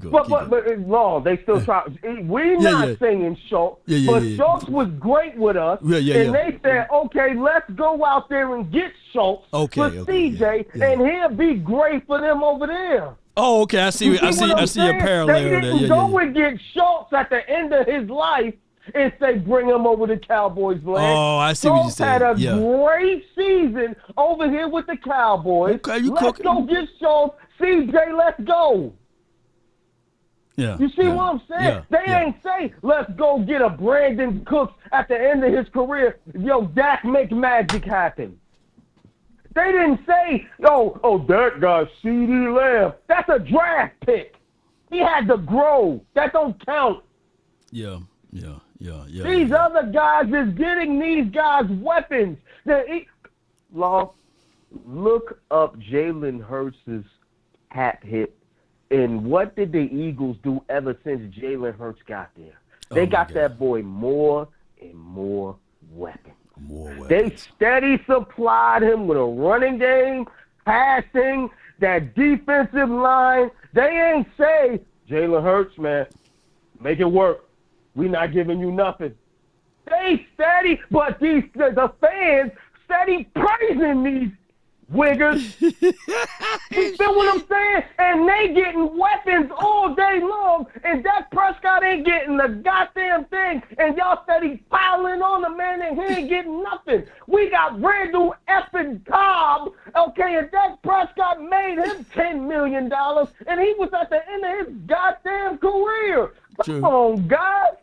S17: But Law, they still try. We're not saying Schultz, but Schultz was great with us. And they said, okay, let's go out there and get Schultz for CJ, and he'll be great for them over there.
S1: Oh, okay. I see a parallel there.
S17: They didn't go and get Schultz at the end of his life and say, bring him over to Cowboys land.
S1: Oh, I see what you're saying.
S17: Schultz had a great season over here with the Cowboys.
S1: Okay,
S17: let's go get Schultz. CJ, let's go.
S1: Yeah.
S17: You see what I'm saying? They ain't say, let's go get a Brandon Cooks at the end of his career. Yo, Dak, make magic happen. They didn't say, Dak got CD Lamb. That's a draft pick. He had to grow. That don't count.
S1: Yeah.
S17: These other guys is getting these guys weapons. Look up Jalen Hurts' hat hit, and what did the Eagles do ever since Jalen Hurts got there? They got that boy more and more weapons. They steady supplied him with a running game, passing, that defensive line. They ain't say, Jalen Hurts, man, make it work. We're not giving you nothing. They steady, but the fans steady praising these wiggers. You feel what I'm saying? And they getting weapons all day long, and Dak Prescott ain't getting the goddamn thing, and y'all steady piling on the man, and he ain't getting nothing. We got Randall effing Cobb, okay, and Dak Prescott made him $10 million, and he was at the end of his goddamn career. Come on, guys.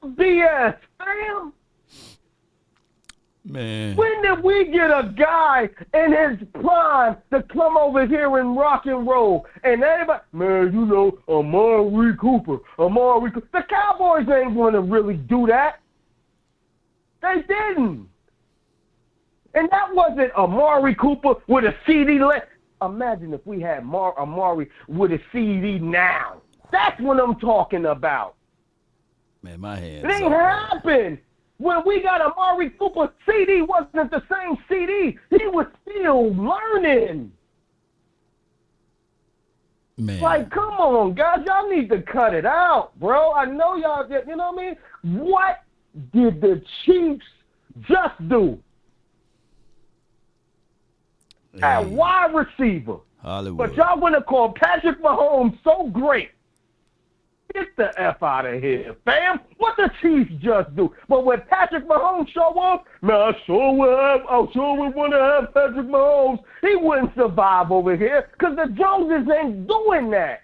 S17: BS, fam.
S1: Man.
S17: When did we get a guy in his prime to come over here and rock and roll? And everybody, man, Amari Cooper. The Cowboys ain't going to really do that. They didn't. And that wasn't Amari Cooper with a CD. Imagine if we had Amari with a CD now. That's what I'm talking about.
S1: Man, my hands.
S17: It ain't happened. When we got Amari Cooper, CD wasn't the same CD. He was still learning.
S1: Man.
S17: Like, come on, guys. Y'all need to cut it out, bro. I know y'all, you know what I mean? What did the Chiefs just do? At wide receiver.
S1: Hollywood.
S17: But y'all want to call Patrick Mahomes so great. Get the F out of here, fam. What the Chiefs just do? But when Patrick Mahomes show up, man, I sure would want to have Patrick Mahomes. He wouldn't survive over here because the Joneses ain't doing that.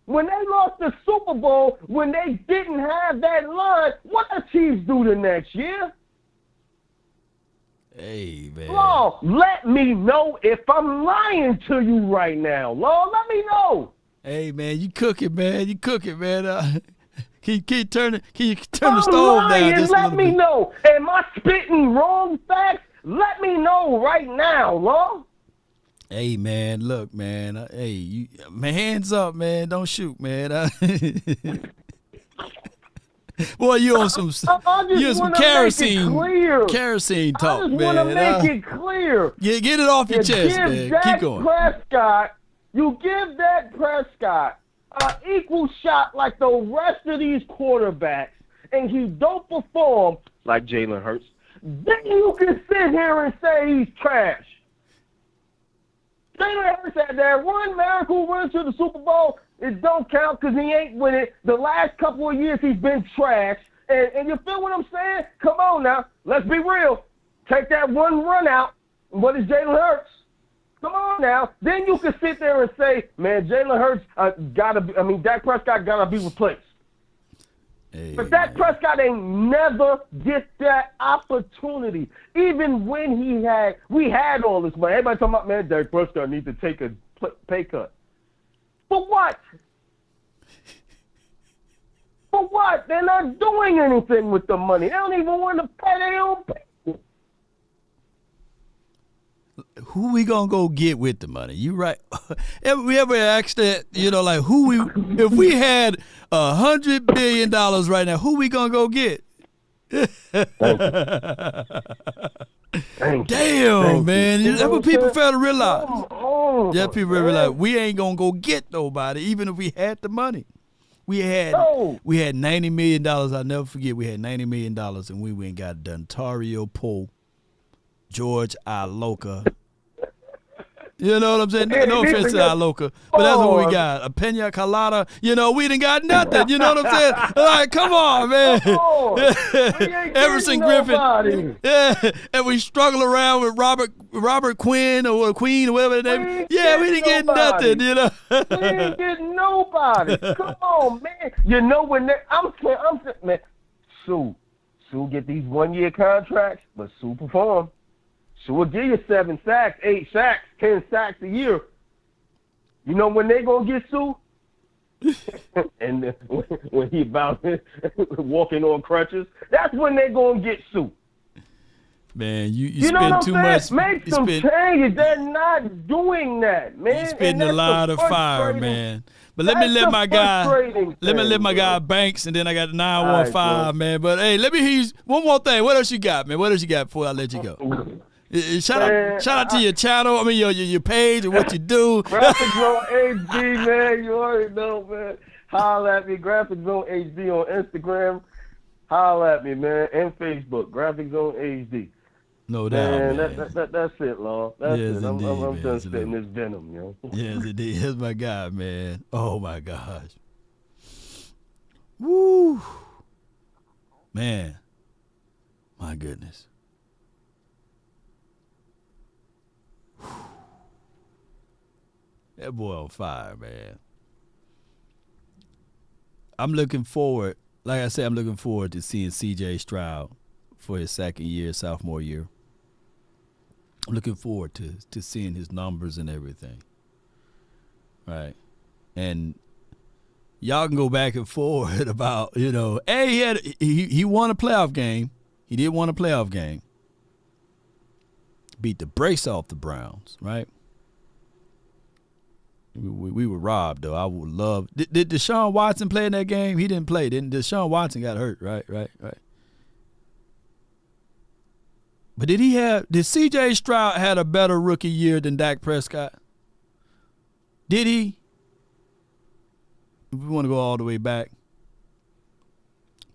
S17: When they lost the Super Bowl, when they didn't have that line, what the Chiefs do the next year?
S1: Hey, man.
S17: Law, let me know if I'm lying to you right now. Law, let me know.
S1: Hey, man, you cooking, man. You cooking, man. Can you turn the stove down just a
S17: let
S1: little
S17: me
S1: bit?
S17: know. Am I spitting wrong facts? Let me know right now, Law.
S1: Hey, man, look, man. Man, hands up, man. Don't shoot, man. Boy, you on some kerosene talk,
S17: I just
S1: man.
S17: want to make it clear.
S1: Yeah, get it off your chest, man. Keep going.
S17: You give Dak Prescott an equal shot like the rest of these quarterbacks, and he don't perform like Jalen Hurts, then you can sit here and say he's trash. Jalen Hurts had that one miracle run to the Super Bowl. It don't count because he ain't winning. The last couple of years he's been trash. And you feel what I'm saying? Come on now. Let's be real. Take that one run out. What is Jalen Hurts? Come on now. Then you can sit there and say, man, Jalen Hurts Dak Prescott gotta be replaced.
S1: Hey,
S17: but Dak Prescott ain't never get that opportunity. Even when we had all this money. Everybody talking about, man, Dak Prescott needs to take a pay cut. For what? For what? They're not doing anything with the money. They don't even want to pay their own pay.
S1: Who we gonna go get with the money? You right? We ever asked that? You know, like if we had $100 billion right now, who we gonna go get? Damn, man. That's what people fail to realize. Yeah, people realize we ain't gonna go get nobody, even if we had the money. We had $90 million. I'll never forget. We had $90 million, and we went and got Dontario Poe, George Iloka. You know what I'm saying? No offense to Iloka, but that's what we got. A pina colada. You know, we didn't got nothing. You know what I'm saying? Like, come on, man. Everson Griffin. Yeah, and we struggle around with Robert Quinn or Queen or whatever the name. Yeah, we didn't get nothing. You know,
S17: we didn't get nobody. Come on, man. You know when I'm saying, man, Sue get these 1-year contracts, but Sue perform. So we'll give you 7 sacks, 8 sacks, 10 sacks a year. You know when they gonna get Sue? And when he about walking on crutches, that's when they gonna get Sue.
S1: Man, you
S17: know
S1: spend
S17: what
S1: too
S17: I'm
S1: much.
S17: saying? Make some changes. They're not doing that, man.
S1: You spitting a lot of fire, man. But let me let my guy Banks, and then I got the 915, man. But hey, let me hear you. One more thing. What else you got, man? What else you got before I let you go? Shout out to your channel. I mean your page and what you do.
S17: Graphic Zone HD, man. You already know, man. Holla at me, Graphic Zone HD on Instagram. Holla at me, man, and Facebook, Graphic Zone HD.
S1: No doubt, man.
S17: That's it, Law. That's
S1: yes,
S17: it.
S1: Indeed,
S17: I'm
S1: man.
S17: done spitting this venom, yo.
S1: Yes, indeed. That's my guy, man. Oh my gosh. Woo. Man. My goodness. That boy on fire, man. I'm looking forward, like I said, I'm looking forward to seeing C.J. Stroud for his second year, sophomore year. I'm looking forward to seeing his numbers and everything. Right. And y'all can go back and forward about, you know, hey, he won a playoff game. He did win a playoff game. Beat the brakes off the Browns, right? We were robbed, though. I would love. Did Deshaun Watson play in that game? He didn't play. Deshaun Watson got hurt, right? But did C.J. Stroud had a better rookie year than Dak Prescott? Did he? if we want to go all the way back,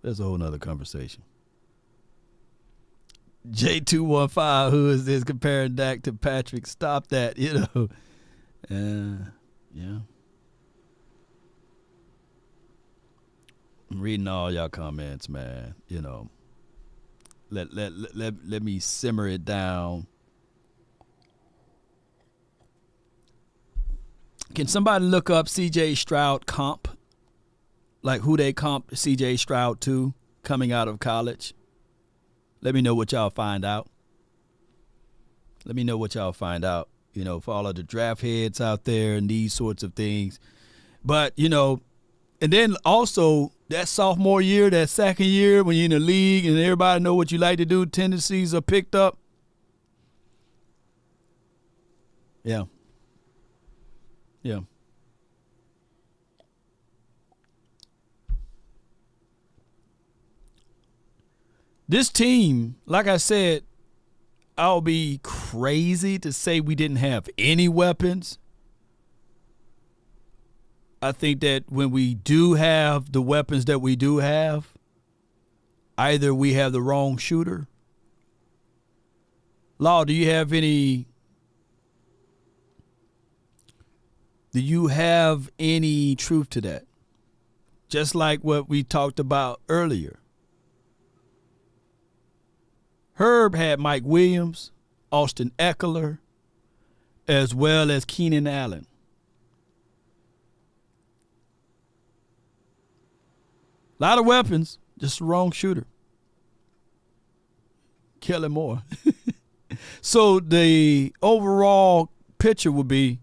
S1: that's a whole nother conversation. J215, who is this comparing Dak to Patrick? Stop that, you know. Yeah. I'm reading all y'all comments, man. You know. Let me simmer it down. Can somebody look up CJ Stroud comp? Like who they comp CJ Stroud to coming out of college? Let me know what y'all find out. You know, for all of the draft heads out there and these sorts of things. But, you know, and then also that sophomore year, that second year when you're in the league and everybody know what you like to do, tendencies are picked up. Yeah. This team, like I said, I'll be crazy to say we didn't have any weapons. I think that when we do have the weapons that we do have, either we have the wrong shooter. Law, do you have any truth to that? Just like what we talked about earlier. Herb had Mike Williams, Austin Eckler, as well as Keenan Allen. A lot of weapons, just the wrong shooter. Kellen Moore. So the overall picture would be,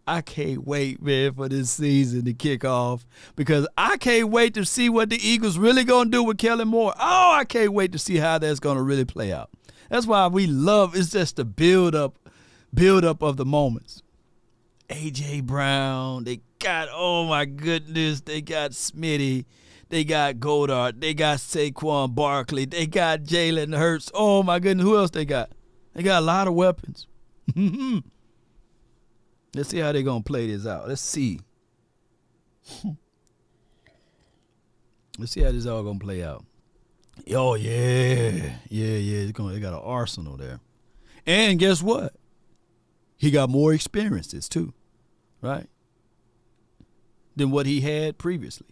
S1: I can't wait, man, for this season to kick off because I can't wait to see what the Eagles really going to do with Kellen Moore. Oh, I can't wait to see how that's going to really play out. That's why we love, it's just the build up of the moments. A.J. Brown, they got, oh my goodness, they got Smitty, they got Goddard, they got Saquon Barkley, they got Jalen Hurts. Oh my goodness, who else they got? They got a lot of weapons. Let's see how they're going to play this out. Let's see. Let's see how this all going to play out. Oh, yeah. They got an arsenal there. And guess what? He got more experiences, too, right, than what he had previously.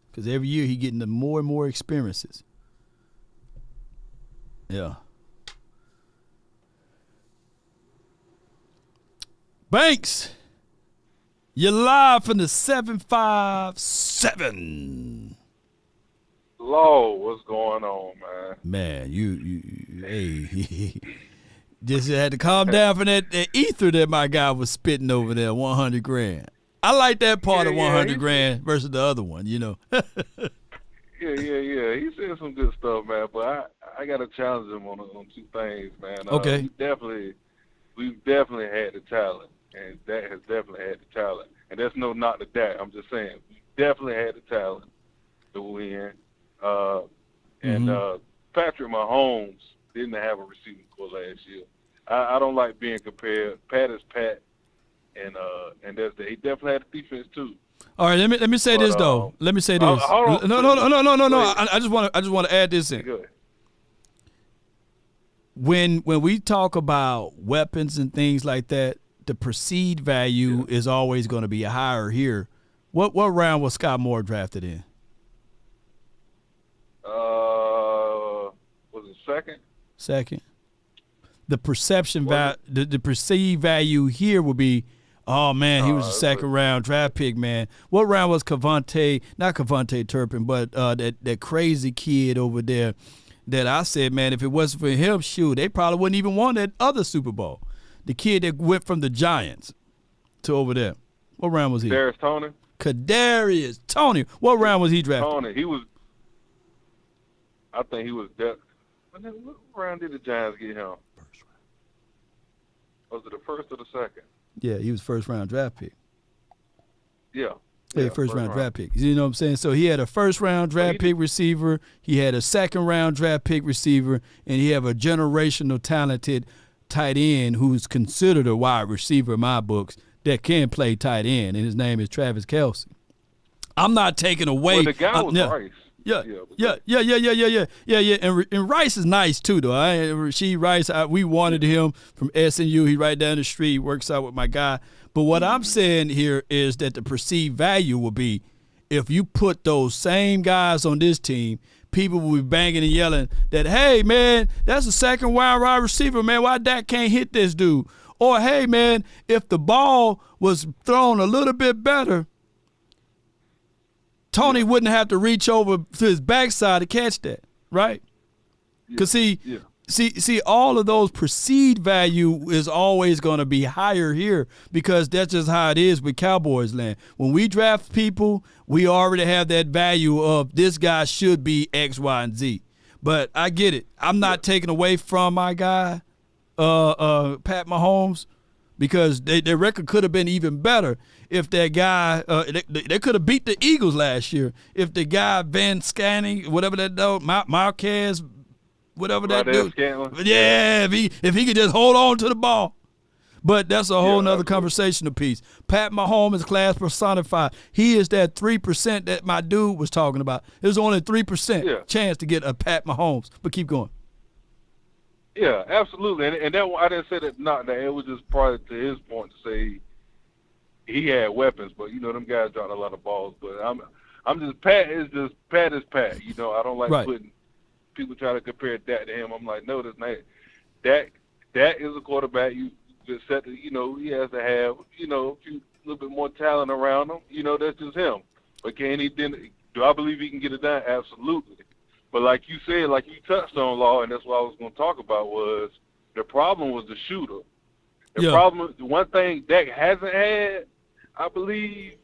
S1: Because every year he getting more and more experiences. Yeah. Banks, you're live from the 757.
S18: Law, what's going on, man?
S1: Man, hey, just had to calm down from that ether that my guy was spitting over there, 100 grand. I like that part of 100 grand versus the other one, you know.
S18: Yeah. He said some good stuff, man, but I got to challenge him on two things, man.
S1: Okay.
S18: We've definitely had the talent. And Dak has definitely had the talent. And that's no knock to Dak. I'm just saying, we definitely had the talent to win. And Patrick Mahomes didn't have a receiving core last year. I don't like being compared. Pat is Pat. And he definitely had the defense too.
S1: All right, let me say this though. Let me say this.
S18: Hold on.
S1: No. I just want to add this in.
S18: Good.
S1: When we talk about weapons and things like that, the perceived value is always going to be higher here. What round was Scott Moore drafted in?
S18: Was it second?
S1: Second. The perception value, the perceived value here would be, oh man, he was a second round draft pick, man. What round was not Cavante Turpin, but that crazy kid over there that I said, man, if it wasn't for him, shoot, they probably wouldn't even won that other Super Bowl. The kid that went from the Giants to over there. What round was he? Kadarius Toney. What round was he drafted?
S18: Toney. I think he was what round did the Giants get him?
S1: First round.
S18: Was it the first or the second?
S1: Yeah, he was first round draft pick.
S18: Yeah.
S1: First round draft pick. You know what I'm saying? So he had a first round draft pick receiver, he had a second round draft pick receiver, and he have a generational talented tight end who's considered a wide receiver in my books that can play tight end, and his name is Travis Kelce. I'm not taking away.
S18: Well, the guy was Rice.
S1: Yeah. And Rice is nice too, though. Rasheed Rice, we wanted him from SNU. He right down the street, works out with my guy. But what I'm saying here is that the perceived value will be if you put those same guys on this team, people will be banging and yelling that, hey, man, that's a second wide receiver, man. Why Dak can't hit this dude? Or, hey, man, if the ball was thrown a little bit better, Tony wouldn't have to reach over to his backside to catch that, right? Because see, all of those perceived value is always going to be higher here because that's just how it is with Cowboys land. When we draft people, we already have that value of this guy should be X, Y, and Z. But I get it. I'm not taking away from my guy, Pat Mahomes, because their record could have been even better if that guy they could have beat the Eagles last year if the guy Van Scanning, whatever that dude, Marquez, whatever that dude. Yeah, if he could just hold on to the ball. But that's a whole nother conversational piece. Pat Mahomes is class personified. He is that 3% that my dude was talking about. There's only 3% chance to get a Pat Mahomes. But keep going.
S18: Yeah, absolutely. And that I didn't say that not that. It was just prior to his point to say he had weapons, but them guys dropped a lot of balls. But I'm just Pat is Pat. I don't like putting people try to compare Dak to him. I'm like, no, that's not. Dak is a quarterback. You just set the, he has to have a little bit more talent around him. That's just him. But can he then? Do I believe he can get it done? Absolutely. But like you said, like you touched on, Law, and that's what I was going to talk about was the problem was the shooter. The problem, the one thing Dak hasn't had, I believe,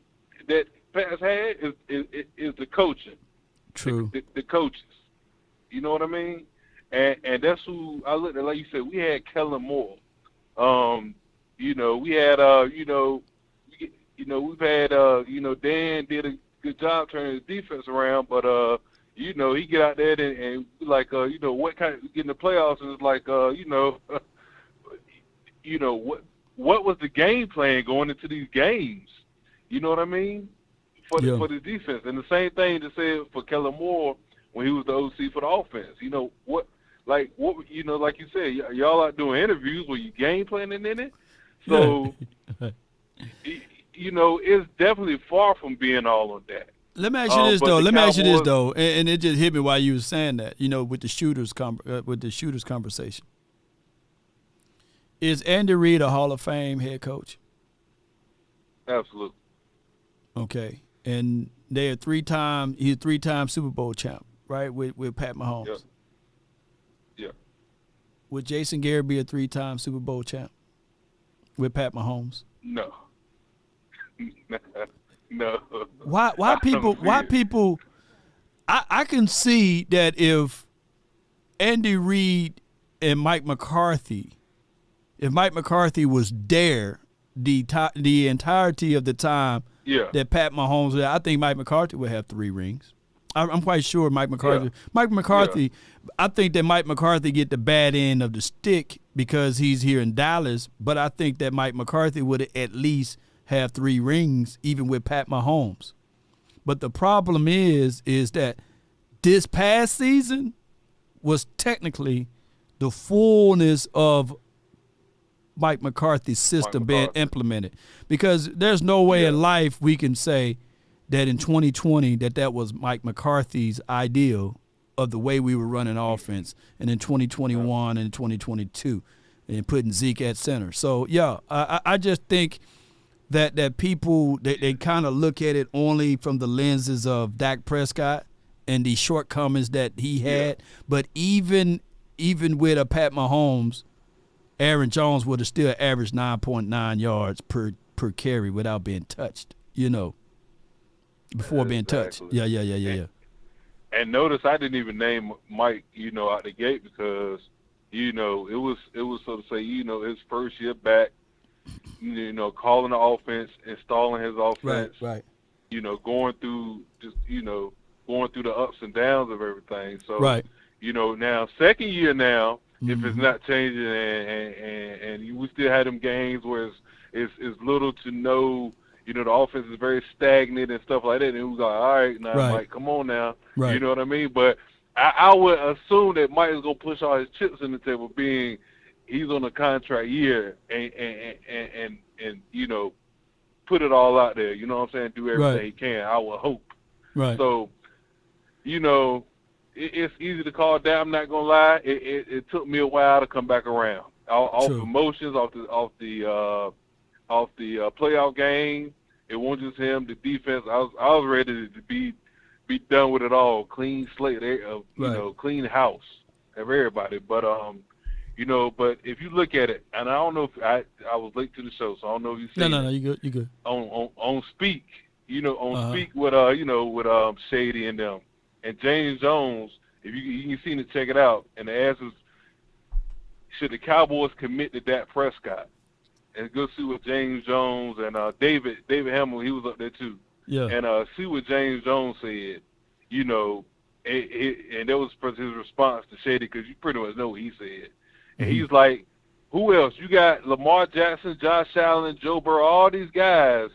S18: that Pat's had is the coaching.
S1: True.
S18: The coaches. You know what I mean? And that's who I looked at. Like you said, we had Kellen Moore. We had we've had Dan did a good job turning the defense around, but he get out there and like what kind of get in the playoffs and it's like what was the game plan going into these games? You know what I mean? For the defense. And the same thing to say for Kellen Moore when he was the OC for the offense. Like you said, y'all out doing interviews where you game planning in it. So it's definitely far from being all on that.
S1: Let me ask you this though. And it just hit me while you were saying that. With the shooters conversation. Is Andy Reid a Hall of Fame head coach?
S18: Absolutely.
S1: Okay, and he's a 3-time Super Bowl champ, right? With Pat Mahomes.
S18: Yeah.
S1: Would Jason Garrett be a 3-time Super Bowl champ with Pat Mahomes?
S18: No. No.
S1: Why people I can see that if Andy Reid and Mike McCarthy was there the entirety of the time that Pat Mahomes was there, I think Mike McCarthy would have 3 rings. I'm quite sure Mike McCarthy. I think that Mike McCarthy get the bad end of the stick because he's here in Dallas, but I think that Mike McCarthy would at least have 3 rings even with Pat Mahomes. But the problem is that this past season was technically the fullness of Mike McCarthy's system being implemented, because there's no way in life we can say that in 2020 that was Mike McCarthy's ideal of the way we were running offense, and in 2021 and 2022 and putting Zeke at center. So I just think that people they kind of look at it only from the lenses of Dak Prescott and the shortcomings that he had. But even with a Pat Mahomes, Aaron Jones would have still averaged 9.9 yards per carry without being touched, before being touched. Yeah.
S18: And notice I didn't even name Mike, out the gate because, it was so to say, his first year back, calling the offense, installing his offense,
S1: right.
S18: Going through the ups and downs of everything. So, now second year now, if it's not changing and we still had them games where it's little to no, the offense is very stagnant and stuff like that. And he was like, all right, now,
S1: Right.
S18: Mike, come on now.
S1: Right.
S18: You know what I mean? But I would assume that Mike is going to push all his chips in the table, being he's on a contract year and put it all out there. You know what I'm saying? Do everything he can. I would hope.
S1: Right.
S18: So, it's easy to call down. I'm not gonna lie. It took me a while to come back around. Off emotions, off the playoff game. It wasn't just him. The defense. I was ready to be done with it all. Clean slate. Clean house of everybody. But but if you look at it, and I don't know if I was late to the show, so I don't know if you see.
S1: No, you good. You good.
S18: On Speak, Speak with Shady and them. And James Jones, if you can see it, check it out. And the answer is, should the Cowboys commit to Dak Prescott? And go see what James Jones and David Hamill, he was up there too.
S1: Yeah.
S18: And see what James Jones said. And that was his response to Shady, because you pretty much know what he said. And he's like, who else? You got Lamar Jackson, Josh Allen, Joe Burrow, all these guys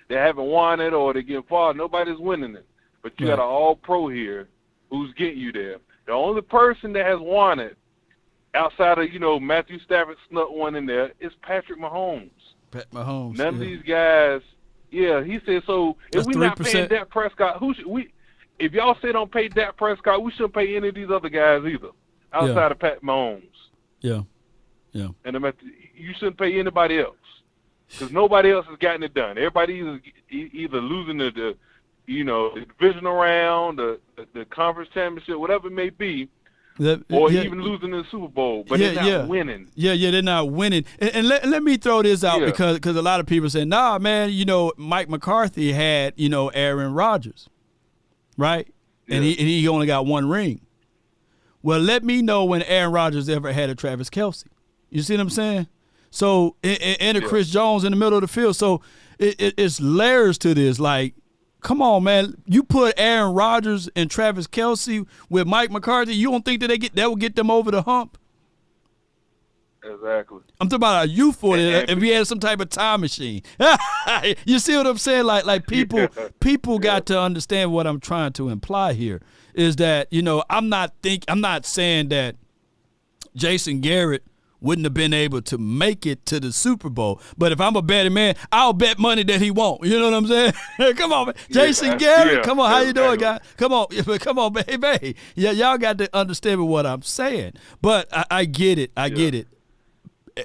S18: that haven't won it or they get far. Nobody's winning it. But you got an all-pro here who's getting you there. The only person that has won it outside of, Matthew Stafford snuck one in there is Patrick Mahomes.
S1: Pat Mahomes.
S18: None of these guys, he said, so if we're not paying Dak Prescott, who should we? If y'all say don't pay Dak Prescott, we shouldn't pay any of these other guys either, outside of Pat Mahomes.
S1: Yeah.
S18: And you shouldn't pay anybody else, because nobody else has gotten it done. Everybody either losing the divisional round, the conference championship, whatever it may be, or even losing in the Super Bowl, but they're not winning.
S1: Yeah, they're not winning. And let me throw this out because a lot of people say, nah, man, Mike McCarthy had, Aaron Rodgers, right? Yeah. And he only got one ring. Well, let me know when Aaron Rodgers ever had a Travis Kelce. You see what I'm saying? So, and a Chris Jones in the middle of the field. So, it's layers to this. Like, come on, man. You put Aaron Rodgers and Travis Kelce with Mike McCarthy, you don't think that will get them over the hump?
S18: Exactly.
S1: I'm talking about a youthful, if we had some type of time machine. You see what I'm saying? Like people got to understand what I'm trying to imply here is that, I'm not saying that Jason Garrett wouldn't have been able to make it to the Super Bowl. But if I'm a betting man, I'll bet money that he won't. You know what I'm saying? Come on, man. Jason Garrett. Come on. How you doing, guy? Come on, baby. Yeah, y'all got to understand what I'm saying. But I get it. I get it.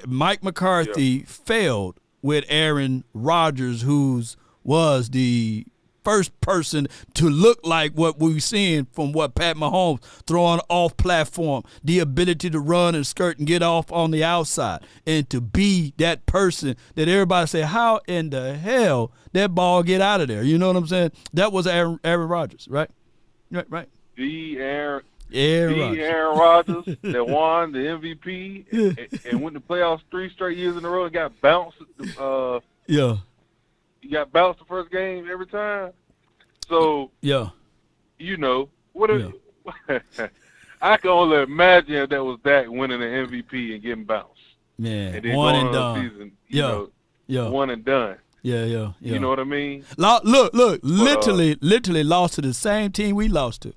S1: Mike McCarthy failed with Aaron Rodgers, who was the first person to look like what we've seen from what Pat Mahomes throwing off platform, the ability to run and skirt and get off on the outside, and to be that person that everybody say, how in the hell that ball get out of there? You know what I'm saying? That was Aaron Rodgers, right? Right.
S18: Aaron Rodgers that won the MVP and went to playoffs 3 straight years in a row and got bounced. You got bounced the first game every time. So, I can only imagine if that was Dak winning an MVP and getting bounced.
S1: Man,
S18: and then
S1: one
S18: going
S1: and
S18: on
S1: done.
S18: Season, one and done.
S1: Yeah.
S18: You know what I mean?
S1: Look, literally lost to the same team we lost to.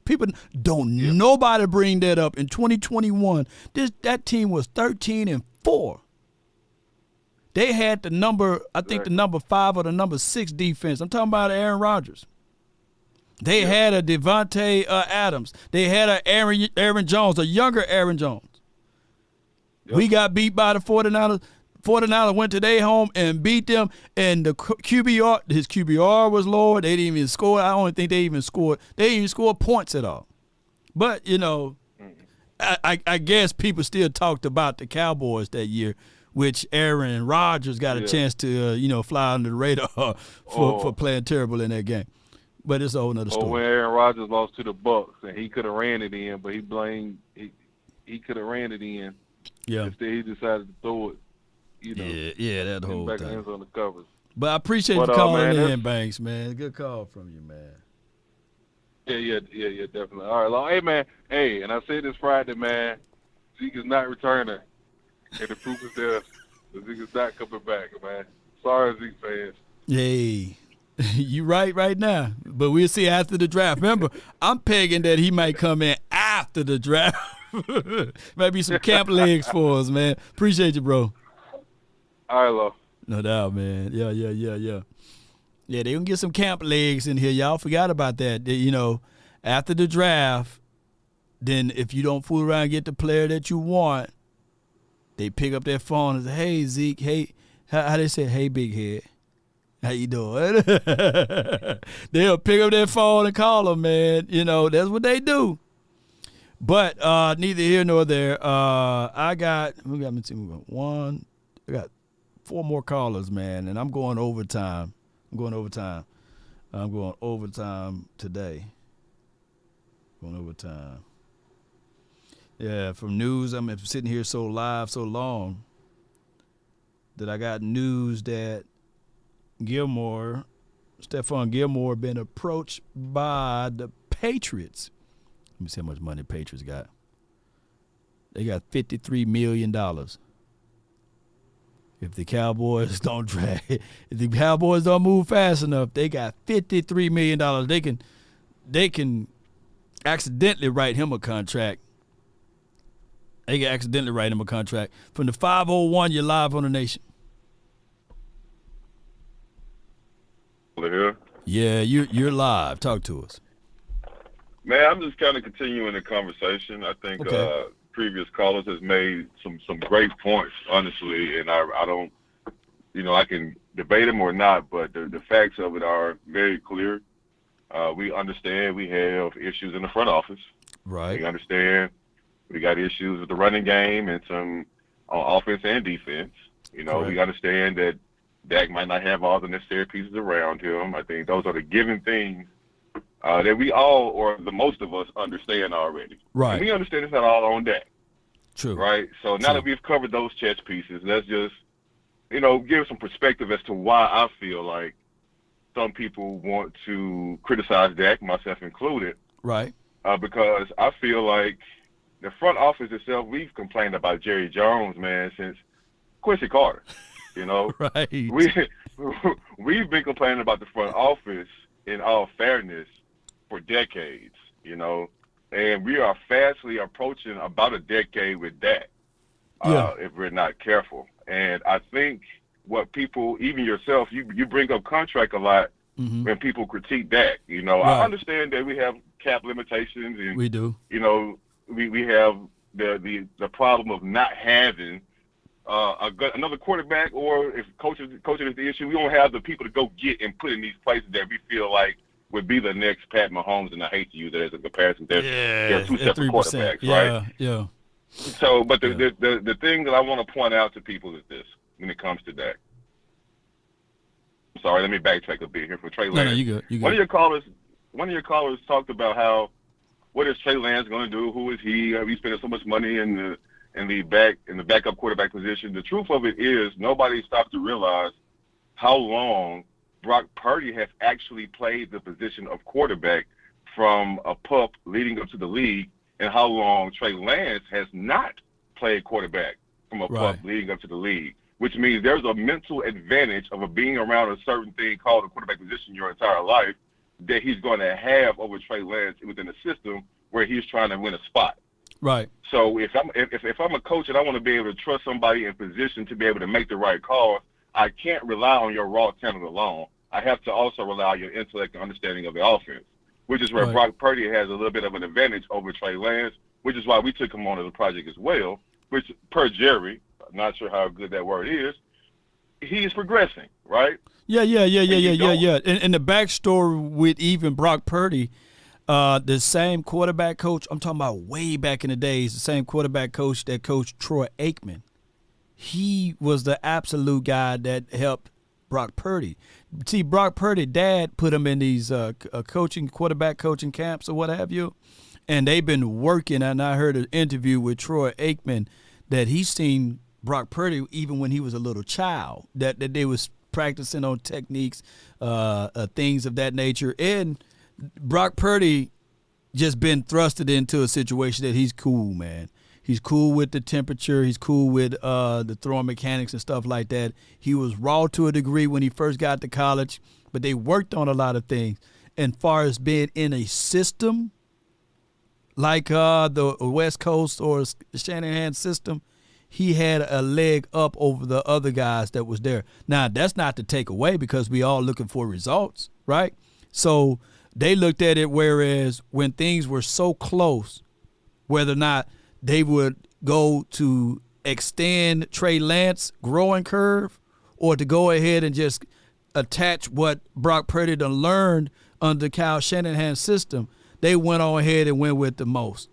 S1: People don't nobody bring that up. In 2021, that team was 13-4. They had the number 5 or the number 6 defense. I'm talking about Aaron Rodgers. They had a Devontae Adams. They had a Aaron Jones, a younger Aaron Jones. Yep. We got beat by the 49ers. 49ers went to their home and beat them, and the his QBR was lower. They didn't even score. I don't think they even scored. They didn't even score points at all. But, I guess people still talked about the Cowboys that year, which Aaron Rodgers got a chance to, fly under the radar for playing terrible in that game. But it's a whole nother story.
S18: When Aaron Rodgers lost to the Bucks, and he could have ran it in, but he could have ran it in.
S1: Yeah.
S18: Instead, he decided to throw it.
S1: That whole
S18: back
S1: thing.
S18: hands on the covers.
S1: But I appreciate you calling in, Banks, man. Good call from you, man.
S18: Yeah, definitely. All right, long. Hey, man. Hey, and I said this Friday, man. Zeke is not returning, and the proof is there. Zeke is not coming back, man. Sorry, Zeke fans.
S1: Hey, you right now. But we'll see after the draft. Remember, I'm pegging that he might come in after the draft. Might be some camp legs for us, man. Appreciate you, bro.
S18: All right, love.
S1: No doubt, man. Yeah. Yeah, they gonna get some camp legs in here. Y'all forgot about that. After the draft, then if you don't fool around and get the player that you want, they pick up their phone and say, hey, Zeke, hey, how they say, hey, big head, how you doing? They'll pick up their phone and call them, man. That's what they do. But neither here nor there. I got 4 more callers, man, and I'm going overtime. I'm going overtime today. Going overtime. Yeah, from news, I'm sitting here so long that I got news that Stephon Gilmore been approached by the Patriots. Let me see how much money the Patriots got. They got $53 million. If the Cowboys don't move fast enough, they got $53 million. They can accidentally write him a contract. They can accidentally write him a contract. From the 501, you're live on the Nation.
S18: Here?
S1: Yeah, you're live. Talk to us.
S18: Man, I'm just kind of continuing the conversation. I think previous callers has made some great points, honestly, and I don't, I can debate them or not, but the facts of it are very clear. We understand we have issues in the front office.
S1: Right.
S18: We understand we got issues with the running game and some on offense and defense. We understand that Dak might not have all the necessary pieces around him. I think those are the given things that we all, or the most of us, understand already.
S1: Right.
S18: And we understand it's not all on Dak.
S1: True.
S18: Right? So now that we've covered those chess pieces, let's just, give some perspective as to why I feel like some people want to criticize Dak, myself included.
S1: Right.
S18: Because I feel like the front office itself, we've complained about Jerry Jones, man, since Quincy Carter.
S1: Right.
S18: We've been complaining about the front office, in all fairness, for decades, and we are fastly approaching about a decade with that, if we're not careful. And I think what people, even yourself, you bring up contract a lot when people critique Dak. I understand that we have cap limitations, and
S1: we do.
S18: We have the problem of not having another quarterback, or if coaching is the issue, we don't have the people to go get and put in these places that we feel like would be the next Pat Mahomes. And I hate to use that as a comparison. They're two separate
S1: 3%.
S18: quarterbacks, right?
S1: Yeah.
S18: So, but the thing that I want to point out to people is this: when it comes to that, sorry, let me backtrack a bit here for Trey Lance.
S1: No, you good.
S18: One of your callers talked about what is Trey Lance going to do? Who is he? Are we spending so much money in the backup quarterback position? The truth of it is, nobody stopped to realize how long Brock Purdy has actually played the position of quarterback from a pup leading up to the league, and how long Trey Lance has not played quarterback from a pup leading up to the league, which means there's a mental advantage of being around a certain thing called a quarterback position your entire life that he's going to have over Trey Lance within the system where he's trying to win a spot.
S1: Right.
S18: So if I'm a coach and I want to be able to trust somebody in position to be able to make the right call, I can't rely on your raw talent alone. I have to also rely on your intellect and understanding of the offense, which is where Brock Purdy has a little bit of an advantage over Trey Lance, which is why we took him on as a project as well, which per Jerry, I'm not sure how good that word is, he's progressing, right?
S1: Yeah. And the backstory with even Brock Purdy, the same quarterback coach, I'm talking about way back in the days, the same quarterback coach that coached Troy Aikman. He was the absolute guy that helped Brock Purdy. See, Brock Purdy, dad put him in these quarterback coaching camps or what have you, and they've been working. And I heard an interview with Troy Aikman that he's seen Brock Purdy even when he was a little child, that they was practicing on techniques, things of that nature. And Brock Purdy just been thrusted into a situation that he's cool, man. He's cool with the temperature. He's cool with the throwing mechanics and stuff like that. He was raw to a degree when he first got to college, but they worked on a lot of things. And far as being in a system like the West Coast or Shanahan system, he had a leg up over the other guys that was there. Now, that's not to take away because we all looking for results, right? So they looked at it, whereas when things were so close, whether or not they would go to extend Trey Lance's growing curve or to go ahead and just attach what Brock Purdy done learned under Kyle Shanahan's system, they went on ahead and went with the most,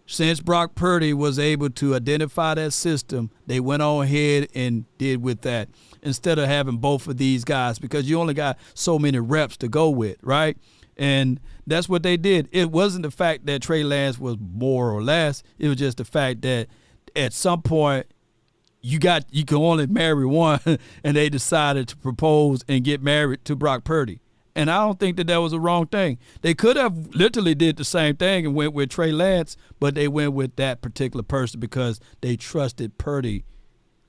S1: Since Brock Purdy was able to identify that system, they went on ahead and did with that instead of having both of these guys because you only got so many reps to go with, right? And that's what they did. It wasn't the fact that Trey Lance was more or less. It was just the fact that at some point you can only marry one, and they decided to propose and get married to Brock Purdy. And I don't think that was a wrong thing. They could have literally did the same thing and went with Trey Lance, but they went with that particular person because they trusted Purdy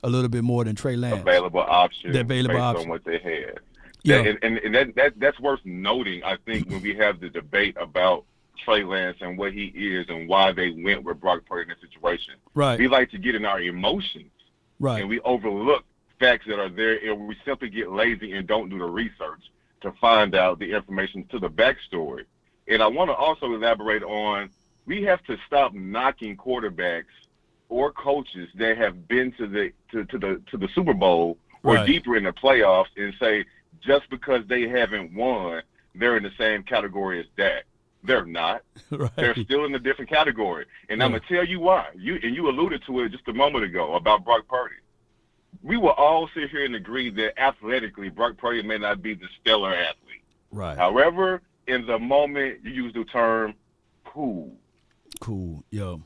S1: a little bit more than Trey Lance.
S19: Available options
S1: based
S19: on what they had.
S1: Yeah.
S19: And that's worth noting, I think, when we have the debate about Trey Lance and what he is and why they went with Brock Purdy in this situation.
S1: Right.
S19: We like to get in our emotions.
S1: Right.
S19: And we overlook facts that are there, and we simply get lazy and don't do the research to find out the information to the backstory. And I want to also elaborate on, we have to stop knocking quarterbacks or coaches that have been to the Super Bowl or
S1: Right.
S19: deeper in the playoffs and say just because they haven't won, they're in the same category as Dak. They're not.
S1: Right.
S19: They're still in a different category. And I'm going to tell you why. You alluded to it just a moment ago about Brock Purdy. We will all sit here and agree that athletically, Brock Purdy may not be the stellar athlete.
S1: Right.
S19: However, in the moment, you use the term cool.
S1: Cool. Yo.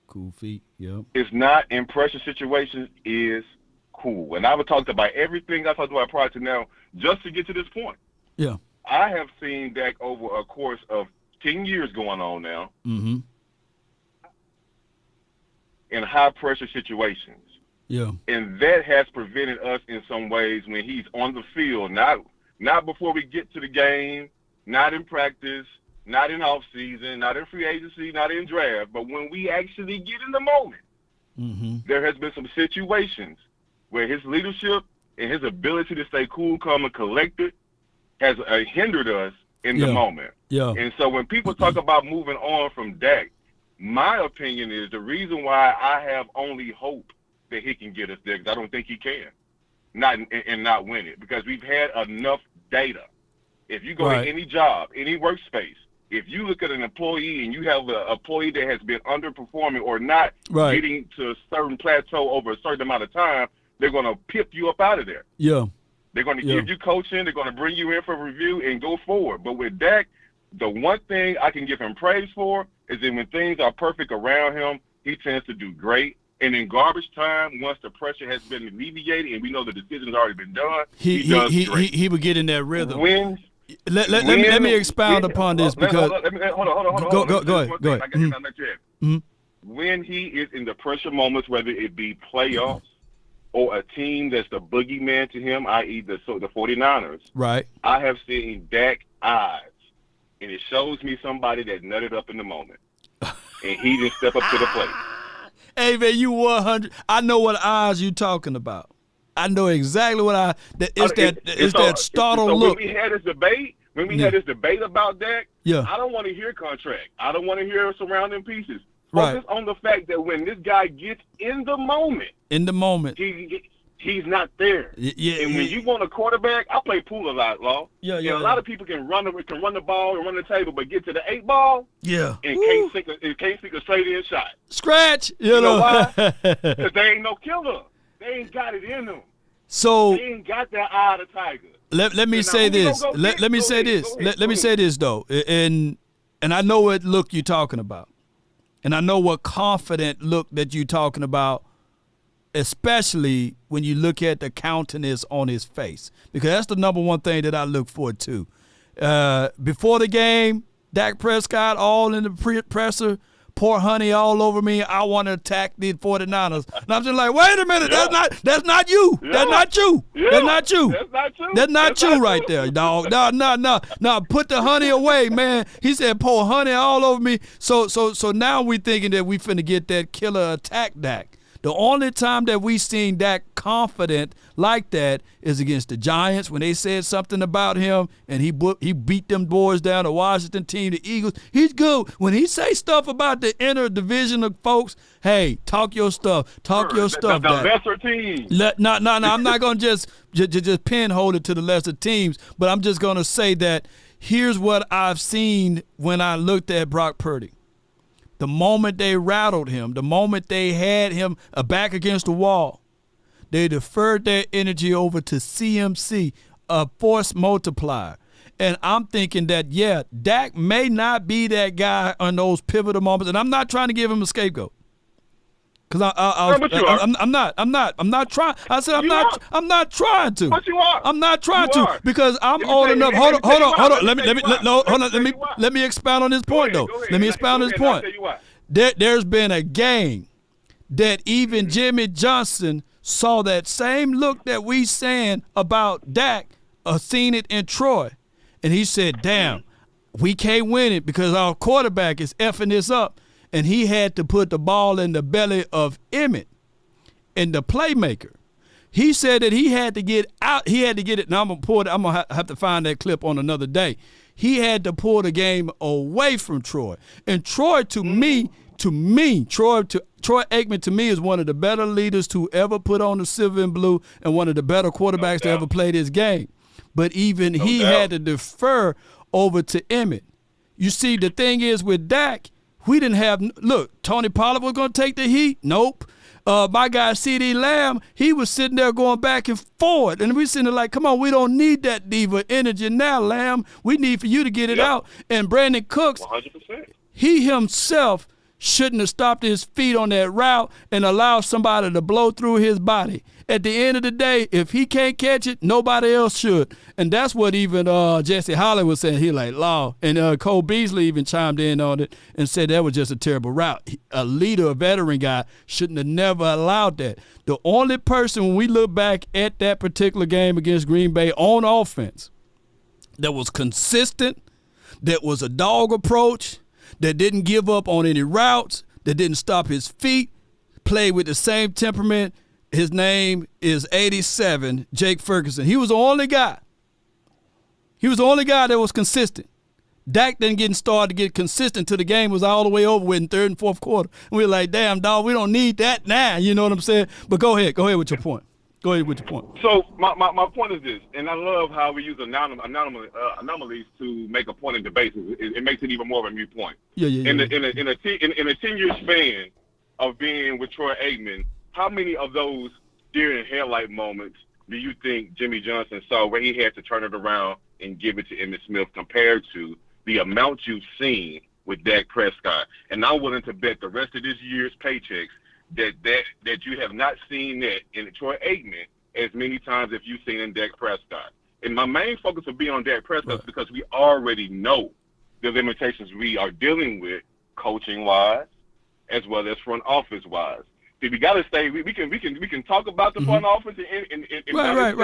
S1: Cool feet. Yep.
S19: It's not in pressure situations, is cool. And I've talked about everything I talked about prior to now just to get to this point.
S1: Yeah.
S19: I have seen Dak over a course of 10 years going on now
S1: Mm-hmm.
S19: in high-pressure situations.
S1: Yeah.
S19: And that has prevented us in some ways when he's on the field, not before we get to the game, not in practice, not in off-season, not in free agency, not in draft, but when we actually get in the moment,
S1: Mm-hmm.
S19: there has been some situations where his leadership and his ability to stay cool, calm, and collected has hindered us in the moment.
S1: Yeah.
S19: And so when people talk about moving on from Dak, my opinion is the reason why I have only hope that he can get us there, because I don't think he can not win it, because we've had enough data. If you go
S1: Right.
S19: to any job, any workspace, if you look at an employee and you have an employee that has been underperforming or not
S1: Right.
S19: getting to a certain plateau over a certain amount of time, they're going to pip you up out of there.
S1: Yeah.
S19: They're going to
S1: Yeah.
S19: give you coaching. They're going to bring you in for review and go forward. But with Dak, the one thing I can give him praise for is that when things are perfect around him, he tends to do great. And in garbage time, once the pressure has been alleviated and we know the decision's already been done, he does great.
S1: He would get in that rhythm.
S19: Let
S1: me expound upon this because
S19: hold on.
S1: Go ahead.
S19: I got to let you in. When he is in the pressure moments, whether it be playoffs or a team that's the boogeyman to him, i.e. the 49ers,
S1: Right.
S19: I have seen Dak eyes, and it shows me somebody that nutted up in the moment, and he didn't step up to the plate.
S1: Hey, man, you 100. I know what eyes you talking about. I know exactly what that startled look.
S19: When we had this debate about Dak,
S1: Yeah.
S19: I don't want to hear contract. I don't want to hear surrounding pieces.
S1: Right.
S19: Focus on the fact that when this guy gets in the moment, he's not there. And when you want a quarterback, I play pool a lot, Law.
S1: Yeah.
S19: And a lot of people can run the ball and run the table, but get to the 8 ball,
S1: Yeah.
S19: and can't sink a straight in shot.
S1: Scratch.
S19: You know why? Because they ain't no killer. They ain't got it in them.
S1: So
S19: they ain't got that eye of the tiger.
S1: Let me say this. Let me say this though, and I know what look you're talking about, and I know what confident look that you're talking about, especially when you look at the countenance on his face, because that's the number one thing that I look for too. Before the game, Dak Prescott all in the presser, pour honey all over me. I want to attack the 49ers. And I'm just like, wait a minute, that's not you.
S19: Yeah.
S1: That's not you.
S19: Yeah.
S1: That's not you.
S19: That's not you.
S1: That's not you right there, dog. No. Put the honey away, man. He said pour honey all over me. So now we thinking that we finna get that killer attack Dak. The only time that we seen Dak confident like that is against the Giants when they said something about him and he beat them boys down, the Washington team, the Eagles. He's good. When he say stuff about the inner division of folks, hey, talk your stuff. Talk your stuff.
S19: The lesser team.
S1: No. I'm not going to just pinhole it to the lesser teams, but I'm just going to say that here's what I've seen when I looked at Brock Purdy. The moment they rattled him, the moment they had him back against the wall, they deferred their energy over to CMC, a force multiplier. And I'm thinking that, yeah, Dak may not be that guy on those pivotal moments, and I'm not trying to give him a scapegoat. Because I'm not trying. I said I'm not trying to.
S19: But you are.
S1: I'm not trying to because I'm old enough. Hold on. Let me expound on this point though. Let me expound on this point. There's been a game that even Jimmy Johnson saw that same look that we saying about Dak, seen it in Troy, and he said, "Damn, we can't win it because our quarterback is effing this up." And he had to put the ball in the belly of Emmett, and the playmaker. He said that he had to get out. He had to get it. Now I'm gonna have to find that clip on another day. He had to pull the game away from Troy. And Troy, Troy Aikman to me is one of the better leaders to ever put on the silver and blue, and one of the better quarterbacks to ever play this game. But even he had to defer over to Emmett. You see, the thing is with Dak. We didn't have – look, Tony Pollard was going to take the heat. Nope. My guy CeeDee Lamb, he was sitting there going back and forth. And we sitting there like, come on, we don't need that diva energy now, Lamb. We need for you to get it out. And Brandon Cooks,
S19: 100%.
S1: He himself shouldn't have stopped his feet on that route and allowed somebody to blow through his body. At the end of the day, if he can't catch it, nobody else should. And that's what even Jesse Holland was saying. He like, law. And Cole Beasley even chimed in on it and said that was just a terrible route. A leader, a veteran guy, shouldn't have never allowed that. The only person, when we look back at that particular game against Green Bay on offense, that was consistent, that was a dog approach, that didn't give up on any routes, that didn't stop his feet, played with the same temperament. His name is 87, Jake Ferguson. He was the only guy. He was the only guy that was consistent. Dak didn't get started to get consistent till the game was all the way over with in third and fourth quarter. And we were like, damn, dog, we don't need that now. You know what I'm saying? But go ahead with your point.
S19: So my point is this, and I love how we use anomalies to make a point in debate. It makes it even more of a mute point.
S1: Yeah.
S19: In a 10-year span of being with Troy Aikman, how many of those deer in headlight moments do you think Jimmy Johnson saw where he had to turn it around and give it to Emmitt Smith compared to the amount you've seen with Dak Prescott? And I'm willing to bet the rest of this year's paychecks that you have not seen that in Troy Aikman as many times as you've seen in Dak Prescott. And my main focus will be on Dak Prescott because we already know the limitations we are dealing with coaching-wise as well as front office-wise. See, we got to stay. We can talk about the front office and
S1: right.
S19: We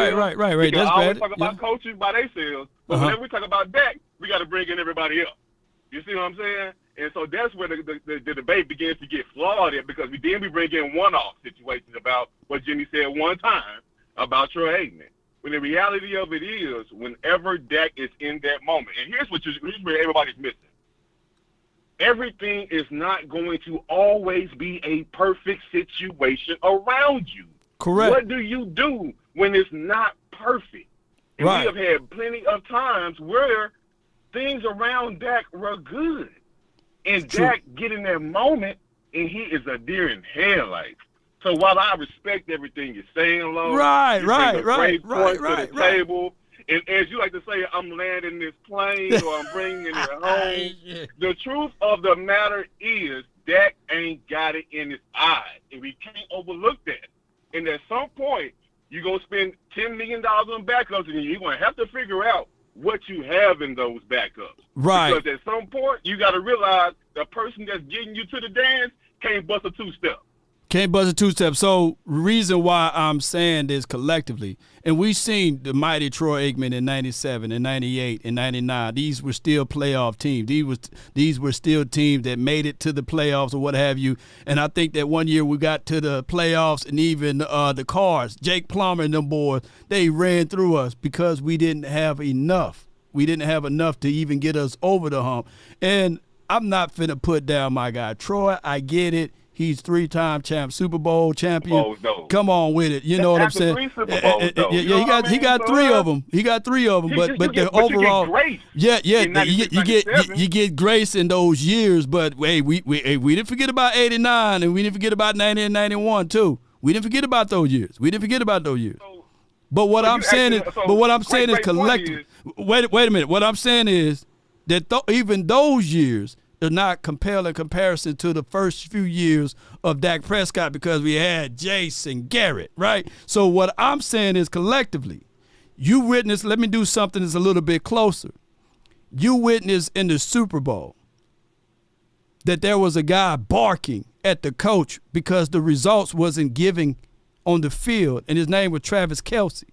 S19: can
S1: That's
S19: always
S1: bad.
S19: talk about coaches by themselves, but whenever we talk about Dak, we got to bring in everybody else. You see what I'm saying? And so that's where the debate begins to get flawed at, because we bring in one-off situations about what Jimmy said one time about Troy Aikman. When the reality of it is, whenever Dak is in that moment, and here's where everybody's missing. Everything is not going to always be a perfect situation around you.
S1: Correct.
S19: What do you do when it's not perfect? And we have had plenty of times where things around Dak were good. And Dak get in that moment, and he is a deer in headlights. So while I respect everything you're saying, Lo, you bring a great point to the table. And as you like to say, I'm landing this plane or I'm bringing it home. The truth of the matter is Dak ain't got it in his eye, and we can't overlook that. And at some point, you're going to spend $10 million on backups, and you're going to have to figure out what you have in those backups.
S1: Right.
S19: Because at some point, you got to realize the person that's getting you to the dance can't bust a two-step.
S1: Can't buzz a two-step. So reason why I'm saying this collectively, and we've seen the mighty Troy Aikman in 97 and 98 and 99. These were still playoff teams. These were still teams that made it to the playoffs or what have you. And I think that one year we got to the playoffs and even the Cards, Jake Plummer and them boys, they ran through us because we didn't have enough. We didn't have enough to even get us over the hump. And I'm not finna put down my guy Troy. I get it. He's 3-time champ, Super Bowl champion. Come on with it. You know what I'm saying? Yeah, he got 3 of them. He got 3 of them. But the overall, you get grace in those years. But hey, we didn't forget about 89, and we didn't forget about 90 and 91 too. We didn't forget about those years. But what I'm saying is collective. Wait a minute. What I'm saying is that even those years do not compel in comparison to the first few years of Dak Prescott because we had Jace and Garrett, right? So what I'm saying is collectively, you witnessed, let me do something that's a little bit closer. You witnessed in the Super Bowl that there was a guy barking at the coach because the results wasn't giving on the field, and his name was Travis Kelce.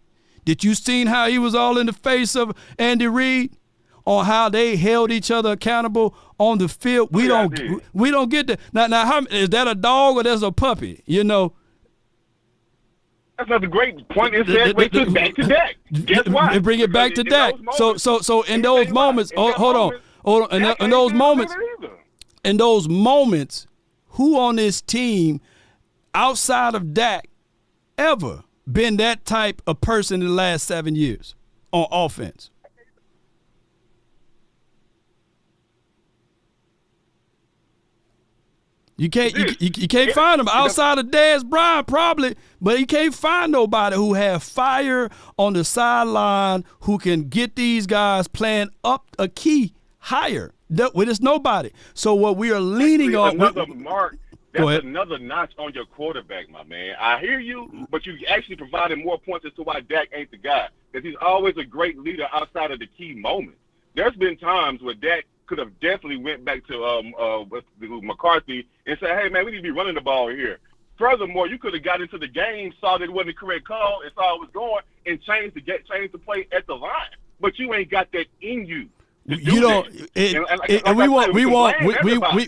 S1: Did you see how he was all in the face of Andy Reid? On how they held each other accountable on the field, we don't get that. Now, how, is that a dog or that's a puppy? You know,
S19: that's another great point. It says back to Dak. Guess why?
S1: And bring it back to Dak. So in those moments, hold on. In those moments, who on this team outside of Dak ever been that type of person in the last 7 years on offense? You can't find them outside of Dez Bryant probably, but you can't find nobody who have fire on the sideline who can get these guys playing up a key higher. It's nobody. So what we are leaning on.
S19: That's another notch on your quarterback, my man. I hear you, but you actually provided more points as to why Dak ain't the guy. Because he's always a great leader outside of the key moments. There's been times where Dak could have definitely went back to McCarthy and said, hey, man, we need to be running the ball here. Furthermore, you could have got into the game, saw that it wasn't the correct call, and saw it was going, and changed the play at the line. But you ain't got that in you.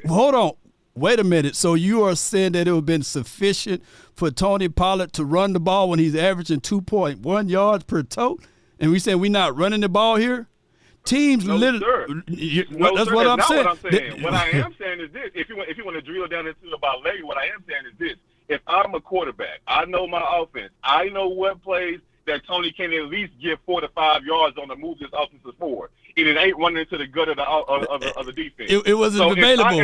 S1: Hold on. Wait a minute. So you are saying that it would have been sufficient for Tony Pollard to run the ball when he's averaging 2.1 yards per tote? And we saying we're not running the ball here? Teams literally. That's what I'm saying.
S19: What I am saying is this: if you want to drill down into about later, what I am saying is this: if I'm a quarterback, I know my offense. I know what plays that Tony can at least get 4 to 5 yards on the move this offense is forward, and it ain't running into the gut of the defense.
S1: It wasn't available.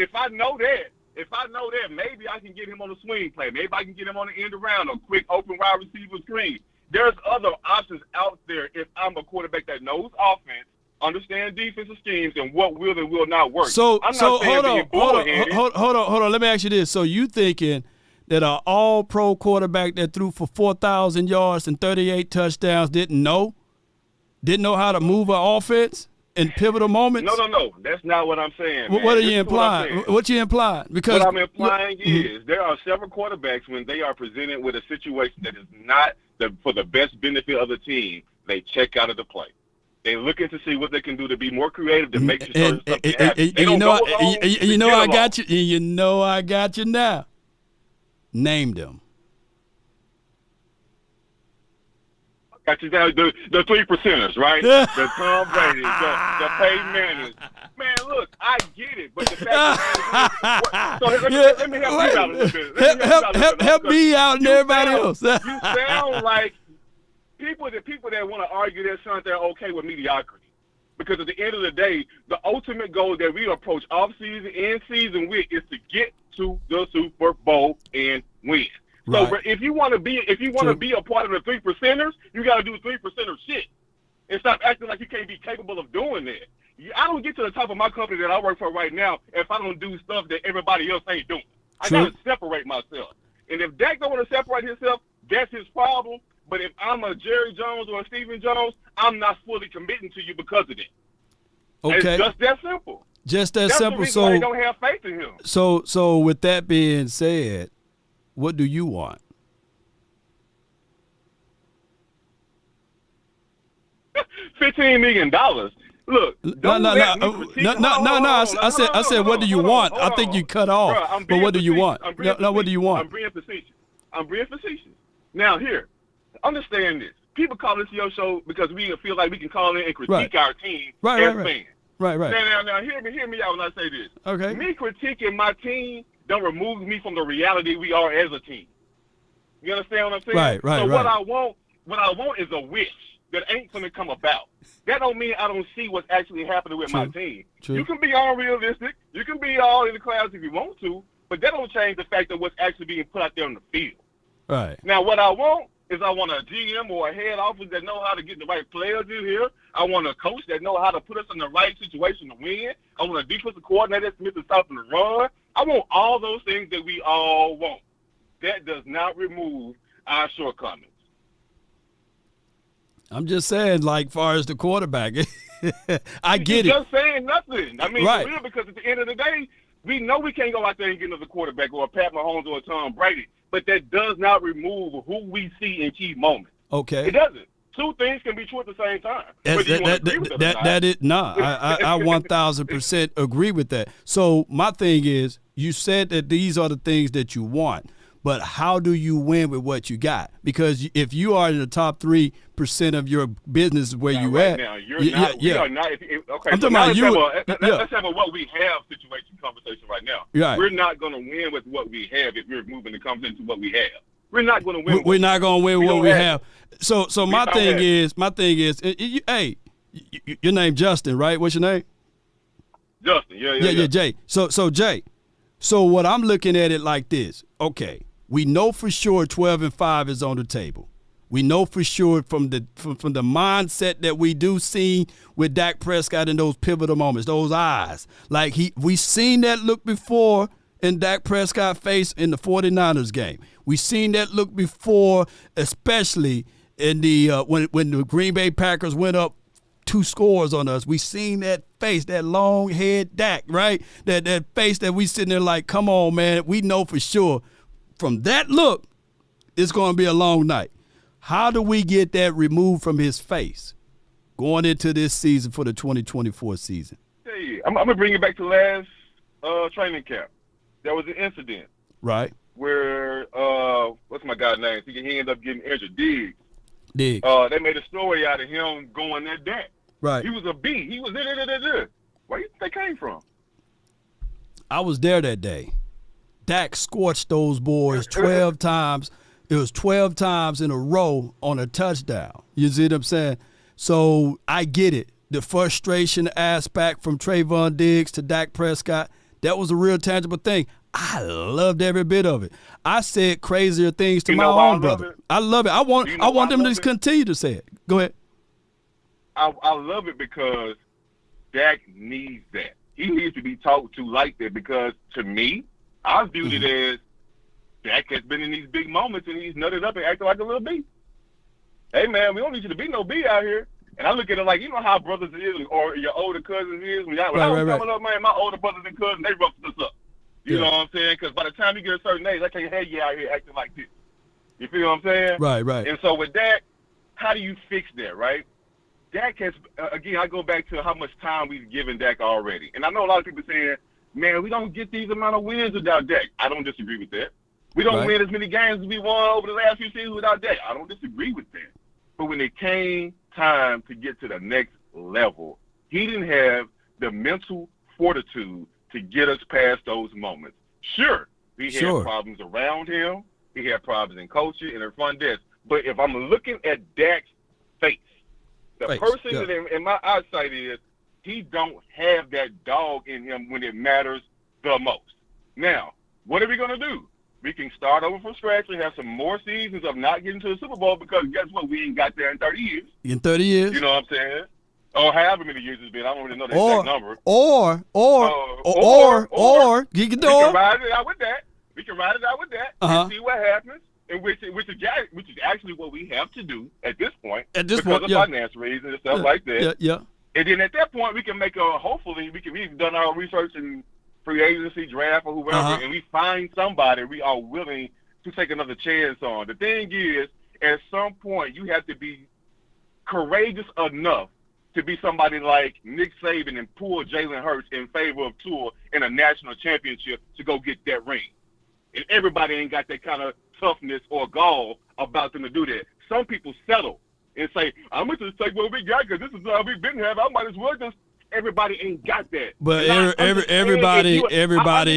S19: If I know that, maybe I can get him on a swing play. Maybe I can get him on the end around a quick open wide receiver screen. There's other options out there if I'm a quarterback that knows offense, understands defensive schemes, and what will and will not work.
S1: So hold on. Let me ask you this. So you thinking that an all-pro quarterback that threw for 4,000 yards and 38 touchdowns didn't know how to move an offense in pivotal moments?
S19: No. That's not what I'm saying.
S1: What are you implying? What you implying? Because
S19: what I'm implying is there are several quarterbacks when they are presented with a situation that is not for the best benefit of the team, they check out of the play. They looking to see what they can do to be more creative to make sure something happens. I got you now.
S1: Name them.
S19: Got you down the 3%ers, right? The Tom Brady, the Peyton Manning. Man, look, I get it, but the fact let me help you out a little bit.
S1: Help me out and everybody else.
S19: You sound like people that want to argue that something they're okay with mediocrity. Because at the end of the day, the ultimate goal that we approach off season and season with is to get to the Super Bowl and win. So if you want to be a part of the 3%ers, you got to do 3%er shit and stop acting like you can't be capable of doing that. I don't get to the top of my company that I work for right now if I don't do stuff that everybody else ain't doing. I got to separate myself. And if Dak don't want to separate himself, that's his problem. But if I'm a Jerry Jones or a Stephen Jones, I'm not fully committing to you because of that.
S1: Okay.
S19: It's just that simple.
S1: Just that
S19: That's
S1: simple.
S19: The reason
S1: So
S19: why they don't have faith in him.
S1: So with that being said, what do you want?
S19: $15 million. Look,
S1: no. I said, what do you want? I think you cut off.
S19: Bruh,
S1: but what do you want? No, what do you want?
S19: I'm being facetious. Now, here, understand this. People call this your show because we feel like we can call in and critique our team as fans.
S1: Right.
S19: Now, hear me out when I say this.
S1: Okay.
S19: Me critiquing my team don't remove me from the reality we are as a team. You understand what I'm saying?
S1: Right.
S19: So what I want is a wish that ain't gonna come about. That don't mean I don't see what's actually happening with my team.
S1: True.
S19: You can be unrealistic. You can be all in the clouds if you want to, but that don't change the fact of what's actually being put out there on the field.
S1: Right.
S19: Now, what I want is I want a GM or a head office that know how to get the right players in here. I want a coach that know how to put us in the right situation to win. I want a defensive coordinator that's Smith to stop the run. I want all those things that we all want. That does not remove our shortcomings.
S1: I'm just saying, like, far as the quarterback, I get it.
S19: You're just saying nothing. I mean,
S1: right.
S19: For real, because at the end of the day, we know we can't go out there and get another quarterback or a Pat Mahomes or a Tom Brady, but that does not remove who we see in key moments.
S1: Okay.
S19: It doesn't. Two things can be true at the same time. I
S1: 1000% agree with that. So my thing is, you said that these are the things that you want, but how do you win with what you got? Because if you are in the top 3% of your business where you
S19: right
S1: at,
S19: now, we are not. Okay,
S1: I'm
S19: so
S1: talking about you.
S19: Let's have a what we have situation conversation right now.
S1: Right.
S19: We're not going to win with what we have if we're moving the conversation to what we have. We're not going to win.
S1: We're not going to win with what we have. So my thing is, hey, your name Justin, right? What's your name?
S19: Justin. Yeah.
S1: Jay. So Jay. So what I'm looking at it like this. Okay, we know for sure 12-5 is on the table. We know for sure from the mindset that we do see with Dak Prescott in those pivotal moments, those eyes. Like we seen that look before in Dak Prescott face in the 49ers game. We seen that look before, especially in the when the Green Bay Packers went up 2 scores on us. We seen that face, that long head Dak, right? That face that we sitting there like, come on, man. We know for sure from that look, it's going to be a long night. How do we get that removed from his face going into this season for the 2024 season?
S19: Hey, I'm going to bring you back to last training camp. There was an incident.
S1: Right.
S19: Where, what's my guy's name? He ended up getting injured. Diggs.
S1: Diggs.
S19: They made a story out of him going at Dak.
S1: Right.
S19: He was a B. He was there. Where do you think they came from?
S1: I was there that day. Dak scorched those boys 12 times. It was 12 times in a row on a touchdown. You see what I'm saying? So I get it. The frustration aspect from Trayvon Diggs to Dak Prescott, that was a real tangible thing. I loved every bit of it. I said crazier things to my own brother. I love it. I want them to just continue to say it. Go ahead.
S19: I love it because Dak needs that. He needs to be talked to like that because, to me, I viewed it as Dak has been in these big moments and he's nutted up and acting like a little B. Hey, man, we don't need you to be no B out here. And I look at it like, you know how brothers is or your older cousins is. When I was coming up, man, my older brothers and cousins, they roughed us up. You know what I'm saying? Because by the time you get a certain age, I can't have you out here acting like this. You feel what I'm saying?
S1: Right.
S19: And so with Dak, how do you fix that, right? Dak has, again, I go back to how much time we've given Dak already. And I know a lot of people saying, man, we don't get these amount of wins without Dak. I don't disagree with that. We don't win as many games as we won over the last few seasons without Dak. I don't disagree with that. But when it came time to get to the next level, he didn't have the mental fortitude to get us past those moments. Sure, he had problems around him. He had problems in coaching and in front desk. But if I'm looking at Dak's face, the person that in my eyesight is he don't have that dog in him when it matters the most. Now, what are we going to do? We can start over from scratch and have some more seasons of not getting to the Super Bowl because guess what? We ain't got there in 30 years.
S1: In 30 years?
S19: You know what I'm saying? Or however many years it's been. I don't really know the exact number.
S1: Or you can do
S19: we can ride it out with that. And see what happens and which is actually what we have to do at this point.
S1: At this
S19: because
S1: point,
S19: of financial reasons and stuff like that.
S1: Yeah.
S19: And then at that point, we can make we've done our research in free agency, draft, or whoever, and we find somebody we are willing to take another chance on. The thing is, at some point, you have to be courageous enough to be somebody like Nick Saban and pull Jalen Hurts in favor of Tua in a national championship to go get that ring. And everybody ain't got that kind of toughness or gall about them to do that. Some people settle and say, I'm going to just take what we got because this is all we've been having. I might as well just. Everybody ain't got that.
S1: But everybody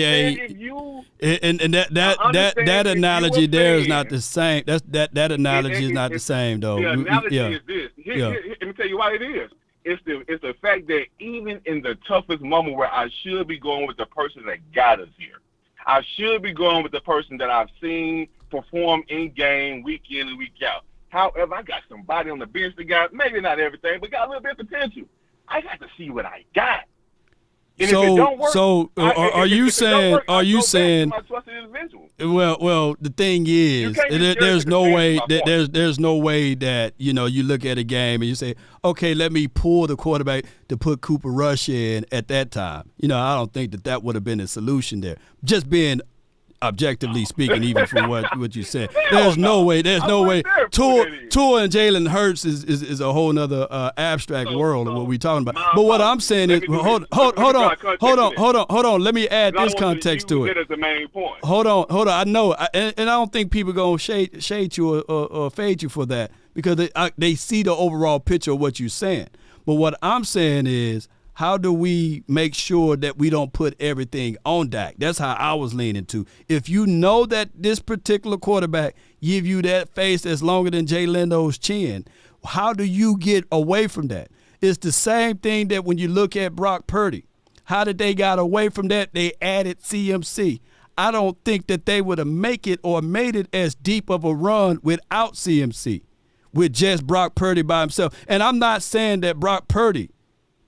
S1: ain't. And that analogy there is not the same. That analogy is not the same though.
S19: The analogy is this. Let me tell you why it is. It's the fact that even in the toughest moment where I should be going with the person that got us here, I should be going with the person that I've seen perform in game week in and week out. However, I got somebody on the bench that got maybe not everything, but got a little bit of potential. I got to see what I got. And if it don't work,
S1: are you saying? Well, the thing is, there's no way that you look at a game and you say, okay, let me pull the quarterback to put Cooper Rush in at that time. I don't think that would have been a solution there. Just being objectively speaking, even from what you said, there's no way. Tua and Jalen Hurts is a whole nother abstract world of what we're talking about. But what I'm saying is, hold on. Let me add this context to it. Hold on. I know, and I don't think people gonna shade you or fade you for that because they see the overall picture of what you're saying. But what I'm saying is, how do we make sure that we don't put everything on Dak? That's how I was leaning to. If you know that this particular quarterback give you that face that's longer than Jay Lendo's chin, how do you get away from that? It's the same thing that when you look at Brock Purdy. How did they got away from that? They added CMC. I don't think that they would have made it as deep of a run without CMC, with just Brock Purdy by himself. And I'm not saying that Brock Purdy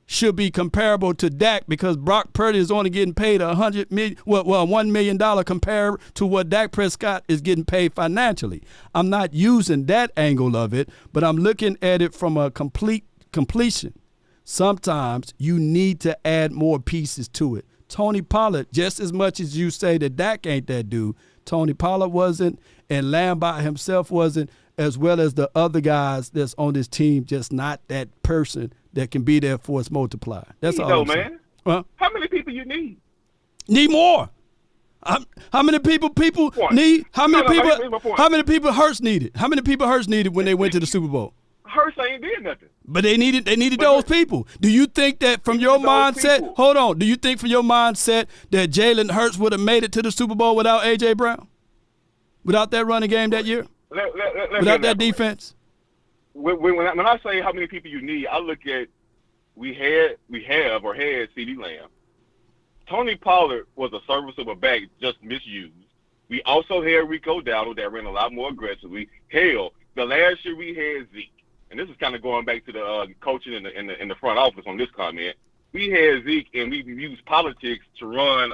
S1: should be comparable to Dak because Brock Purdy is only getting paid $1 million compared to what Dak Prescott is getting paid financially. I'm not using that angle of it, but I'm looking at it from a completion. Sometimes you need to add more pieces to it. Tony Pollard, just as much as you say that Dak ain't that dude, Tony Pollard wasn't, and Lamb by himself wasn't, as well as the other guys that's on this team, just not that person that can be there for its multiplier. That's all I'm saying.
S19: Huh? How many people you need?
S1: Need more. How many people need? How many people Hurts needed? How many people Hurts needed when they went to the Super Bowl?
S19: Hurts ain't did nothing.
S1: But they needed those people. Do you think that from your mindset? Hold on. Do you think from your mindset that Jalen Hurts would have made it to the Super Bowl without A.J. Brown? Without that running game that year? Without that defense?
S19: When I say how many people you need, I look at we had CeeDee Lamb. Tony Pollard was a serviceable back, just misused. We also had Rico Dowdle that ran a lot more aggressively. Hell, the last year we had Zeke, and this is kind of going back to the coaching in the front office on this comment. We had Zeke, and we used politics to run.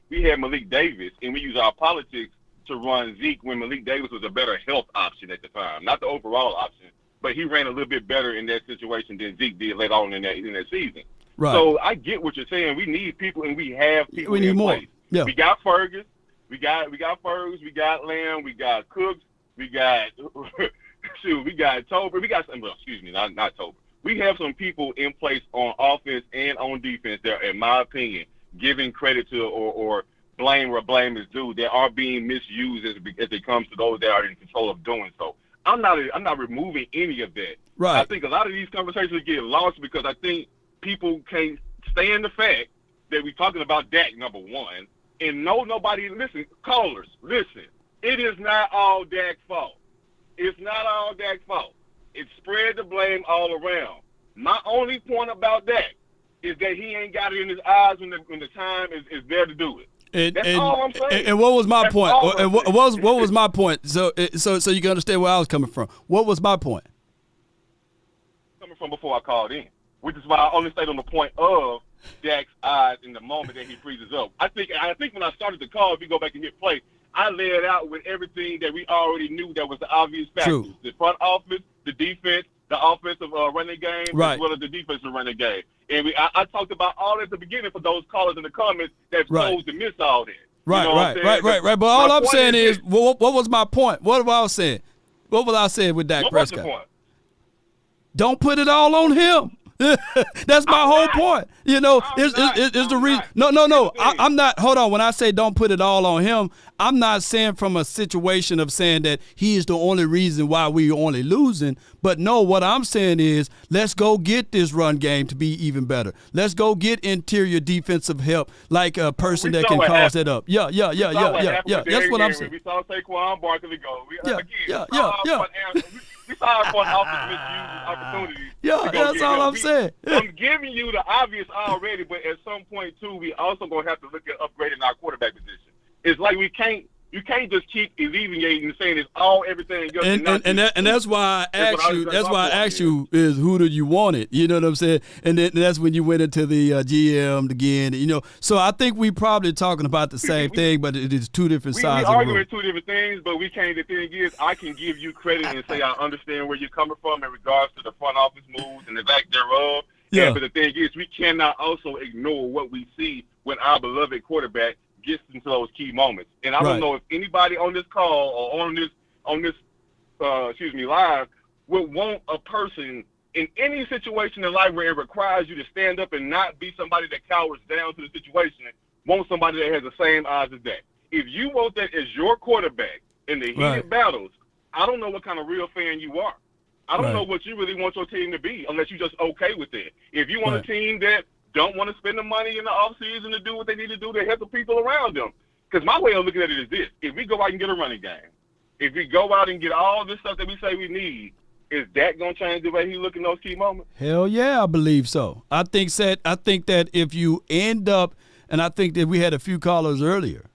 S19: We had Malik Davis, and we used our politics to run Zeke when Malik Davis was a better health option at the time, not the overall option, but he ran a little bit better in that situation than Zeke did later on in that season.
S1: Right.
S19: So I get what you're saying. We need people, and we have people.
S1: We need more.
S19: Place.
S1: Yeah.
S19: We got Fergus, we got Fergus, we got Lamb, we got Cooks, we got we got Tober, not Tober. We have some people in place on offense and on defense that, in my opinion, giving credit to or blame where blame is due, that are being misused as it comes to those that are in control of doing so. I'm not removing any of that.
S1: Right.
S19: I think a lot of these conversations get lost because I think people can't stand the fact that we're talking about Dak, number one, and nobody, listen, callers, listen, it is not all Dak's fault. It's not all Dak's fault. It's spread the blame all around. My only point about Dak is that he ain't got it in his eyes when the time is there to do it. That's all I'm saying.
S1: And what was my point? And what was my point? So you can understand where I was coming from. What was my point?
S19: Coming from before I called in, which is why I only stayed on the point of Dak's eyes in the moment that he freezes up. I think when I started the call, if you go back and hit play, I laid out with everything that we already knew that was the obvious factors.
S1: True.
S19: The front office, the defense, the offensive running game,
S1: Right.
S19: as well as the defensive running game. And I talked about all at the beginning for those callers in the comments that
S1: Right.
S19: chose to miss all that.
S1: Right,
S19: You know what I'm saying?
S1: right. But all I'm saying is, what was my point? What was I saying? What was I saying with Dak
S19: What was the
S1: Prescott?
S19: point?
S1: Don't put it all on him. That's my whole point. You know, it's the reason. No. I'm not. Hold on. When I say don't put it all on him, I'm not saying from a situation of saying that he is the only reason why we're only losing. But no, what I'm saying is let's go get this run game to be even better. Let's go get interior defensive help, like a person that can cause it up. Yeah. That's what I'm saying.
S19: We saw Saquon Barkley go. We saw for an offensive misuse opportunities.
S1: That's all I'm saying.
S19: I'm giving you the obvious already, but at some point too, we also gonna have to look at upgrading our quarterback position. It's like you can't just keep alleviating and saying it's all everything.
S1: And that's why I asked you. That's why I asked you is who do you want it? You know what I'm saying? And then that's when you went into the GM again. You know, so I think we probably talking about the same thing, but it is two different sides.
S19: We
S1: of the
S19: arguing
S1: room.
S19: two different things, but we can't. The thing is, I can give you credit and say I understand where you're coming from in regards to the front office moves and the back thereof.
S1: Yeah.
S19: But the thing is, we cannot also ignore what we see when our beloved quarterback gets into those key moments. And I don't know if anybody on this call or on this live would want a person in any situation in life where it requires you to stand up and not be somebody that cowers down to the situation, want somebody that has the same eyes as that. If you want that as your quarterback in the heated battles, I don't know what kind of real fan you are. I don't know what you really want your team to be unless you're just okay with it. If you want a team that don't want to spend the money in the offseason to do what they need to do to help the people around them. Because my way of looking at it is this. If we go out and get a running game, if we go out and get all this stuff that we say we need, is that going to change the way he look in those key moments?
S1: Hell yeah, I believe so. I think that if you end up, and I think that we had a few callers earlier,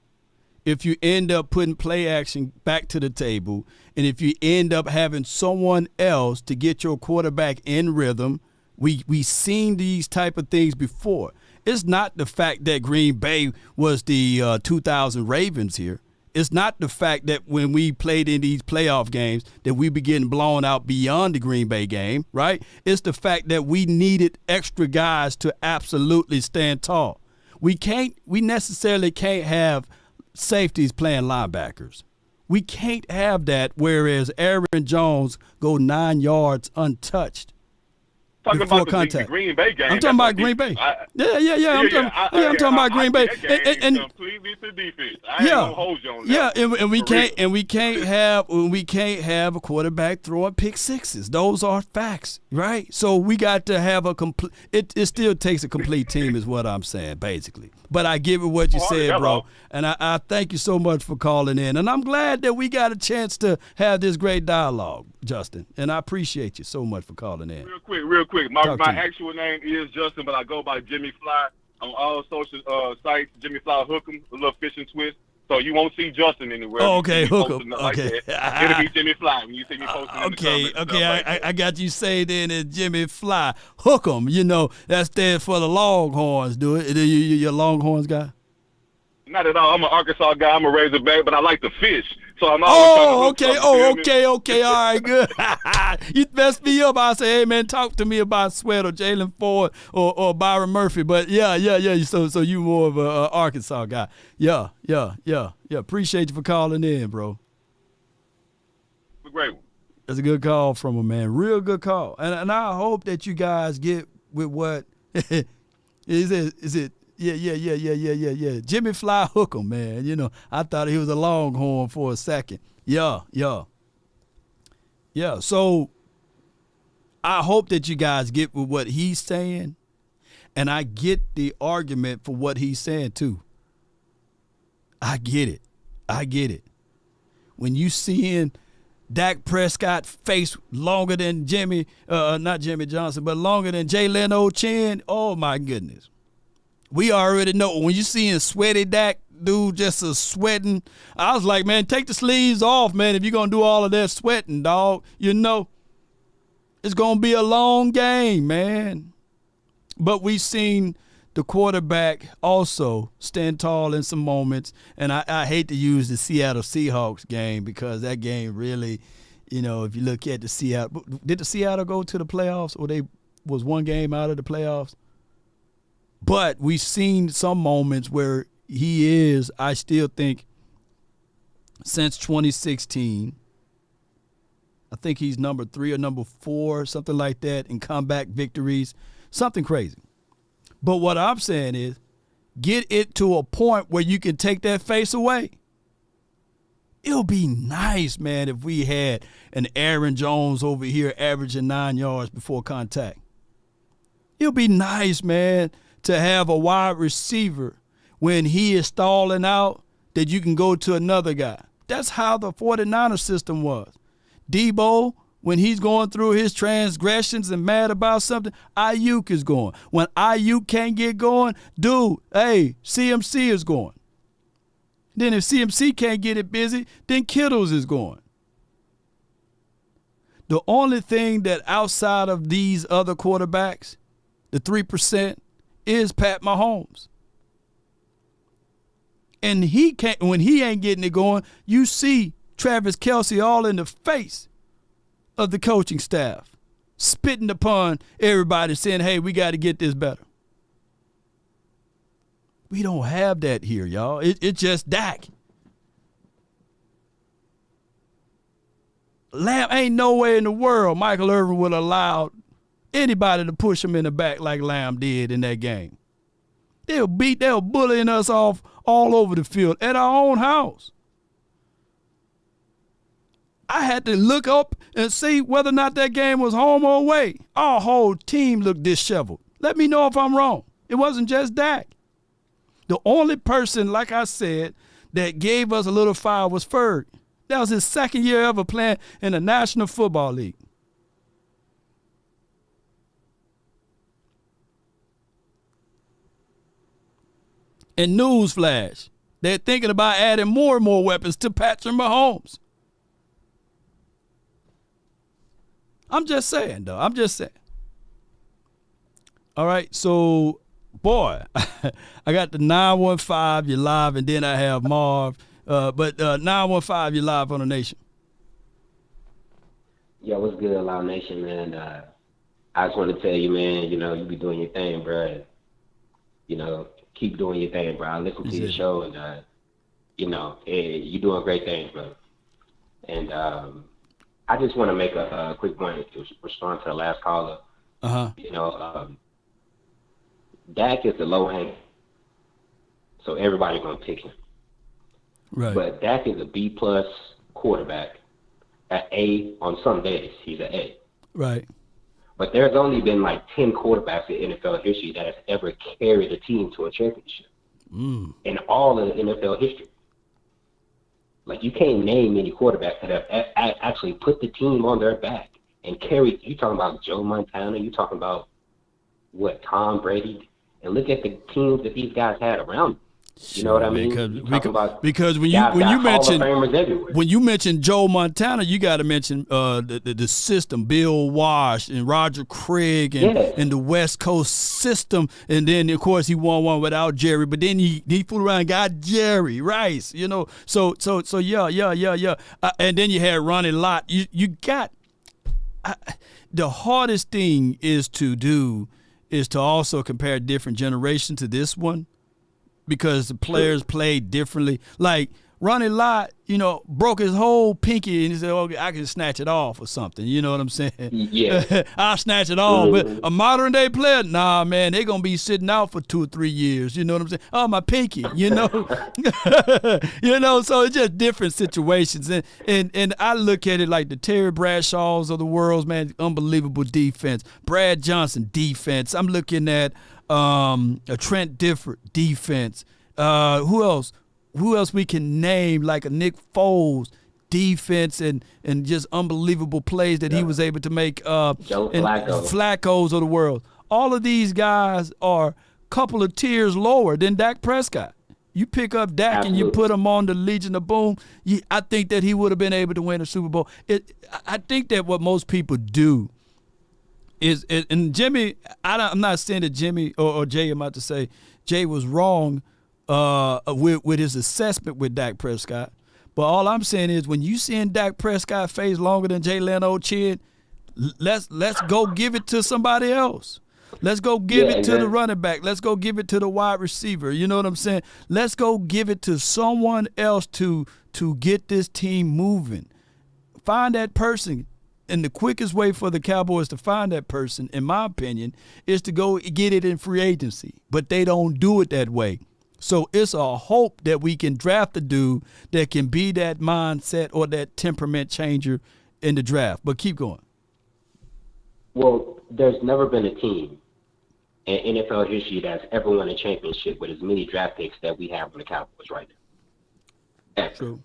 S1: if you end up putting play action back to the table, and if you end up having someone else to get your quarterback in rhythm, we seen these type of things before. It's not the fact that Green Bay was the 2000 Ravens here. It's not the fact that when we played in these playoff games that we be getting blown out beyond the Green Bay game, right? It's the fact that we needed extra guys to absolutely stand tall. We necessarily can't have safeties playing linebackers. We can't have that, whereas Aaron Jones go 9 yards untouched.
S19: Talking
S1: before
S19: about
S1: contact.
S19: The Green Bay game.
S1: I'm talking about Green Bay. I'm talking about Green Bay.
S19: And completely to defense. I ain't gonna hold you on that.
S1: And we can't have a quarterback throwing pick sixes. Those are facts, right? So we got to have a complete. It still takes a complete team, is what I'm saying, basically. But I give it what you said, bro, and I thank you so much for calling in, and I'm glad that we got a chance to have this great dialogue, Justin, and I appreciate you so much for calling in.
S19: Real quick. My actual name is Justin, but I go by Jimmy Fly on all social sites. Jimmy Fly Hook'em, a little fishing twist. So you won't see Justin anywhere.
S1: Oh, okay, Hook'em. Okay.
S19: It'll be Jimmy Fly when you see me posting in the comments.
S1: Okay, I got you saved in as Jimmy Fly. Hook'em, you know, that stands for the Longhorns, do it? You're a Longhorns guy?
S19: Not at all. I'm an Arkansas guy. I'm a Razorback, but I like to fish. So I'm always
S1: okay. All right, good. You messed me up. I say, hey, man, talk to me about Sweat or Jalen Ford or Byron Murphy. But, yeah. So you more of a Arkansas guy. Yeah. Appreciate you for calling in, bro.
S19: A great one.
S1: That's a good call from a man. Real good call. And I hope that you guys get with what is it? Yeah. Jimmy Fly Hook'em, man. You know, I thought he was a Longhorn for a second. Yeah. So I hope that you guys get with what he's saying, and I get the argument for what he's saying too. I get it. When you seeing Dak Prescott face longer than not Jimmy Johnson, but longer than Jay Leno chin, oh my goodness. We already know when you seeing sweaty Dak, dude, just a sweating. I was like, man, take the sleeves off, man, if you're going to do all of that sweating, dog. You know, it's going to be a long game, man. But we seen the quarterback also stand tall in some moments. And I hate to use the Seattle Seahawks game because that game really, if you look at the Seattle, did the Seattle go to the playoffs or they was one game out of the playoffs? But we've seen some moments where he is, I still think, since 2016, I think he's number 3 or number 4, something like that, in comeback victories, something crazy. But what I'm saying is get it to a point where you can take that face away. It'll be nice, man, if we had an Aaron Jones over here averaging 9 yards before contact. It'll be nice, man, to have a wide receiver when he is stalling out that you can go to another guy. That's how the 49er system was. Debo, when he's going through his transgressions and mad about something, Ayuk is going. When Ayuk can't get going, dude, hey, CMC is going. Then if CMC can't get it busy, then Kittles is going. The only thing that outside of these other quarterbacks, the 3%, is Pat Mahomes. And he can't, when he ain't getting it going, you see Travis Kelce all in the face of the coaching staff, spitting upon everybody, saying, hey, we got to get this better. We don't have that here, y'all. It's just Dak. Lamb, ain't no way in the world Michael Irvin would allow anybody to push him in the back like Lamb did in that game. They'll bullying us off all over the field at our own house. I had to look up and see whether or not that game was home or away. Our whole team looked disheveled. Let me know if I'm wrong. It wasn't just Dak. The only person, like I said, that gave us a little fire was Ferg. That was his second year ever playing in the National Football League. And newsflash, they're thinking about adding more and more weapons to Patrick Mahomes. I'm just saying, though. I'm just saying. All right, so, boy, I got the 915, you're live, and then I have Marv. But 915, you're live on the Nation.
S20: Yeah, what's good, Loud Nation, man? I just want to tell you, man, you be doing your thing, bro. Keep doing your thing, bro. I listen to your show, and, you're doing great things, bro. And I just want to make a quick point to respond to the last caller. Dak is the low-hanging, so everybody's going to pick him.
S1: Right.
S20: But Dak is a B-plus quarterback. At A, on some days, he's an A.
S1: Right.
S20: But there's only been like 10 quarterbacks in NFL history that has ever carried a team to a championship. In all of NFL history. Like, you can't name any quarterbacks that have actually put the team on their back and carried. You talking about Joe Montana, you talking about, Tom Brady? And look at the teams that these guys had around them. You know what I mean?
S1: Because when you mention Joe Montana, you got to mention the system, Bill Walsh and Roger Craig and the West Coast system, and then of course he won one without Jerry, but then he flew around and got Jerry Rice, So yeah. And then you had Ronnie Lott. You got the hardest thing is to also compare different generations to this one. Because the players played differently. Like Ronnie Lott, broke his whole pinky and he said, okay, I can snatch it off or something. You know what I'm saying?
S20: Yeah.
S1: I'll snatch it off. But a modern day player, nah, man, they're going to be sitting out for 2 or 3 years. You know what I'm saying? Oh, my pinky, so it's just different situations. And I look at it like the Terry Bradshaws of the world, man, unbelievable defense. Brad Johnson defense. I'm looking at a Trent Difford defense. Who else? Who else we can name, like a Nick Foles defense and just unbelievable plays that he was able to make.
S20: Joe Flacco.
S1: Flaccos of the world. All of these guys are a couple of tiers lower than Dak Prescott. You pick up Dak and you put him on the Legion of Boom, I think that he would have been able to win a Super Bowl. I think that what most people do and Jimmy, I'm not saying that Jimmy or Jay, I'm about to say, Jay was wrong with his assessment with Dak Prescott. But all I'm saying is when you seeing Dak Prescott face longer than Jay Leno-Chin, let's go give it to somebody else. Let's go give it to the running back. Let's go give it to the wide receiver. You know what I'm saying? Let's go give it to someone else to get this team moving. Find that person. And the quickest way for the Cowboys to find that person, in my opinion, is to go get it in free agency. But they don't do it that way. So it's a hope that we can draft a dude that can be that mindset or that temperament changer in the draft. But keep going.
S20: Well, there's never been a team in NFL history that's ever won a championship with as many draft picks that we have on the Cowboys right now. Ever.
S1: True.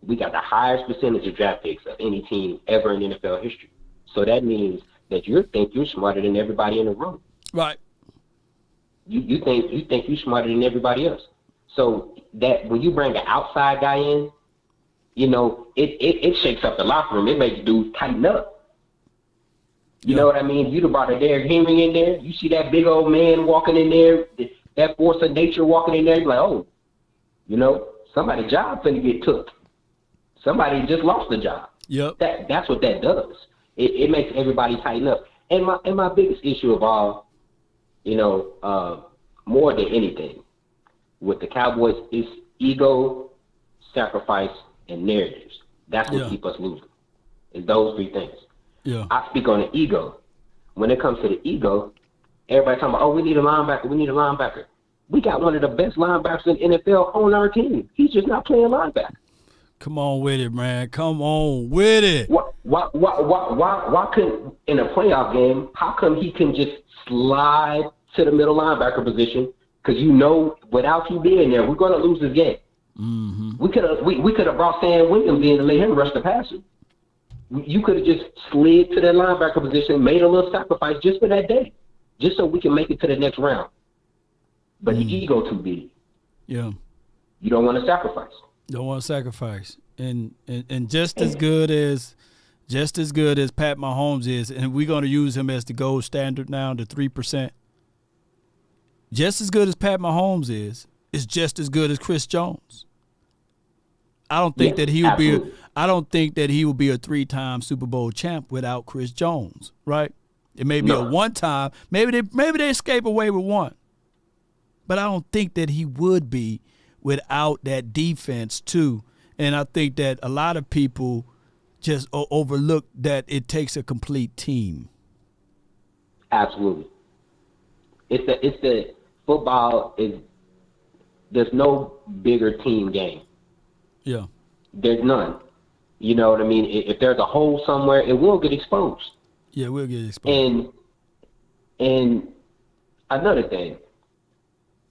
S20: We got the highest percentage of draft picks of any team ever in NFL history. So that means that you think you're smarter than everybody in the room.
S1: Right.
S20: You think you're smarter than everybody else. So that when you bring an outside guy in, you know, it shakes up the locker room. It makes dudes tighten up. You know what I mean? You'd have brought a Derrick Henry in there. You see that big old man walking in there, that force of nature walking in there. You're like, oh, you know, somebody's job finna get took. Somebody just lost the job.
S1: Yep.
S20: That's what that does. It makes everybody tighten up. And my biggest issue of all, you know, more than anything, with the Cowboys is ego, sacrifice, and narratives. That's what keep us losing. Is those three things.
S1: Yeah.
S20: I speak on the ego. When it comes to the ego, everybody talking about, oh, we need a linebacker. We need a linebacker. We got one of the best linebackers in the NFL on our team. He's just not playing linebacker.
S1: Come on with it, man. Come on with it.
S20: Why couldn't, in a playoff game, how come he can just slide to the middle linebacker position? Because you know, without you being there, we're going to lose this game.
S1: Mm-hmm.
S20: We could have brought Sam Williams in and let him rush the passer. You could have just slid to that linebacker position, made a little sacrifice just for that day, just so we can make it to the next round. But the ego too big.
S1: Yeah.
S20: You don't want to sacrifice.
S1: Don't want to sacrifice. And just as good as Pat Mahomes is, and we're going to use him as the gold standard now, the 3%. Just as good as Pat Mahomes is just as good as Chris Jones. I don't think that he would be. I don't think that he would be a 3-time Super Bowl champ without Chris Jones. Right? It may be a one-time. Maybe they escape away with one. But I don't think that he would be without that defense too. And I think that a lot of people just overlook that it takes a complete team.
S20: Absolutely. It's the football is. There's no bigger team game.
S1: Yeah.
S20: There's none. You know what I mean? If there's a hole somewhere, it will get exposed.
S1: Yeah, we'll get exposed.
S20: And another thing,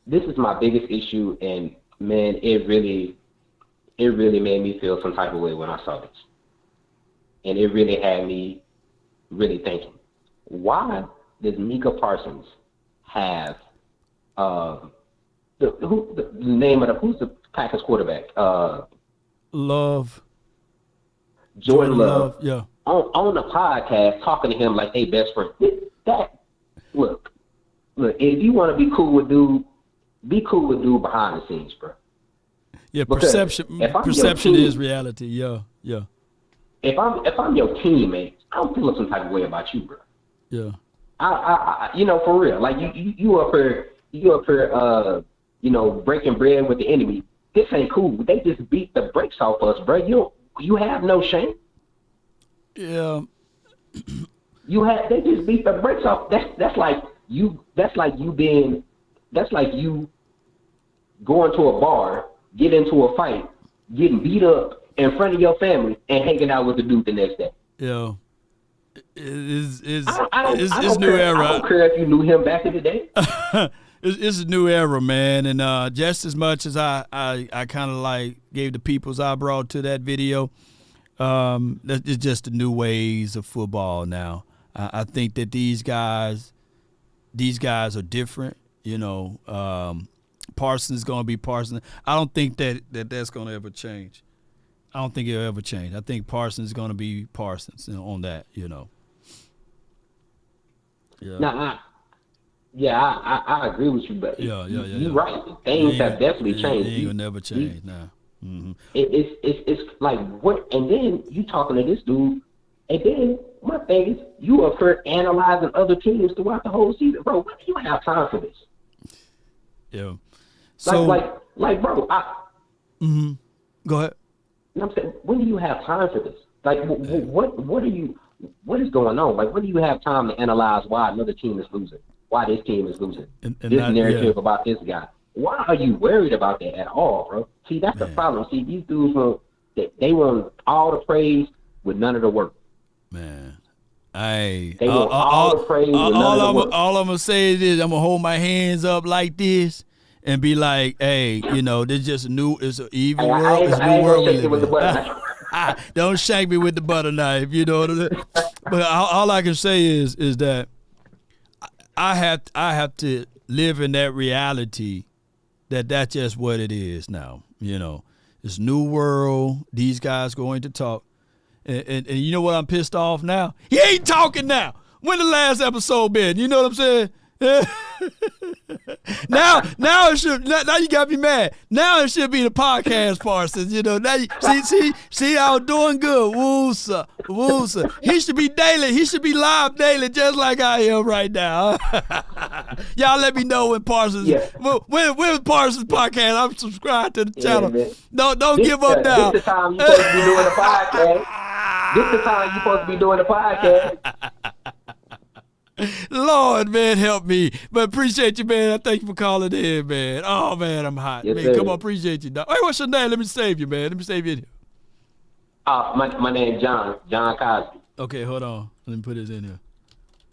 S20: this is my biggest issue, and man, it really made me feel some type of way when I saw this. And it really had me really thinking, why does Micah Parsons have the name of who's the Packers quarterback?
S1: Love.
S20: Jordan Love.
S1: Yeah.
S20: On the podcast, talking to him like they best friends. Look, if you want to be cool with dude behind the scenes, bro.
S1: Yeah,
S20: because
S1: perception is reality. Yeah.
S20: If I'm your teammate, I'm feeling some type of way about you, bro.
S1: Yeah.
S20: I you know, for real. Like you up here, you know, breaking bread with the enemy. This ain't cool. They just beat the brakes off us, bro. You have no shame.
S1: Yeah.
S20: They just beat the brakes off. That's like you going to a bar, get into a fight, getting beat up in front of your family, and hanging out with the dude the next day.
S1: Yeah. It's
S20: new
S1: era.
S20: I don't care if you knew him back in the day.
S1: It's a new era, man. And just as much as I kind of like gave the people's eyebrow to that video, it's just the new ways of football now. I think that these guys are different. You know, Parsons is going to be Parsons. I don't think that's going to ever change. I don't think it'll ever change. I think Parsons is going to be Parsons on that, you know. Yeah.
S20: Now, I agree with you, but you're right. Things have definitely changed.
S1: It ain't gonna never change now. Mm-hmm.
S20: It's like what, and then you talking to this dude, and then my thing is you are for analyzing other teams throughout the whole season, bro. When do you have time for this?
S1: Yeah. So
S20: like, bro,
S1: mm-hmm. Go ahead.
S20: You know what I'm saying? When do you have time for this? Like, what is going on? Like, when do you have time to analyze why another team is losing? Why this team is losing?
S1: And
S20: this narrative about this guy. Why are you worried about that at all, bro? See, that's the problem. See, these dudes they want all the praise with none of the work.
S1: Man, they
S20: want all the praise with none of the work.
S1: All I'm gonna say is I'm gonna hold my hands up like this and be like, hey, this is just it's an even world. It's a new world we live in. Don't shake me with the butter knife, But all I can say is that I have to live in that reality that that's just what it is now. It's new world. These guys going to talk. And you know what I'm pissed off now? He ain't talking now. When the last episode been? You know what I'm saying? now it should. Now you got me mad. Now it should be the podcast Parsons. Now you, see, I was doing good. Woosa. He should be daily. He should be live daily, just like I am right now. Y'all let me know when Parsons. Yeah. When Parsons podcast. I'm subscribed to the channel. Don't give up now.
S20: This the time you supposed to be doing the podcast. This the time you supposed to be doing the podcast.
S1: Lord, man, help me. But appreciate you, man. I thank you for calling in, man. Oh, man, I'm hot.
S20: Yes,
S1: man,
S20: sir.
S1: Come on, appreciate you, dog. Hey, what's your name? Let me save you, man. Let me save you in here.
S20: My name's John Cosby.
S1: Okay, hold on. Let me put this in here.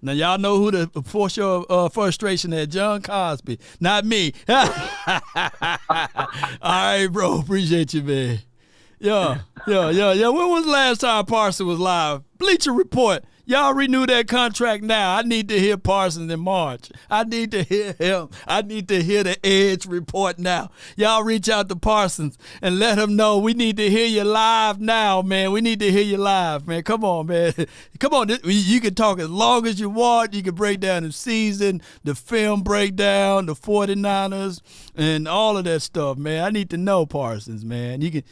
S1: Now, y'all know who to force your frustration at. John Cosby, not me. All right, bro. Appreciate you, man. Yeah. When was the last time Parsons was live? Bleacher Report. Y'all renew that contract now. I need to hear Parsons in March. I need to hear him. I need to hear the Edge report now. Y'all reach out to Parsons and let him know we need to hear you live now, man. We need to hear you live, man. Come on, man. Come on. You can talk as long as you want. You can break down the season, the film breakdown, the 49ers, and all of that stuff, man. I need to know Parsons, man. You can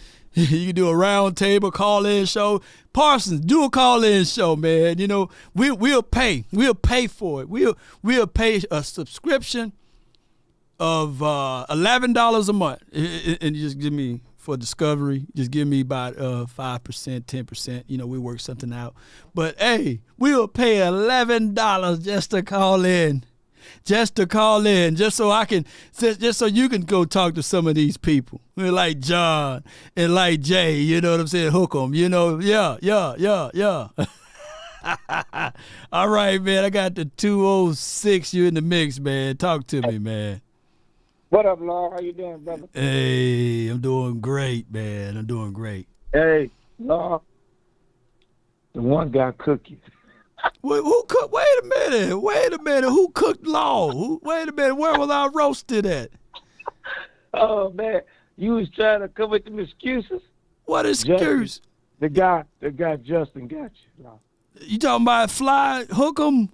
S1: do a round table call-in show. Parsons, do a call-in show, man. We'll pay. We'll pay for it. We'll pay a subscription of $11 a month, and you just give me for Discovery. Just give me about 5%, 10%. We work something out. But hey, we'll pay $11 just to call in. Just so I can, just so you can go talk to some of these people, like John and like Jay. You know what I'm saying? Hook them. Yeah. All right, man. I got the 206. You in the mix, man. Talk to me, man.
S10: What up, Law? How you doing, brother?
S1: Hey, I'm doing great, man. I'm doing great.
S12: Hey, Law. The one got cookies.
S1: Who cooked? Wait a minute. Who cooked Law? Wait a minute. Where was I roasted at?
S12: Oh man, you was trying to come with them excuses.
S1: What excuse?
S12: The guy Justin got you. Law.
S1: You talking about Fly Hookem?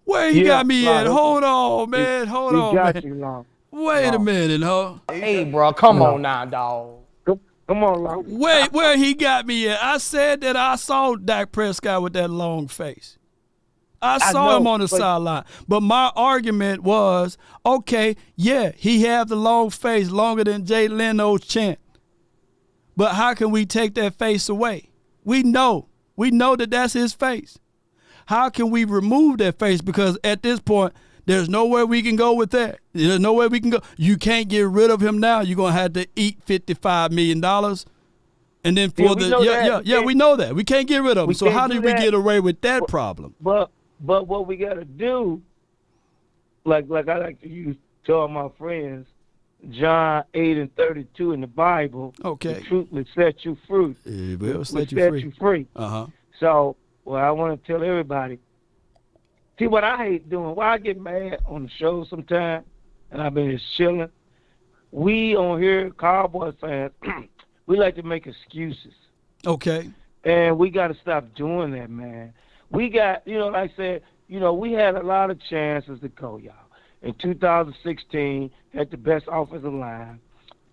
S1: Where he got me at? Hold on, man. Hold on, man.
S12: He got you, Law.
S1: Wait a minute, huh?
S21: Hey, bro, come on now, dog.
S12: Come on, Law.
S1: Wait, where he got me at? I said that I saw Dak Prescott with that long face. I saw him on the sideline. But my argument was, okay, yeah, he have the long face longer than Jay Leno's chin. But how can we take that face away? We know that that's his face. How can we remove that face? Because at this point, there's nowhere we can go with that. There's nowhere we can go. You can't get rid of him now. You're going to have to eat $55 million. And then for we know that. We can't get rid of him. So how did we get away with that problem?
S12: But what we gotta do, like I like to use to all my friends, John 8:32 in the Bible.
S1: Okay.
S12: The truth will set you free.
S1: It will set you free. Uh-huh.
S12: So, I want to tell everybody. See what I hate doing. Why I get mad on the show sometimes, and I've been just chilling. We on here, Cowboys fans, we like to make excuses.
S1: Okay.
S12: And we got to stop doing that, man. We got, like I said,
S2: we had a lot of chances to go, y'all. In 2016, had the best offensive line.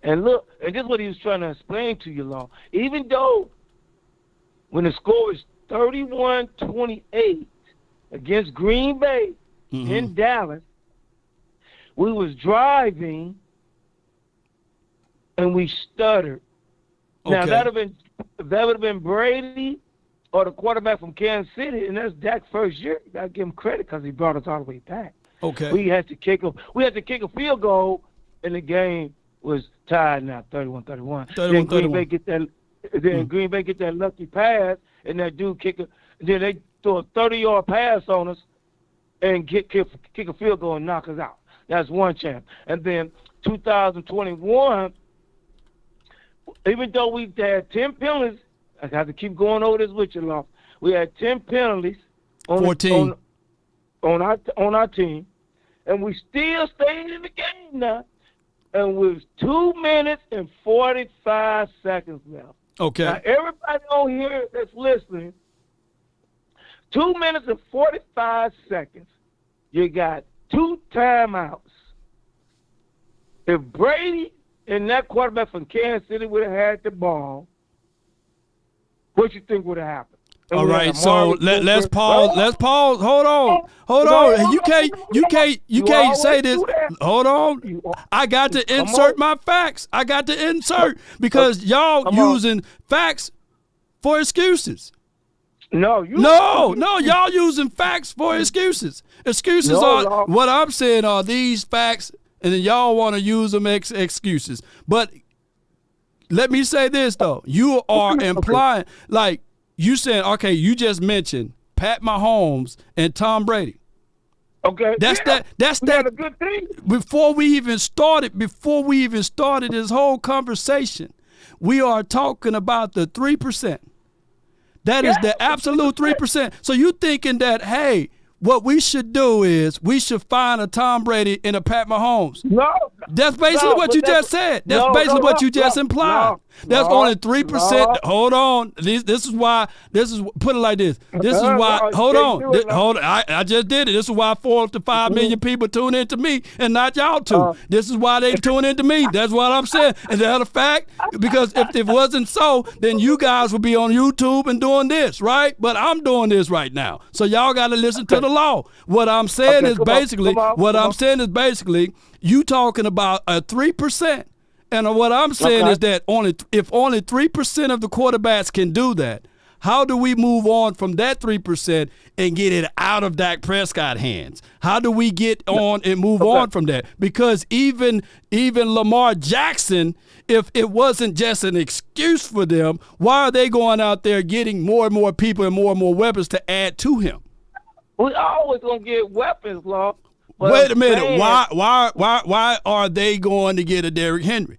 S2: And look, and this is what he was trying to explain to you, Law. Even though when the score was 31-28 against Green Bay in Dallas, we was driving and we stuttered.
S1: Okay.
S2: Now, that would have been Brady or the quarterback from Kansas City, and that's Dak's first year. You got to give him credit because he brought us all the way back.
S1: Okay.
S2: We had to kick a field goal, and the game was tied now, 31-31. Then Green Bay get that. Green Bay get that lucky pass, and that dude then they throw a 30-yard pass on us, and kick a field goal and knock us out. That's one chance. And then 2021, even though we had 10 penalties, I have to keep going over this with you, Law. We had 10 penalties on
S1: 14
S2: on our team, and we still stayed in the game now. And with 2 minutes and 45 seconds left.
S1: Okay.
S2: Now, everybody on here that's listening, 2 minutes and 45 seconds, you got 2 timeouts. If Brady and that quarterback from Kansas City would have had the ball, what you think would have happened?
S1: All right, so let's pause. Let's pause. Hold on. You can't say this. Hold on. I got to insert my facts. I got to insert because y'all using facts for excuses.
S2: No,
S1: y'all using facts for excuses. Excuses are what I'm saying are these facts, and then y'all want to use them as excuses. But let me say this though: you are implying like. You said, okay, you just mentioned Pat Mahomes and Tom Brady.
S2: Okay.
S1: That's that
S2: a good thing.
S1: Before we even started this whole conversation, we are talking about the 3%. That is the absolute 3%. So you thinking that, hey, what we should do is we should find a Tom Brady and a Pat Mahomes.
S2: No.
S1: That's basically what you just said. That's basically what you just implied. That's only 3%. Hold on. This is why. Put it like this. This is why. Hold on. I just did it. This is why 4 to 5 million people tune into me and not y'all two. This is why they tune into me. That's what I'm saying. And that's a fact. Because if it wasn't so, then you guys would be on YouTube and doing this, right? But I'm doing this right now. So y'all got to listen to the law. What I'm saying is basically. You talking about a 3%. And what I'm saying is that if only 3% of the quarterbacks can do that, how do we move on from that 3% and get it out of Dak Prescott hands? How do we get on and move on from that? Because even Lamar Jackson, if it wasn't just an excuse for them, why are they going out there getting more and more people and more weapons to add to him?
S2: We always gonna get weapons, Law.
S1: Wait a minute. Why are they going to get a Derrick Henry?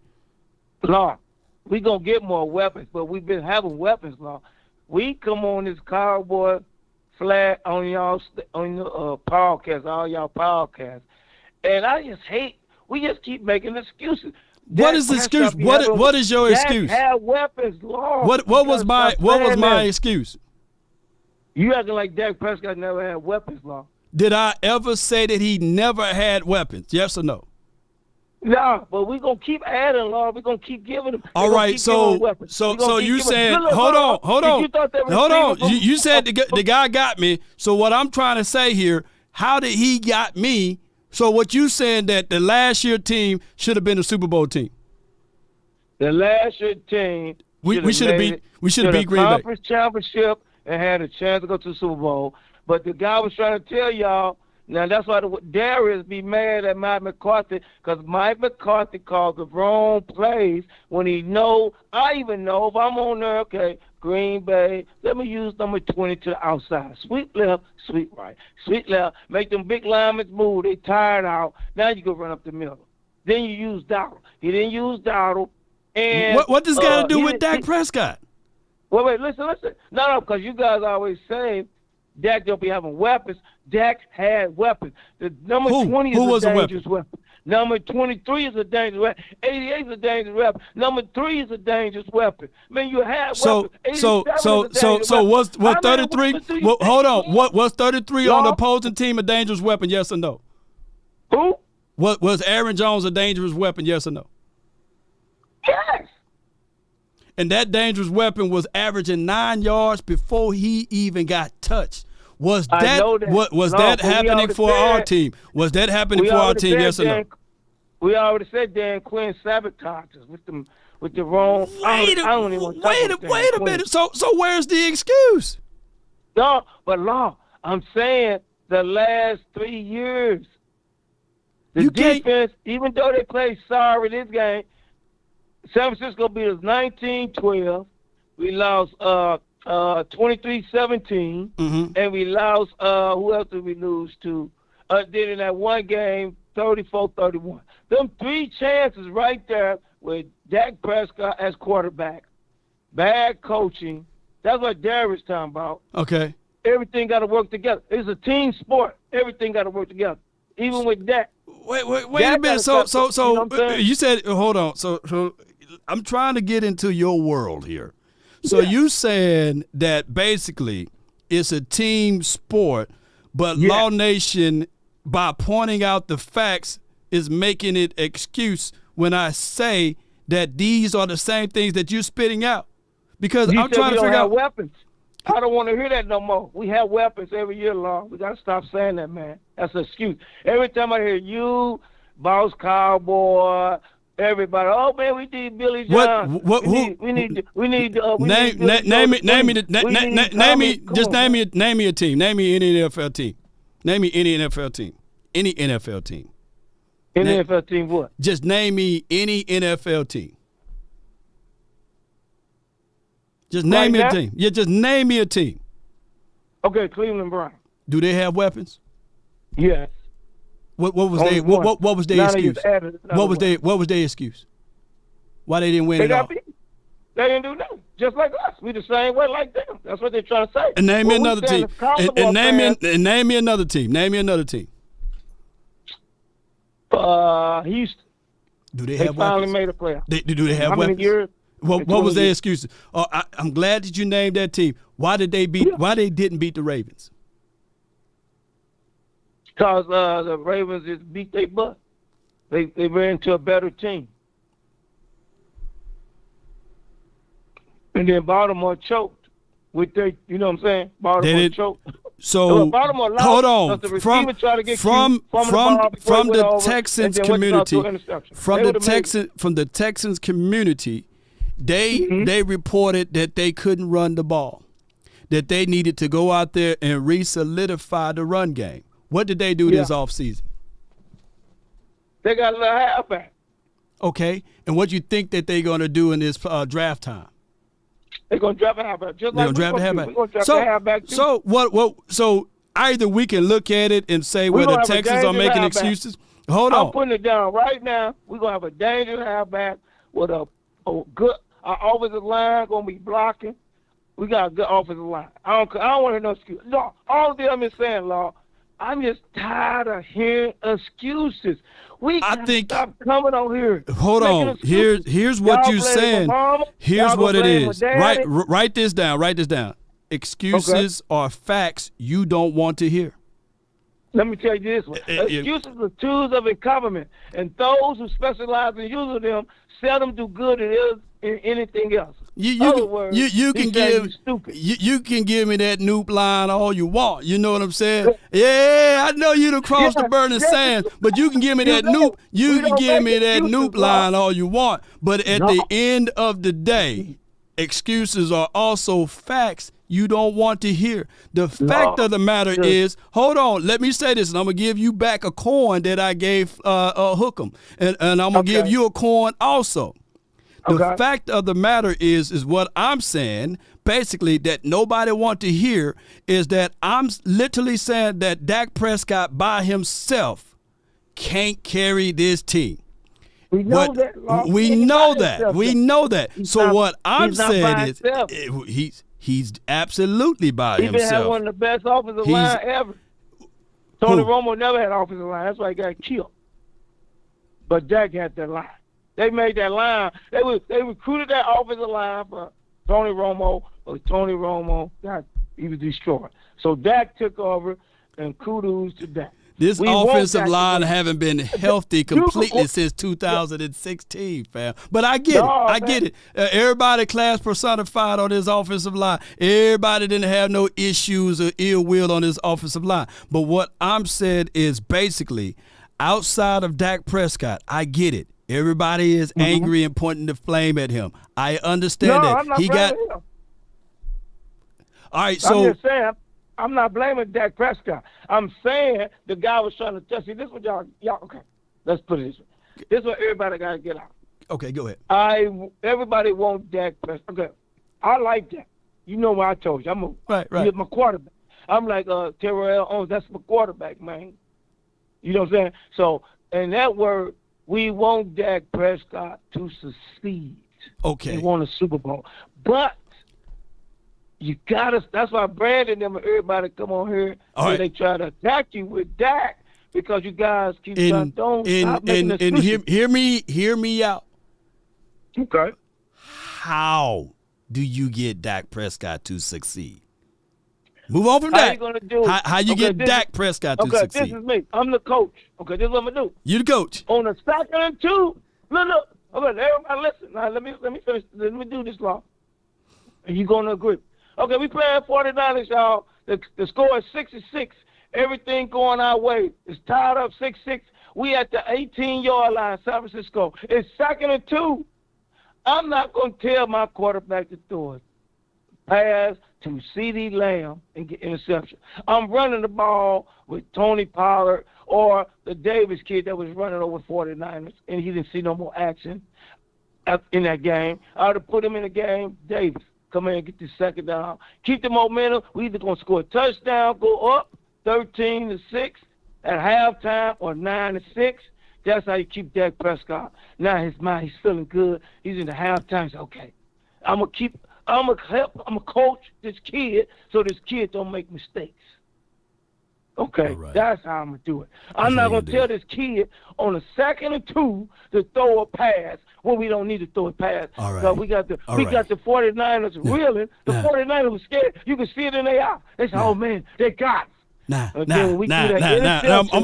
S2: Law, we gonna get more weapons, but we've been having weapons, Law. We come on this Cowboy flag on y'all on your podcast, all y'all podcasts, and I just hate. We just keep making excuses.
S1: What is the excuse? What is your excuse?
S2: Have weapons, Law.
S1: What was my excuse?
S2: You acting like Dak Prescott never had weapons, Law.
S1: Did I ever say that he never had weapons? Yes or no?
S2: No, but we're going to keep adding, Law. We're going to keep giving them.
S1: All right, so you saying, hold on. You said the guy got me. So what I'm trying to say here, how did he got me? So what you saying that the last year team should have been a Super Bowl team?
S2: The last year team
S1: we should have beat Green Bay.
S2: Conference championship and had a chance to go to the Super Bowl. But the guy was trying to tell y'all, now that's why Darius be mad at Mike McCarthy, because Mike McCarthy calls the wrong plays when he know, I even know if I'm on there, okay, Green Bay, let me use number 20 to the outside. Sweep left, sweep right. Sweep left, make them big linemen move, they tired out. Now you go run up the middle. Then you use Dowdle. He didn't use Dowdle. And
S1: what does got to do with Dak Prescott?
S2: Wait, listen. No, because you guys always say Dak don't be having weapons. Dak had weapons. The number 20 is a dangerous weapon. Number 23 is a dangerous weapon. 88 is a dangerous weapon. Number 3 is a dangerous weapon. Man, you have weapons. 87 is a dangerous
S1: so
S2: weapon.
S1: was 33? Well, hold on. What was 33 on the opposing team a dangerous weapon? Yes or no?
S2: Who?
S1: What was Aaron Jones a dangerous weapon? Yes or no?
S2: Yes.
S1: And that dangerous weapon was averaging 9 yards before he even got touched. Was that happening for our team? Was that happening for our team? Yes or no?
S2: We already said Dan Quinn sabotages with the wrong.
S1: Wait a minute. So where's the excuse?
S2: No, but Law, I'm saying the last 3 years, the defense, even though they played sorry this game, San Francisco beat us 19-12. We lost 23-17, and we lost, who else did we lose to? Then in that one game, 34-31. Them 3 chances right there with Dak Prescott as quarterback. Bad coaching. That's what Darius talking about.
S1: Okay.
S2: Everything got to work together. It's a team sport. Everything got to work together. Even with Dak.
S1: Wait a minute. So you said, hold on. So I'm trying to get into your world here. So you saying that basically it's a team sport, but Law Nation, by pointing out the facts, is making it excuse when I say that these are the same things that you're spitting out. Because I'm trying to figure out
S2: weapons. I don't want to hear that no more. We have weapons every year, Law. We got to stop saying that, man. That's an excuse. Every time I hear you, Boss Cowboy, everybody, oh man, we need Billy John. We need
S1: name me a team. Name me any NFL team. Name me any NFL team. Any NFL team.
S2: Any NFL team what?
S1: Just name me any NFL team. Just name me a team. Yeah, just name me a team.
S2: Okay, Cleveland Browns.
S1: Do they have weapons?
S2: Yes.
S1: What was their excuse? What was their excuse? Why they didn't win at all?
S2: They didn't do nothing. Just like us. We the same way like them. That's what they're trying to say.
S1: And name me another team. And name me another team. Name me another team.
S2: Houston.
S1: Do they have
S2: finally
S1: weapons?
S2: Made a playoff.
S1: Do they have
S2: How
S1: weapons?
S2: Many years?
S1: What was their excuse? I'm glad that you named that team. Why did they beat? Why they didn't beat the Ravens?
S2: Because the Ravens just beat their butt. They ran into a better team. And then Baltimore choked with their, you know what I'm saying? Baltimore choked.
S1: So
S2: Baltimore lost,
S1: hold on. From the Texans community, they reported that they couldn't run the ball, that they needed to go out there and re-solidify the run game. What did they do this offseason?
S2: They got a little halfback.
S1: Okay, and what do you think that they're going to do in this draft time?
S2: They're going to draft a halfback. Just like
S1: draft a halfback.
S2: We're going to draft a halfback too.
S1: So what? So either we can look at it and say, well, the Texans are making excuses. Hold on.
S2: I'm putting it down right now. We're going to have a dangerous halfback with a good offensive line going to be blocking. We got a good offensive line. I don't want to hear no excuse. No, all of them is saying, Law, I'm just tired of hearing excuses. We stop coming on here.
S1: Hold on. Here's what you're saying. Here's what it is. Write this down. Write this down. Excuses are facts you don't want to hear.
S2: Let me tell you this one. Excuses are tools of incompetence, and those who specialize in using them seldom do good in anything else.
S1: You can give me that Noop line all you want. You know what I'm saying? Yeah, I know you done crossed the burning sands, but you can give me that Noop. You can give me that Noop line all you want. But at the end of the day, excuses are also facts you don't want to hear. The fact of the matter is, hold on, let me say this, and I'm going to give you back a coin that I gave Hookem, and I'm going to give you a coin also. The fact of the matter is what I'm saying, basically, that nobody want to hear, is that I'm literally saying that Dak Prescott by himself can't carry this team.
S2: We know that.
S1: We know that. So what I'm saying is he's absolutely by himself.
S2: He had one of the best offensive line ever. Tony Romo never had offensive line. That's why he got killed. but Dak had that line. They made that line. They recruited that offensive line for Tony Romo, but Tony Romo he was destroyed. So Dak took over, and kudos to Dak.
S1: This offensive line haven't been healthy completely since 2016, fam. But I get it. I get it. Everybody class personified on this offensive line. Everybody didn't have no issues or ill will on this offensive line. But what I'm saying is basically, outside of Dak Prescott, I get it. Everybody is angry and pointing the flame at him. I understand that.
S2: I'm not blaming him.
S1: All right, so
S2: I'm just saying, I'm not blaming Dak Prescott. I'm saying the guy was trying to test you. This is what y'all okay. Let's put it this way. This is what everybody got to get out.
S1: Okay, go ahead.
S2: Everybody wants Dak Prescott. Okay, I like that. You know what I told you. I'm my quarterback. I'm like Terrell Owens. That's my quarterback, man. You know what I'm saying? So, in that word, we want Dak Prescott to succeed.
S1: Okay.
S2: We want a Super Bowl, but you gotta. That's why Brandon and everybody come on here and they try to attack you with Dak because you guys keep trying. Stop making excuses.
S1: Hear me out.
S2: Okay.
S1: How do you get Dak Prescott to succeed? Move on from Dak. How you get Dak Prescott to succeed?
S2: Okay, this is me. I'm the coach. Okay, this is what I'm gonna do.
S1: You the coach.
S2: On a 2nd and 2. Look. Okay, everybody listen. Now let me finish. Let me do this, Law. And you gonna agree? Okay, we playing 49ers, y'all. The score is 6-6. Everything going our way. It's tied up 6-6. We at the 18-yard line, San Francisco. It's 2nd and 2. I'm not going to tell my quarterback to throw it. Pass to CeeDee Lamb and get interception. I'm running the ball with Tony Pollard or the Davis kid that was running over 49ers, and he didn't see no more action in that game. I would have put him in the game, Davis. Come in and get the second down. Keep the momentum. We either going to score a touchdown, go up 13-6 at halftime or 9-6. That's how you keep Dak Prescott. Now his mind, he's feeling good. He's in the halftime. He's okay. I'm gonna coach this kid so this kid don't make mistakes. Okay, that's how I'm gonna do it. I'm not gonna tell this kid on a 2nd and 2 to throw a pass when we don't need to throw a pass.
S1: All right.
S2: So we got the 49ers reeling. The 49ers were scared. You can see it in their eye. They said, "Oh man, they got us."
S1: I'm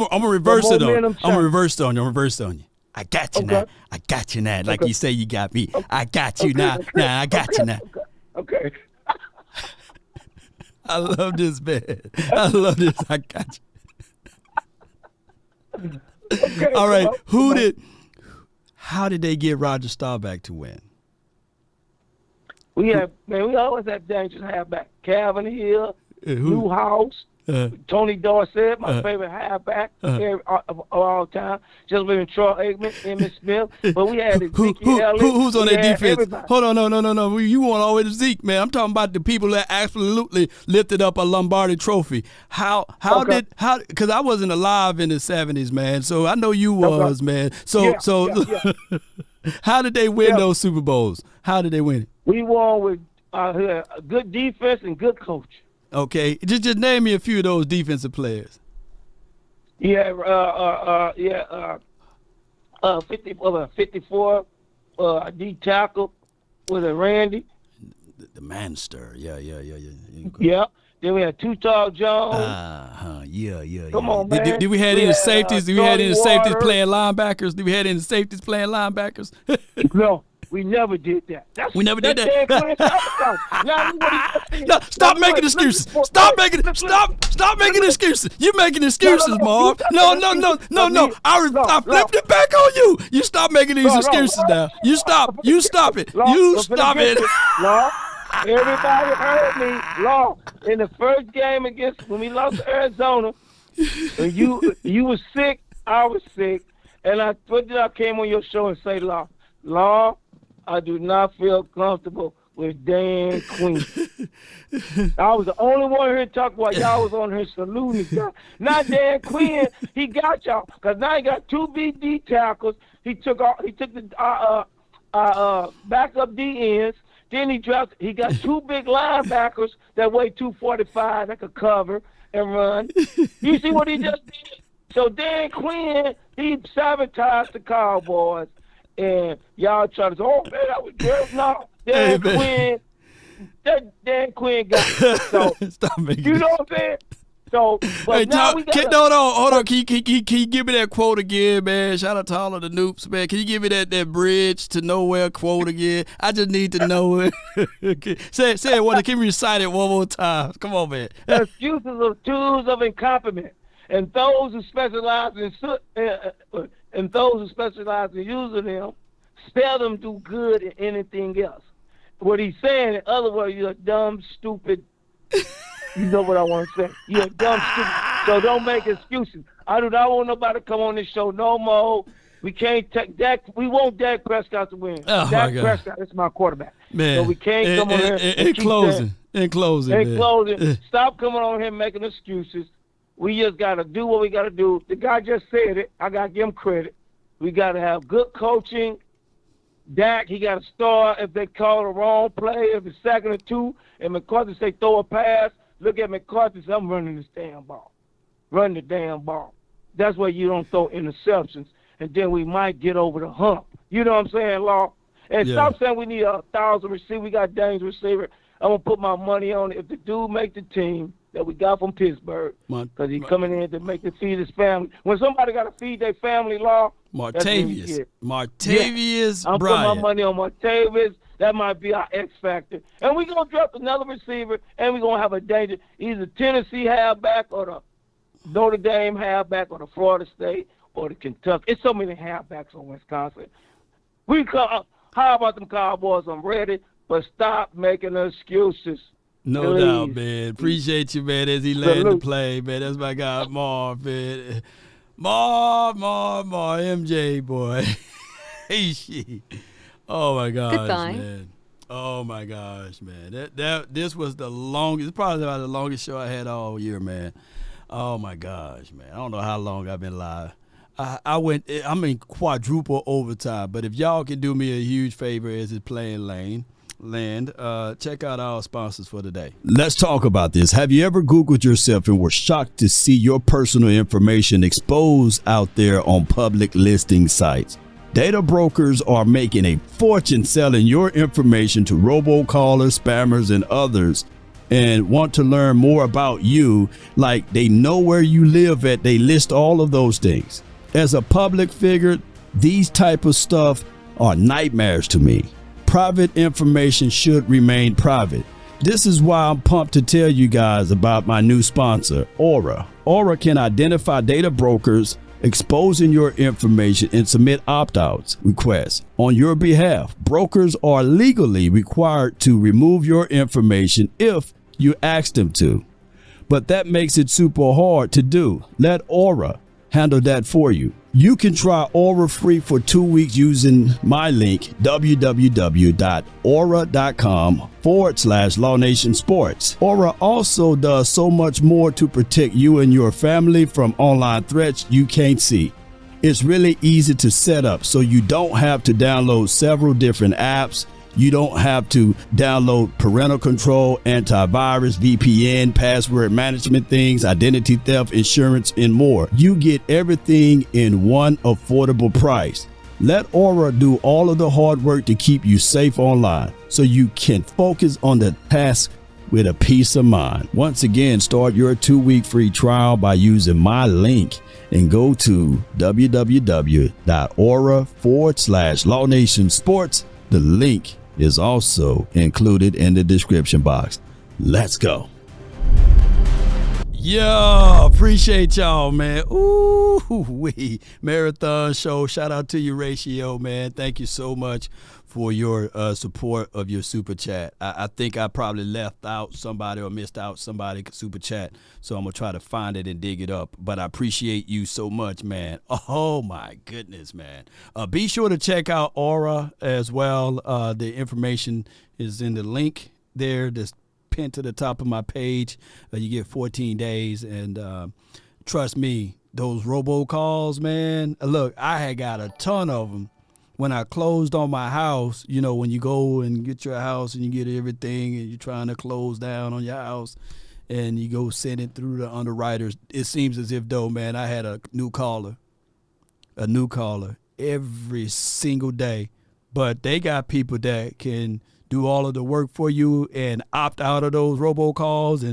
S1: gonna reverse it on. I'm gonna reverse it on you. I got you now. I got you now. Like you say, you got me. I got you now. Now I got you now.
S2: Okay.
S1: I love this, man. I love this. I got you.
S2: Okay,
S1: all right. How did they get Roger Staubach to win?
S2: We always have dangerous halfback. Calvin Hill, Newhouse, Tony Dorsett, my favorite halfback of all time. Just living Troy Aikman, Emmitt Smith. But we had Ezekiel Elliott.
S1: Who's on that defense?
S2: Everybody.
S1: Hold on, no. You want always to Zeke, man. I'm talking about the people that absolutely lifted up a Lombardi trophy. How because I wasn't alive in the 70s, man. So I know you was, man. So how did they win those Super Bowls? How did they win it?
S2: We won with good defense and good coach.
S1: Okay, just name me a few of those defensive players.
S2: 54 D tackle with a Randy.
S1: The Manster, yeah.
S2: Yeah. Then we had Tall Jones.
S1: Yeah.
S2: Come on, man.
S1: Did we have any safeties? Did we have any safeties playing linebackers? Did we have any safeties playing linebackers?
S2: No. We never did that.
S1: We never did that. No, stop making excuses. Stop making excuses. You're making excuses, Marv. No. I flipped it back on you. You stop making these excuses now. You stop it. You stop it.
S2: Law, everybody heard me. Law, in the first game when we lost to Arizona, you were sick, I was sick, and I came on your show and say, Law, I do not feel comfortable with Dan Quinn. I was the only one here talking while y'all was on here saluting each other. Not Dan Quinn. He got y'all because now he got 2 BD tackles. He took the backup D ends. Then he got 2 big linebackers that weigh 245 that could cover and run. You see what he just did? So Dan Quinn, he sabotaged the Cowboys, and y'all try to say, oh, man, that was good. No, Dan Quinn got it. So,
S1: Stop making
S2: you know what I'm saying? So, but
S1: hey,
S2: now we got
S1: hold on. Can you give me that quote again, man? Shout out to all of the Noops, man. Can you give me that bridge to nowhere quote again? I just need to know it. say it one. Can you recite it one more time? Come on, man.
S2: Excuses are tools of incompetence, and those who specialize in using them seldom do good in anything else. What he's saying, in other words, you're a dumb, stupid. You know what I want to say. You're a dumb, stupid. So don't make excuses. I do not want nobody to come on this show no more. We can't take Dak. We want Dak Prescott to win.
S1: Oh,
S2: Dak Prescott is my quarterback.
S1: Man.
S2: So we can't come on here
S1: in closing. In closing,
S2: stop coming on here making excuses. We just got to do what we got to do. The guy just said it. I got to give him credit. We got to have good coaching. Dak, he got to start if they call a wrong play, if it's 2nd and 2, and McCarthy say throw a pass. Look at McCarthy say, I'm running this damn ball. Run the damn ball. That's why you don't throw interceptions, and then we might get over the hump. You know what I'm saying, Law? And stop saying we need 1,000 receivers. We got Dane's receiver. I'm going to put my money on it. If the dude make the team that we got from Pittsburgh, because he's coming in to make to feed his family. When somebody got to feed their family, Law,
S1: Martavius
S2: I'm
S1: Bryant.
S2: putting my money on Martavius. That might be our X factor. And we're going to draft another receiver, and we're going to have a danger, either Tennessee halfback or the Notre Dame halfback or the Florida State or the Kentucky. It's so many halfbacks on Wisconsin. How about them Cowboys? I'm ready, but stop making excuses.
S1: No
S2: Please.
S1: doubt, man. Appreciate you, man, as he landed the play, man. That's my guy, Marv, man. Marv, MJ, boy. Hey, oh, my gosh,
S16: Goodbye.
S1: man. Oh, my gosh, man. This was the longest, probably about the longest show I had all year, man. Oh, my gosh, man. I don't know how long I've been live. I'm in quadruple overtime, but if y'all can do me a huge favor as it's playing land, check out our sponsors for today. Let's talk about this. Have you ever Googled yourself and were shocked to see your personal information exposed out there on public listing sites? Data brokers are making a fortune selling your information to robocallers, spammers, and others, and want to learn more about you. Like they know where you live at. They list all of those things. As a public figure, these type of stuff are nightmares to me. Private information should remain private. This is why I'm pumped to tell you guys about my new sponsor, Aura. Aura can identify data brokers exposing your information and submit opt-outs requests on your behalf. Brokers are legally required to remove your information if you ask them to, but that makes it super hard to do. Let Aura handle that for you. You can try Aura free for 2 weeks using my link, www.aura.com/Law Nation Sports. Aura also does so much more to protect you and your family from online threats you can't see. It's really easy to set up, so you don't have to download several different apps. You don't have to download parental control, antivirus, VPN, password management things, identity theft, insurance, and more. You get everything in one affordable price. Let Aura do all of the hard work to keep you safe online so you can focus on the task with a peace of mind. Once again, start your 2-week free trial by using my link and go to www.aura.com/Law Nation Sports. The link is also included in the description box. Let's go. Yo, appreciate y'all, man. Ooh-wee. Marathon show. Shout out to you, Ratio, man. Thank you so much for your support of your super chat. I think I probably left out somebody or missed out somebody super chat, so I'm going to try to find it and dig it up. But I appreciate you so much, man. Oh, my goodness, man. Be sure to check out Aura as well. The information is in the link there that's pinned to the top of my page. You get 14 days, and trust me, those robocalls, man. Look, I had got a ton of them when I closed on my house. You know, when you go and get your house and you get everything and you're trying to close down on your house and you go send it through the underwriters. It seems as if, though, man, I had a new caller every single day. But they got people that can do all of the work for you and opt out of those robocalls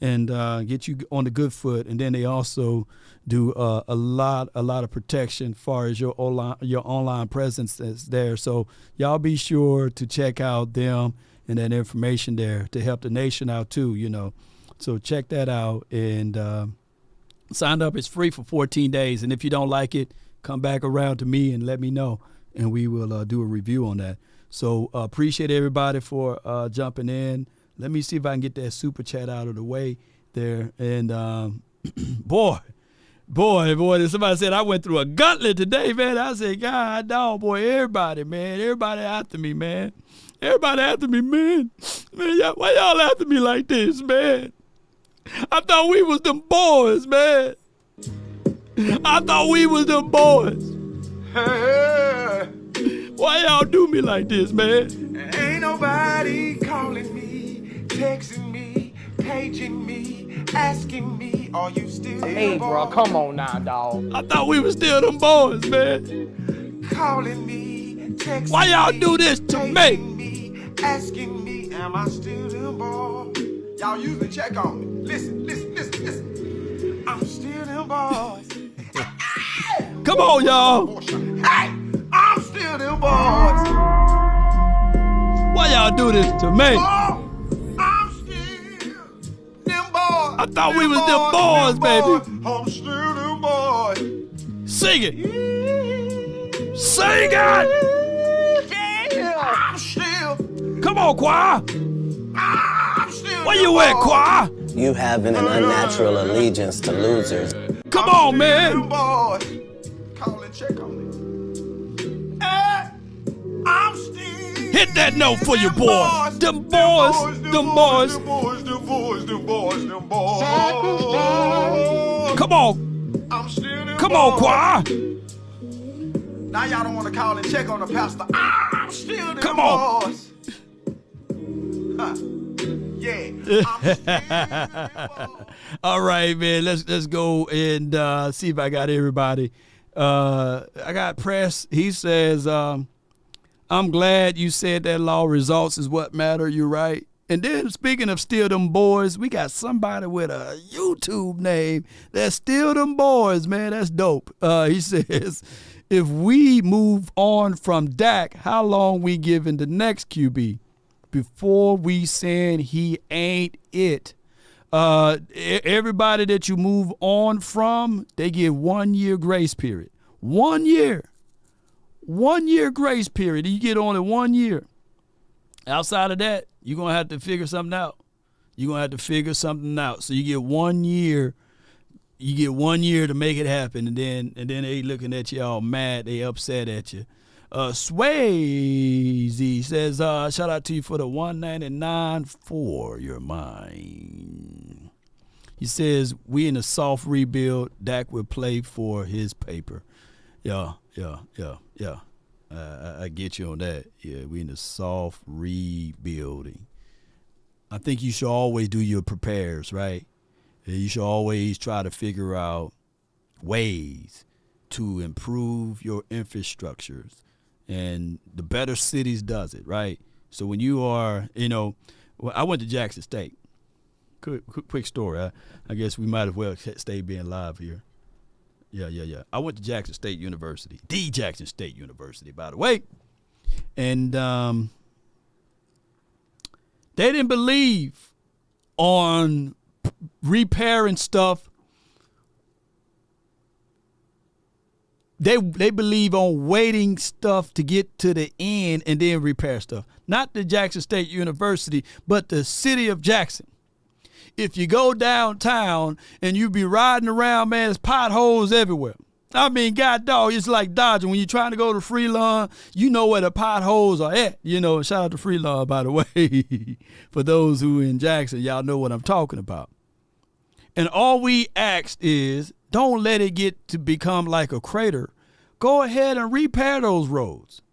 S1: and get you on the good foot. And then they also do a lot of protection as far as your online presence that's there. So y'all be sure to check out them and that information there to help the nation out too, you know. So check that out and sign up. It's free for 14 days. And if you don't like it, come back around to me and let me know, and we will do a review on that. So appreciate everybody for jumping in. Let me see if I can get that super chat out of the way there. And boy, somebody said I went through a gauntlet today, man. I said, God, dog, boy, everybody after me, man. Everybody after me, man. Man, why y'all after me like this, man? I thought we was them boys, man. I thought we was them boys. Why y'all do me like this, man?
S4: Ain't nobody calling me, texting me, paging me, asking me, are you still
S21: Hey, bro, come on now, dog.
S1: I thought we was still them boys, man.
S4: Calling me, texting
S1: why y'all do this to me?
S4: Asking me, am I still them boys? Y'all usually check on me. Listen. I'm still them boys.
S1: Come on, y'all.
S4: Hey, I'm still them boys.
S1: Why y'all do this to me?
S4: Oh, I'm still them boys.
S1: I thought we was them boys, baby.
S4: I'm still them boys.
S1: Sing it. Sing it.
S4: Yeah. I'm still.
S1: Come on, choir.
S4: I'm still.
S1: Where you at, choir?
S3: You having an unnatural allegiance to losers.
S1: Come on, man.
S4: Boys. Call and check on me. I'm still.
S1: Hit that note for your boy. Them boys. Come on.
S4: I'm still them
S1: Come on, choir.
S4: Now y'all don't want to call and check on the pastor. I'm still them
S1: Come on.
S4: boys. Huh. Yeah.
S1: All right, man. Let's go and see if I got everybody. I got Press. He says, I'm glad you said that law results is what matter. You're right. And then speaking of Still Them Boys, we got somebody with a YouTube name that's Still Them Boys, man. That's dope. He says, if we move on from Dak, how long we giving the next QB before we saying he ain't it? Everybody that you move on from, they get 1 year grace period. 1 year. 1 year grace period. You get only 1 year. Outside of that, you're going to have to figure something out. You're going to have to figure something out. So you get 1 year. You get 1 year to make it happen, and then they looking at you all mad. They upset at you. Swayze says, shout out to you for the $199 for your mind. He says, we in a soft rebuild. Dak will play for his paper. Yeah. I get you on that. Yeah, we in a soft rebuilding. I think you should always do your prepares, right? You should always try to figure out ways to improve your infrastructures. And the better cities does it, right? So when you are, I went to Jackson State. Quick story. I guess we might as well stay being live here. Yeah. I went to Jackson State University, the Jackson State University, by the way. And they didn't believe on repairing stuff. They believe on waiting stuff to get to the end and then repair stuff. Not the Jackson State University, but the city of Jackson. If you go downtown and you be riding around, man, there's potholes everywhere. I mean, God dog, it's like dodging. When you're trying to go to Freelawn, you know where the potholes are at. Shout out to Freelawn, by the way. For those who in Jackson, y'all know what I'm talking about. And all we asked is, don't let it get to become like a crater. Go ahead and repair those roads.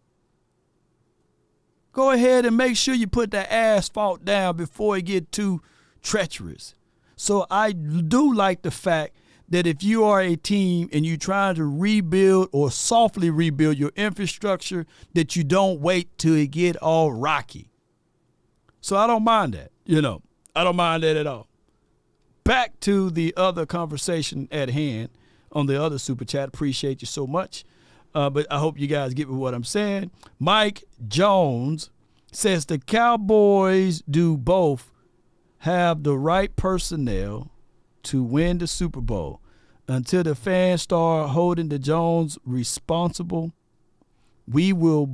S1: Go ahead and make sure you put that asphalt down before it get too treacherous. So I do like the fact that if you are a team and you're trying to rebuild or softly rebuild your infrastructure, that you don't wait till it get all rocky. So I don't mind that, I don't mind that at all. Back to the other conversation at hand on the other Super Chat. Appreciate you so much. But I hope you guys get what I'm saying. Mike Jones says the Cowboys do both have the right personnel to win the Super Bowl. Until the fans start holding the Jones responsible, we will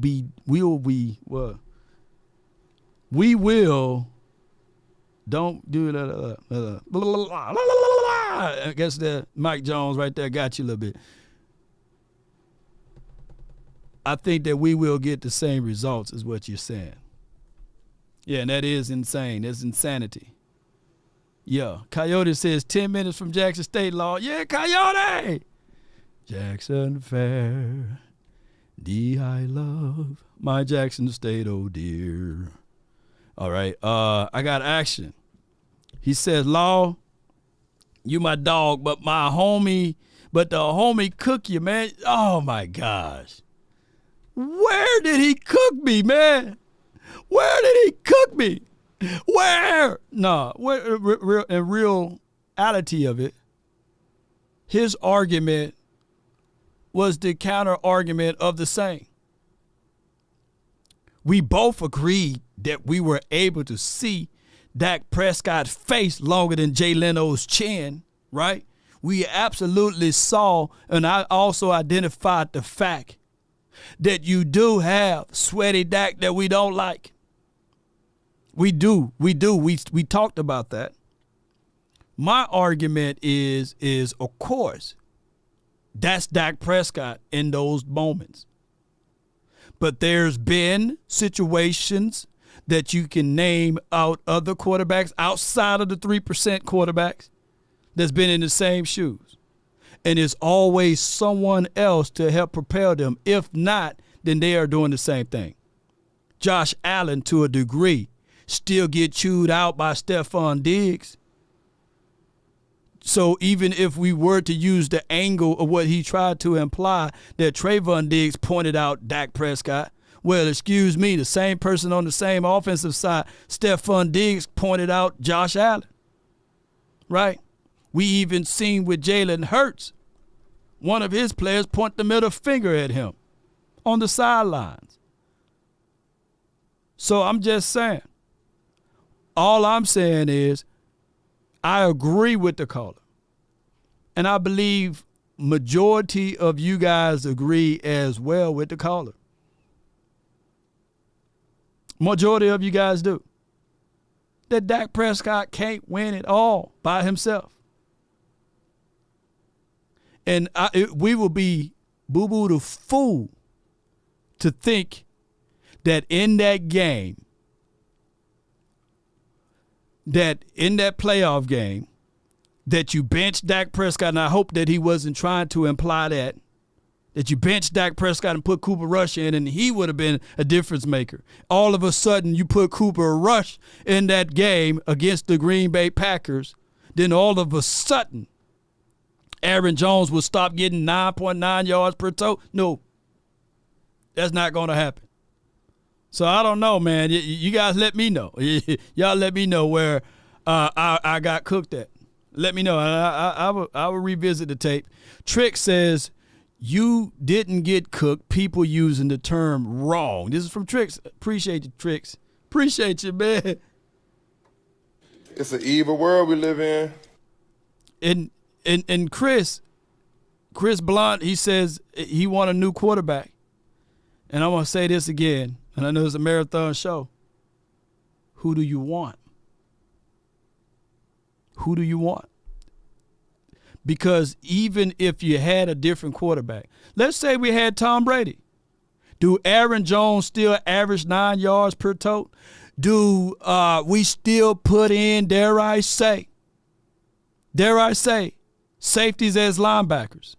S1: don't do that. I guess that Mike Jones right there got you a little bit. I think that we will get the same results is what you're saying. Yeah, and that is insane. That's insanity. Yeah, Coyote says 10 minutes from Jackson State Law. Yeah, Coyote! Jackson Fair, I love my Jackson State, oh dear. All right, I got action. He says, Law, you my dog, but the homie cook you, man. Oh, my gosh. Where did he cook me, man? Where did he cook me? Where? No, in reality of it, his argument was the counter argument of the same. We both agreed that we were able to see Dak Prescott's face longer than Jay Leno's chin, right? We absolutely saw, and I also identified the fact that you do have sweaty Dak that we don't like. We do. We talked about that. My argument is of course, that's Dak Prescott in those moments. But there's been situations that you can name out other quarterbacks outside of the 3% quarterbacks that's been in the same shoes. And it's always someone else to help propel them. If not, then they are doing the same thing. Josh Allen, to a degree, still get chewed out by Stephon Diggs. So even if we were to use the angle of what he tried to imply that Trayvon Diggs pointed out Dak Prescott, well, excuse me, the same person on the same offensive side, Stephon Diggs pointed out Josh Allen, right? We even seen with Jalen Hurts, one of his players point the middle finger at him on the sidelines. So I'm just saying, all I'm saying is I agree with the caller. And I believe majority of you guys agree as well with the caller. Majority of you guys do. That Dak Prescott can't win it all by himself. And we will be boo-boo the fool to think that in that game, that in that playoff game, that you benched Dak Prescott, and I hope that he wasn't trying to imply that you benched Dak Prescott and put Cooper Rush in, and he would have been a difference maker. All of a sudden, you put Cooper Rush in that game against the Green Bay Packers, then all of a sudden, Aaron Jones will stop getting 9.9 yards per tote. No, that's not going to happen. So I don't know, man. You guys let me know. Y'all let me know where I got cooked at. Let me know. I will revisit the tape. Trick says, you didn't get cooked. People using the term wrong. This is from Tricks. Appreciate you, Tricks. Appreciate you, man.
S4: It's an evil world we live in.
S1: And Chris Blunt, he says he want a new quarterback. And I'm going to say this again, and I know it's a marathon show. Who do you want? Who do you want? Because even if you had a different quarterback, let's say we had Tom Brady. Do Aaron Jones still average 9 yards per tote? Do we still put in, dare I say, safeties as linebackers?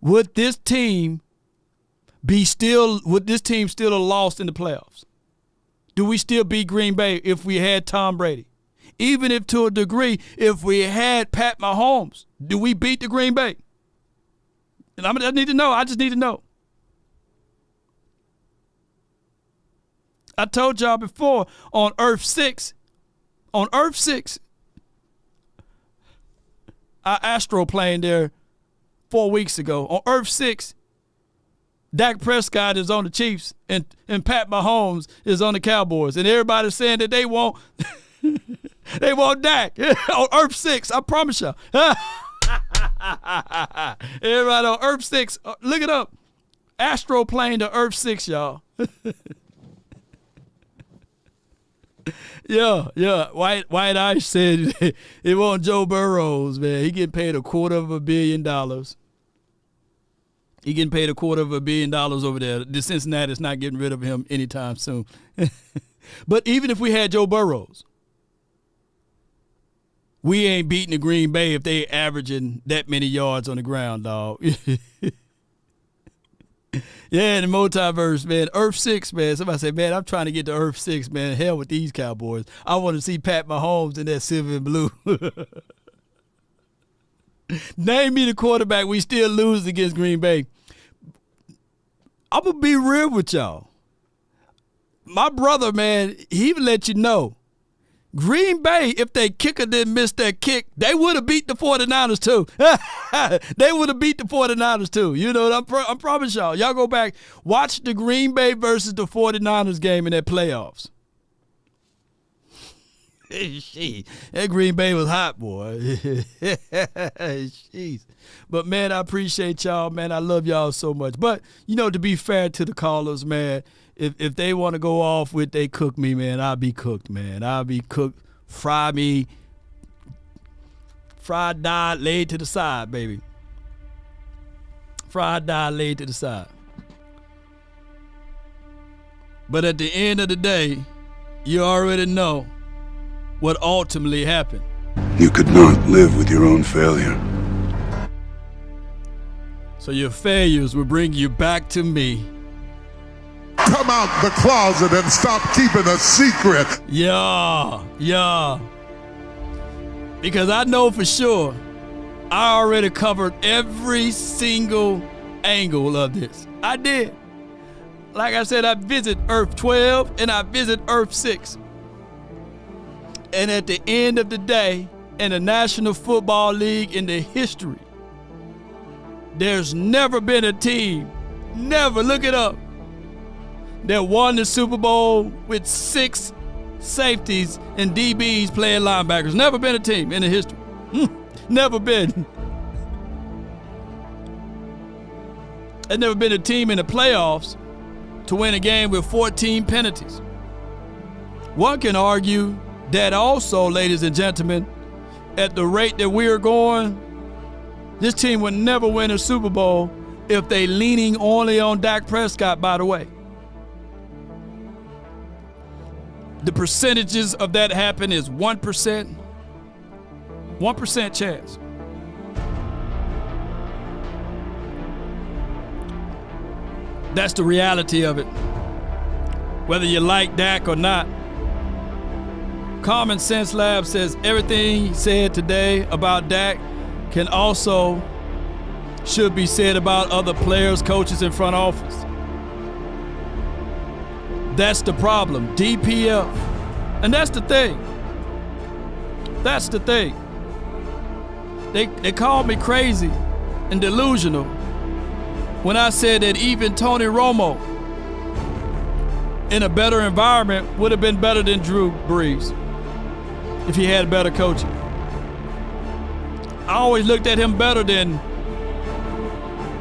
S1: Would this team still have lost in the playoffs? Do we still beat Green Bay if we had Tom Brady? even if to a degree, if we had Pat Mahomes, do we beat the Green Bay? And I need to know. I just need to know. I told y'all before, on Earth 6, our astroplane there 4 weeks ago, on Earth 6, Dak Prescott is on the Chiefs and Pat Mahomes is on the Cowboys. And everybody's saying that they want Dak on Earth 6. I promise y'all. Everybody on Earth 6, look it up. Astroplane to Earth 6, y'all. Yeah. White Ice said it wasn't Joe Burrows, man. He getting paid $250 million. He getting paid $250 million over there. The Cincinnati's not getting rid of him anytime soon. But even if we had Joe Burrows, we ain't beating the Green Bay if they averaging that many yards on the ground, dog. Yeah, in the multiverse, man. Earth 6, man. Somebody said, man, I'm trying to get to Earth 6, man. Hell with these Cowboys. I want to see Pat Mahomes in that silver and blue. Name me the quarterback. We still lose against Green Bay. I'm going to be real with y'all. My brother, man, he even let you know. Green Bay, if their kicker didn't miss that kick, they would have beat the 49ers too. They would have beat the 49ers too. You know, I promise y'all. Y'all go back, watch the Green Bay versus the 49ers game in that playoffs. That Green Bay was hot, boy. Jeez. But, man, I appreciate y'all, man. I love y'all so much. But, you know, to be fair to the callers, man, if they want to go off with they cook me, man, I'll be cooked, man. I'll be cooked. Fry me. Fried, dyed, laid to the side, baby. Fried, dyed, laid to the side. But at the end of the day, you already know what ultimately happened.
S5: You could not live with your own failure.
S1: So your failures will bring you back to me.
S5: Come out the closet and stop keeping a secret.
S1: Yeah. Because I know for sure I already covered every single angle of this. I did. Like I said, I visit Earth 12 and I visit Earth 6. And at the end of the day, in the National Football League, in the history, there's never been a team, never, look it up, that won the Super Bowl with 6 safeties and DBs playing linebackers. Never been a team in the history. Never been. There's never been a team in the playoffs to win a game with 14 penalties. One can argue that also, ladies and gentlemen, at the rate that we're going, this team would never win a Super Bowl if they leaning only on Dak Prescott, by the way. The percentages of that happen is 1%. 1% chance. That's the reality of it. Whether you like Dak or not. Common Sense Lab says everything said today about Dak can also should be said about other players, coaches, and front office. That's the problem. DPF. And that's the thing. That's the thing. They called me crazy and delusional when I said that even Tony Romo in a better environment would have been better than Drew Brees if he had better coaching. I always looked at him better than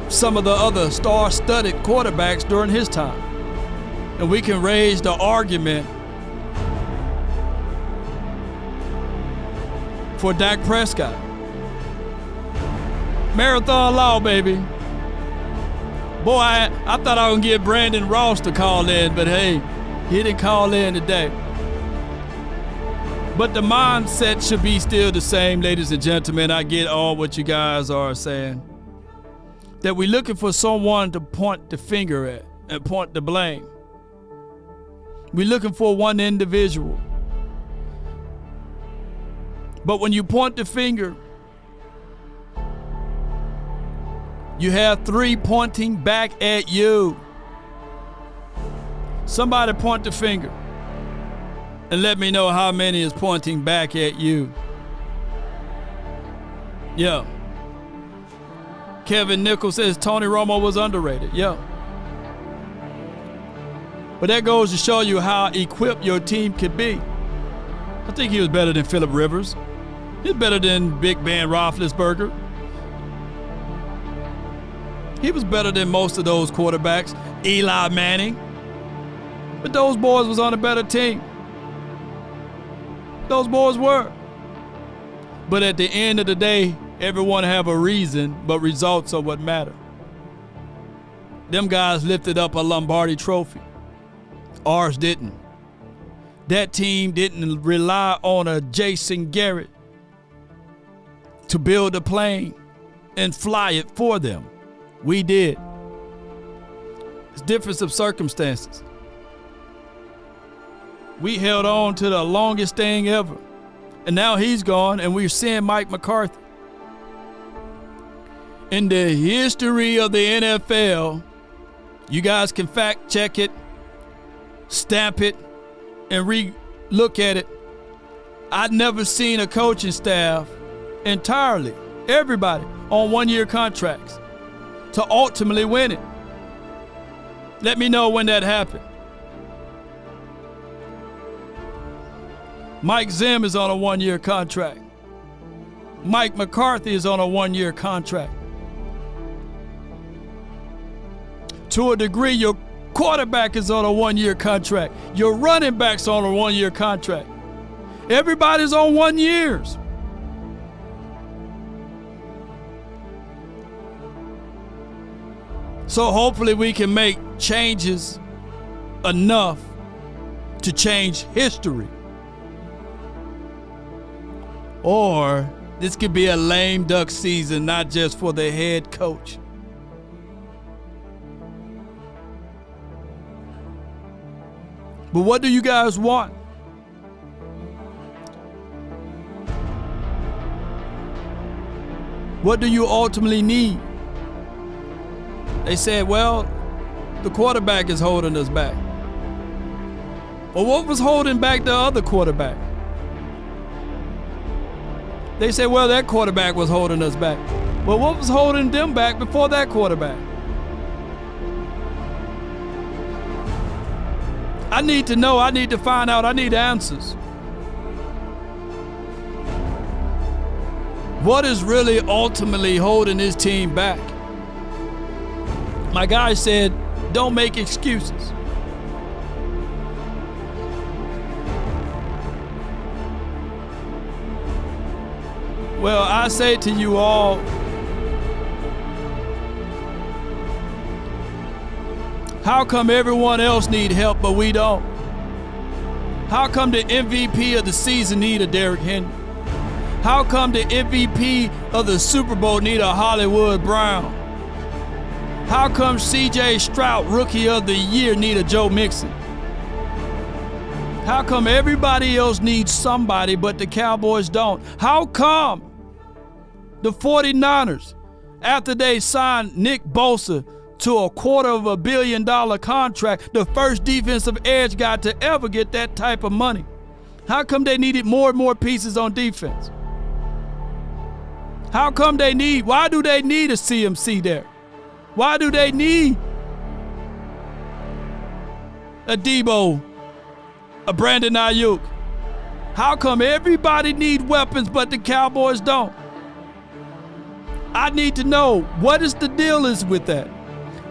S1: some of the other star-studded quarterbacks during his time. And we can raise the argument for Dak Prescott. Marathon Law, baby. Boy, I thought I would get Brandon Ross to call in, but hey, he didn't call in today. But the mindset should be still the same, ladies and gentlemen. I get all what you guys are saying. That we're looking for someone to point the finger at and point the blame. We're looking for one individual. But when you point the finger, you have 3 pointing back at you. Somebody point the finger and let me know how many is pointing back at you. Yeah. Kevin Nichols says Tony Romo was underrated. Yeah. But that goes to show you how equipped your team could be. I think he was better than Phillip Rivers. He's better than Big Ben Roethlisberger. He was better than most of those quarterbacks. Eli Manning. But those boys was on a better team. Those boys were. But at the end of the day, everyone have a reason, but results are what matter. Them guys lifted up a Lombardi trophy. Ours didn't. That team didn't rely on a Jason Garrett to build a plane and fly it for them. We did. It's difference of circumstances. We held on to the longest thing ever. And now he's gone and we're seeing Mike McCarthy. In the history of the NFL, you guys can fact check it, stamp it, and re-look at it. I've never seen a coaching staff entirely, everybody, on one-year contracts to ultimately win it. Let me know when that happened. Mike Zim is on a one-year contract. Mike McCarthy is on a one-year contract. To a degree, your quarterback is on a one-year contract. Your running back's on a one-year contract. Everybody's on 1 years. So hopefully we can make changes enough to change history. Or this could be a lame duck season, not just for the head coach. But what do you guys want? What do you ultimately need? They said, well, the quarterback is holding us back. Well, what was holding back the other quarterback? They said, well, that quarterback was holding us back. Well, what was holding them back before that quarterback? I need to know. I need to find out. I need answers. What is really ultimately holding this team back? My guy said, don't make excuses. Well, I say to you all, how come everyone else need help but we don't? How come the MVP of the season need a Derrick Henry? How come the MVP of the Super Bowl need a Hollywood Brown? How come C.J. Stroud, Rookie of the Year, need a Joe Mixon? How come everybody else needs somebody but the Cowboys don't? How come the 49ers, after they signed Nick Bosa to a $250 million contract, the first defensive edge guy to ever get that type of money? How come they needed more and more pieces on defense? How come why do they need a CMC there? Why do they need a Debo, a Brandon Ayuk? How come everybody need weapons but the Cowboys don't? I need to know what is the deal is with that.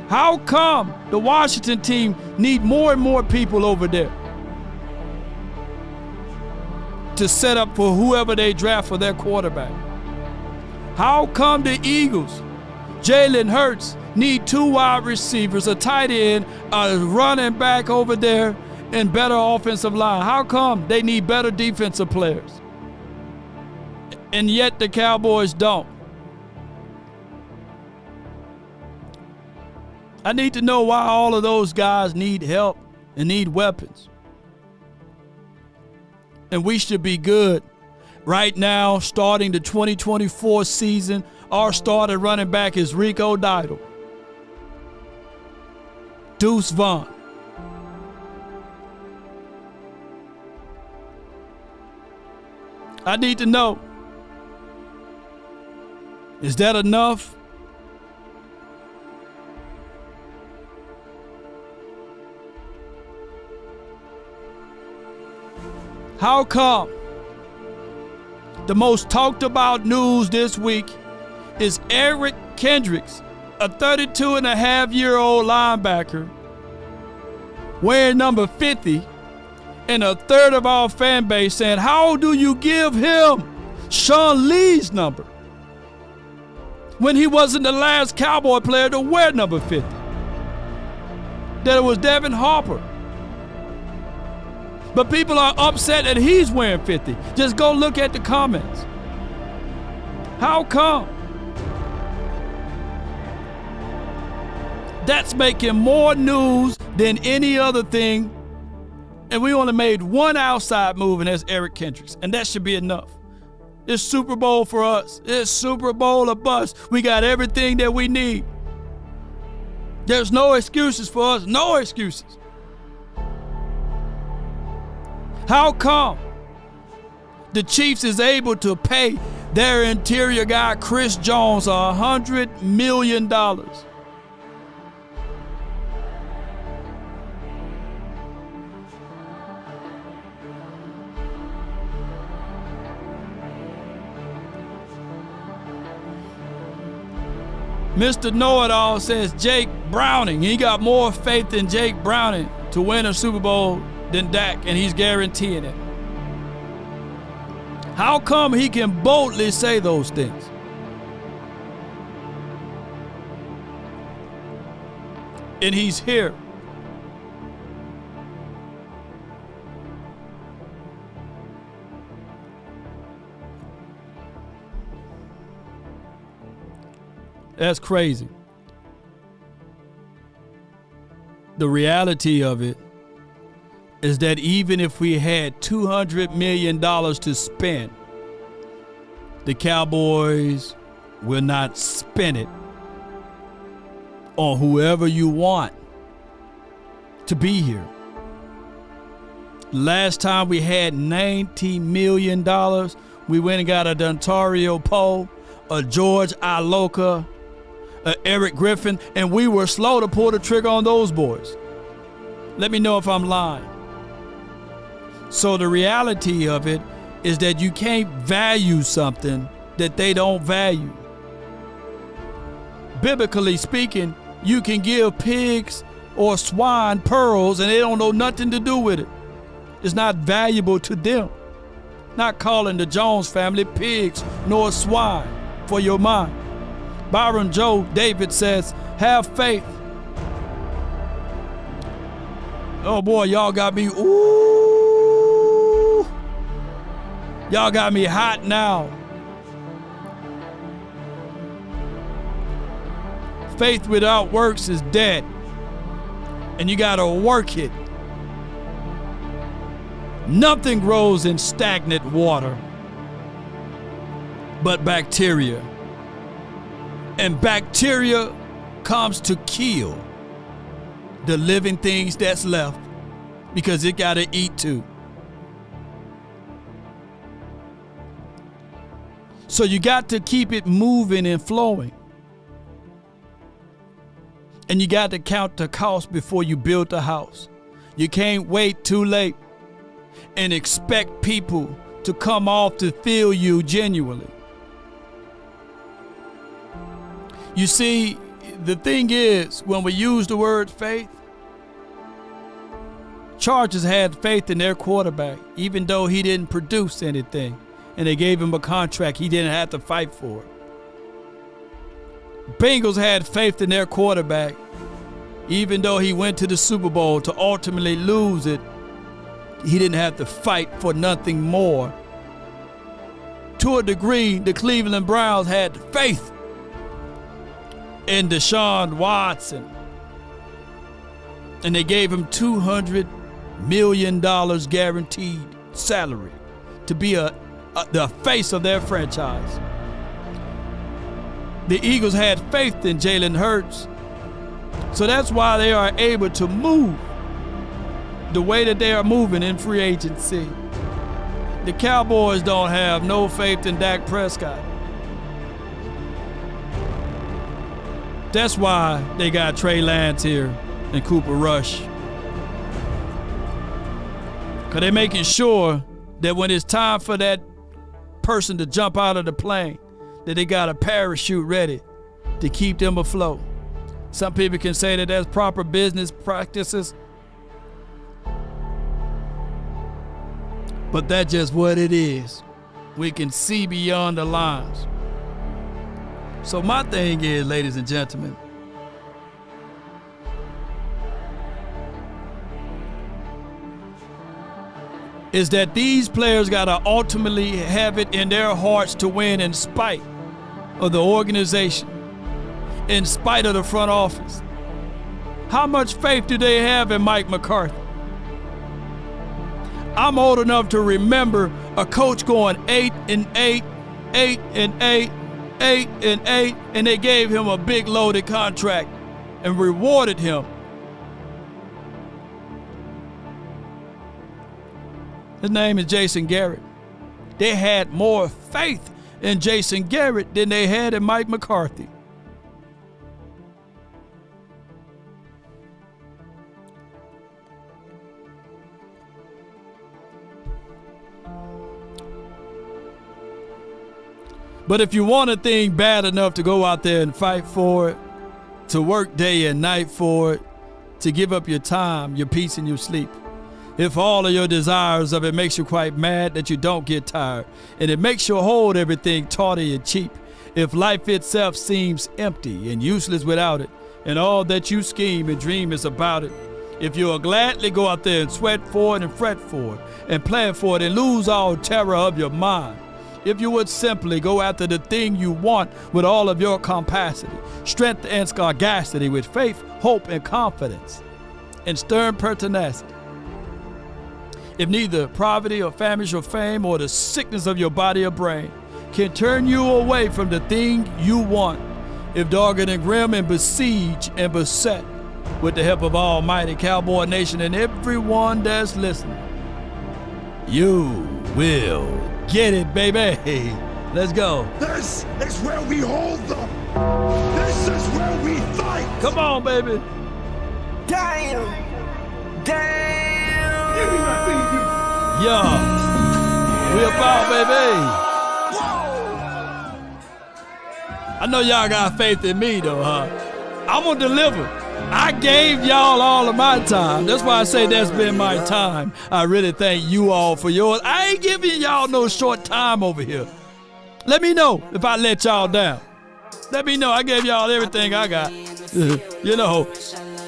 S1: How come the Washington team need more and more people over there to set up for whoever they draft for their quarterback? How come the Eagles, Jalen Hurts, need 2 wide receivers, a tight end, a running back over there, and better offensive line? How come they need better defensive players? And yet the Cowboys don't. I need to know why all of those guys need help and need weapons. And we should be good. Right now, starting the 2024 season, our starter running back is Rico Dowdle. Deuce Vaughn. I need to know, is that enough? How come the most talked about news this week is Eric Kendricks, a 32-and-a-half-year-old linebacker wearing number 50, and a third of our fan base saying, how do you give him Sean Lee's number when he wasn't the last Cowboy player to wear number 50? That it was Devin Harper. But people are upset that he's wearing 50. Just go look at the comments. How come? That's making more news than any other thing. And we only made one outside move, and that's Eric Kendricks. And that should be enough. It's Super Bowl for us. It's Super Bowl or bust. We got everything that we need. There's no excuses for us. No excuses. How come the Chiefs is able to pay their interior guy, Chris Jones, $100 million? Mr. Know-It-All says Jake Browning. He got more faith than Jake Browning to win a Super Bowl than Dak, and he's guaranteeing it. How come he can boldly say those things? And he's here. That's crazy. The reality of it is that even if we had $200 million to spend, the Cowboys will not spend it on whoever you want to be here. Last time we had $90 million, we went and got a Dontario Poe, a George Iloka, a Eric Griffin, and we were slow to pull the trigger on those boys. Let me know if I'm lying. So the reality of it is that you can't value something that they don't value. Biblically speaking, you can give pigs or swine pearls and they don't know nothing to do with it. It's not valuable to them. Not calling the Jones family pigs nor swine for your mind. Byron Joe David says, have faith. Oh boy, y'all got me, ooh. Y'all got me hot now. Faith without works is dead. And you gotta work it. Nothing grows in stagnant water but bacteria. And bacteria comes to kill the living things that's left because it got to eat too. So you got to keep it moving and flowing. And you got to count the cost before you build the house. You can't wait too late and expect people to come off to feel you genuinely. You see, the thing is, when we use the word faith, Chargers had faith in their quarterback, even though he didn't produce anything, and they gave him a contract he didn't have to fight for. Bengals had faith in their quarterback, even though he went to the Super Bowl to ultimately lose it. He didn't have to fight for nothing more. To a degree, the Cleveland Browns had faith in Deshaun Watson. And they gave him $200 million guaranteed salary to be a the face of their franchise. The Eagles had faith in Jalen Hurts, so that's why they are able to move the way that they are moving in free agency. The Cowboys don't have no faith in Dak Prescott. That's why they got Trey Lance here and Cooper Rush. Because they're making sure that when it's time for that person to jump out of the plane, that they got a parachute ready to keep them afloat. Some people can say that that's proper business practices, but that's just what it is. We can see beyond the lines. So my thing is, ladies and gentlemen, is that these players got to ultimately have it in their hearts to win in spite of the organization, in spite of the front office. How much faith do they have in Mike McCarthy? I'm old enough to remember a coach going 8-8, 8-8, 8-8, and they gave him a big loaded contract and rewarded him. His name is Jason Garrett. They had more faith in Jason Garrett than they had in Mike McCarthy. But if you want a thing bad enough to go out there and fight for it, to work day and night for it, to give up your time, your peace, and your sleep, if all of your desires of it makes you quite mad that you don't get tired, and it makes you hold everything tawdry and cheap, if life itself seems empty and useless without it, and all that you scheme and dream is about it, if you'll gladly go out there and sweat for it and fret for it and plan for it and lose all terror of your mind, if you would simply go after the thing you want with all of your capacity, strength and sagacity, with faith, hope, and confidence, and stern pertinacity, if neither poverty or famine or fame or the sickness of your body or brain can turn you away from the thing you want, if dogged and grim and besieged and beset, with the help of Almighty Cowboy Nation and everyone that's listening, you will get it, baby. Let's go.
S5: This is where we hold them. This is where we fight.
S1: Come on, baby.
S5: Damn. Damn.
S1: Yeah. We about, baby. I know y'all got faith in me, though, huh? I'm going to deliver. I gave y'all all of my time. That's why I say that's been my time. I really thank you all for yours. I ain't giving y'all no short time over here. Let me know if I let y'all down. Let me know. I gave y'all everything I got. You know.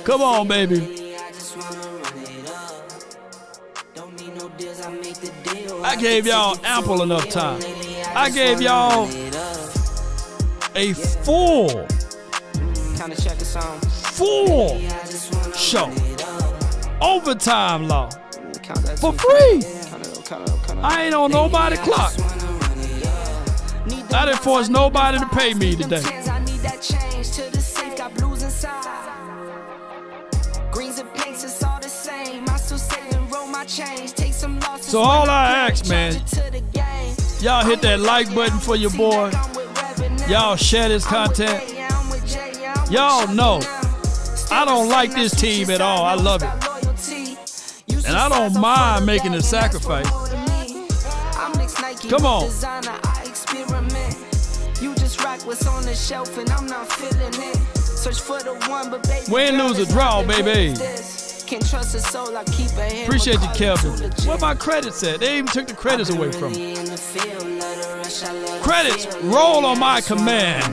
S1: Come on, baby. I gave y'all ample enough time. I gave y'all a full show. Overtime law. For free. I ain't on nobody's clock. I didn't force nobody to pay me today. So all I ask, man, y'all hit that like button for your boy. Y'all share this content. Y'all know I don't like this team at all. I love it. And I don't mind making the sacrifice. Come on. Win, lose, or draw, baby. Appreciate you, Kelvin. Where my credits at? They even took the credits away from me. Credits roll on my command.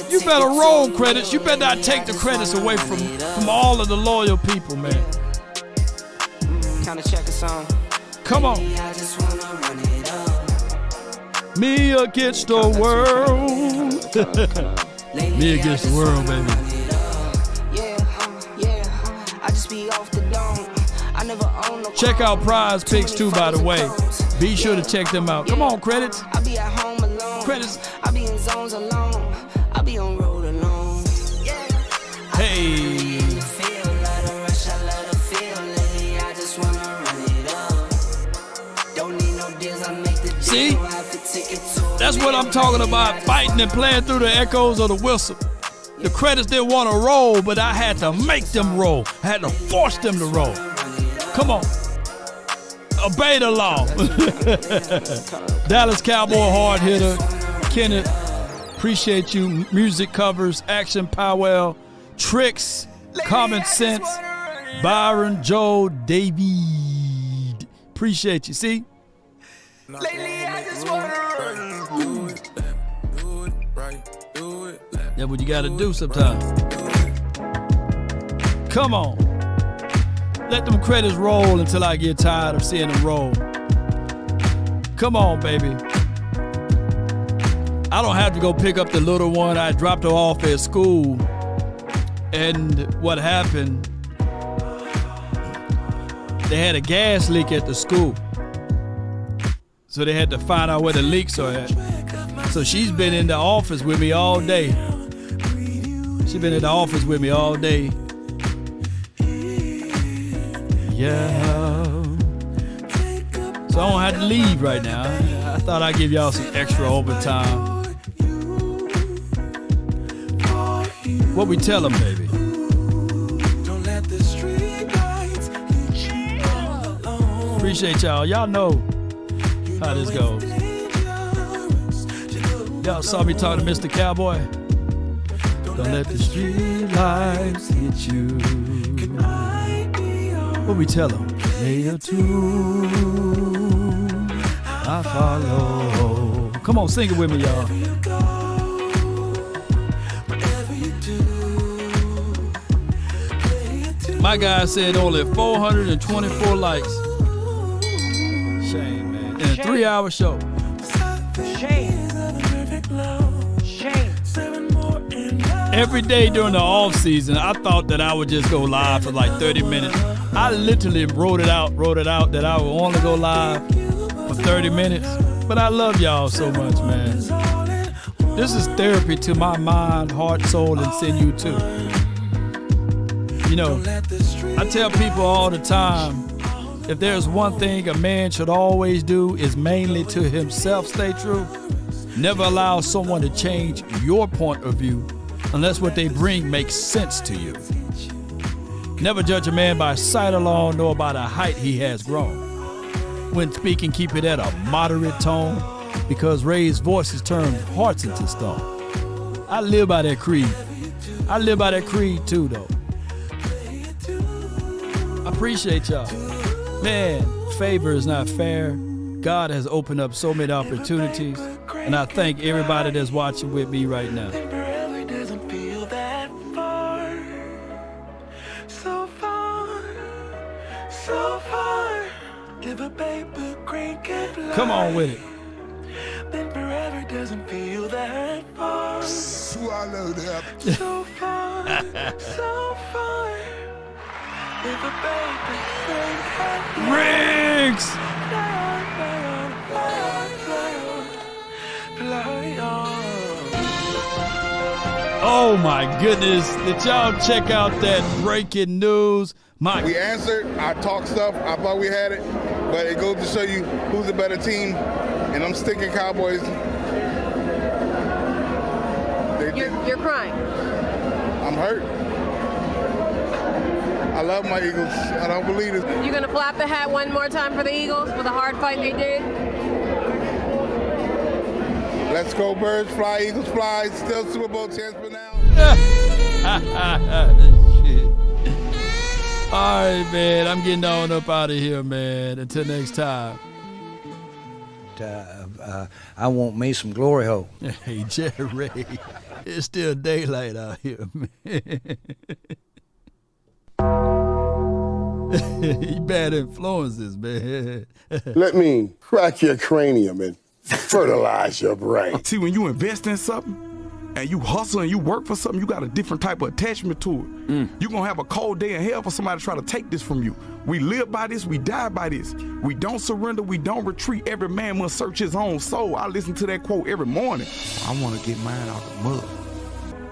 S1: You better roll credits. You better not take the credits away from all of the loyal people, man. Come on. Me against the world. Me against the world, baby. Check out Prize Picks too, by the way. Be sure to check them out. Come on, credits.
S6: I be at home alone.
S1: Credits.
S6: I be in zones alone. I be on road alone. Yeah.
S1: Hey.
S6: Feel like a rush, I love the feeling. I just wanna run it up. Don't need no deals, I make the deal.
S1: See? That's what I'm talking about, fighting and playing through the echoes of the whistle. The credits didn't want to roll, but I had to make them roll. I had to force them to roll. Come on. Obey the law. Dallas Cowboy hard hitter, Kenneth, appreciate you. Music covers, Action Powell, Tricks, Common Sense, Byron, Joe, David. Appreciate you. See?
S6: Lately, I just wanna run.
S1: That's what you got to do sometimes. Come on. Let them credits roll until I get tired of seeing them roll. Come on, baby. I don't have to go pick up the little one. I dropped her off at school. And what happened, they had a gas leak at the school. So they had to find out where the leaks are at. So she's been in the office with me all day. She's been in the office with me all day. Yeah. So I don't have to leave right now. I thought I'd give y'all some extra overtime. What we tell them, baby? Appreciate y'all. Y'all know how this goes. Y'all saw me talking to Mr. Cowboy. Don't let the street lights hit you. What we tell them? Lay a tune, I follow. Come on, sing it with me, y'all. My guy said only 424 likes. Shame, man. In a 3-hour show.
S6: Shame.
S1: Every day during the off season, I thought that I would just go live for like 30 minutes. I literally wrote it out that I would only go live for 30 minutes. But I love y'all so much, man. This is therapy to my mind, heart, soul, and sinew too. You know, I tell people all the time, if there's one thing a man should always do is mainly to himself stay true. Never allow someone to change your point of view unless what they bring makes sense to you. Never judge a man by sight alone, nor by the height he has grown. When speaking, keep it at a moderate tone, because raised voices turn hearts into stone. I live by that creed. I live by that creed too, though. I appreciate y'all. Man, favor is not fair. God has opened up so many opportunities, and I thank everybody that's watching with me right now. Come on with it.
S6: Then forever doesn't feel that far.
S5: Swallow that.
S6: So far, so far. If a baby
S1: Riggs! Oh my goodness. Did y'all check out that breaking news?
S5: We answered, I talked stuff, I thought we had it, but it goes to show you who's a better team, and I'm sticking Cowboys.
S22: You're crying.
S5: I'm hurt. I love my Eagles. I don't believe it.
S22: You gonna flap the hat one more time for the Eagles for the hard fight they did?
S5: Let's go Birds, fly, Eagles fly. Still Super Bowl chance for now.
S1: Shit. All right, man. I'm getting on up out of here, man. Until next time.
S23: I want me some glory hole.
S1: Hey, Jerry. It's still daylight out here, man. You bad influences, man.
S5: Let me crack your cranium and fertilize your brain.
S4: See, when you invest in something, and you hustle and you work for something, you got a different type of attachment to it. You're going to have a cold day in hell for somebody to try to take this from you. We live by this, we die by this. We don't surrender, we don't retreat. Every man must search his own soul. I listen to that quote every morning.
S7: I want to get mine out the mud.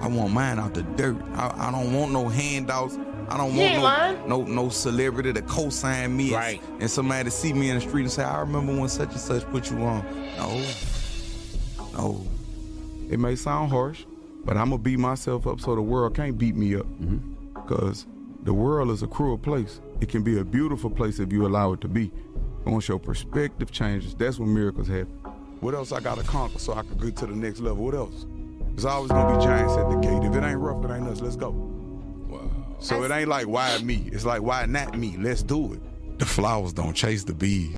S7: I want mine out the dirt. I don't want no handouts. I don't want no celebrity to co-sign me and somebody to see me in the street and say, I remember when such and such put you on. No.
S4: It may sound harsh, but I'm going to beat myself up so the world can't beat me up. Because the world is a cruel place. It can be a beautiful place if you allow it to be. Once your perspective changes, that's when miracles happen. What else I got to conquer so I can get to the next level? What else? There's always going to be giants at the gate. If it ain't rough, it ain't us. Let's go. Wow. So it ain't like, why me? It's like, why not me? Let's do it. The flowers don't chase the bees.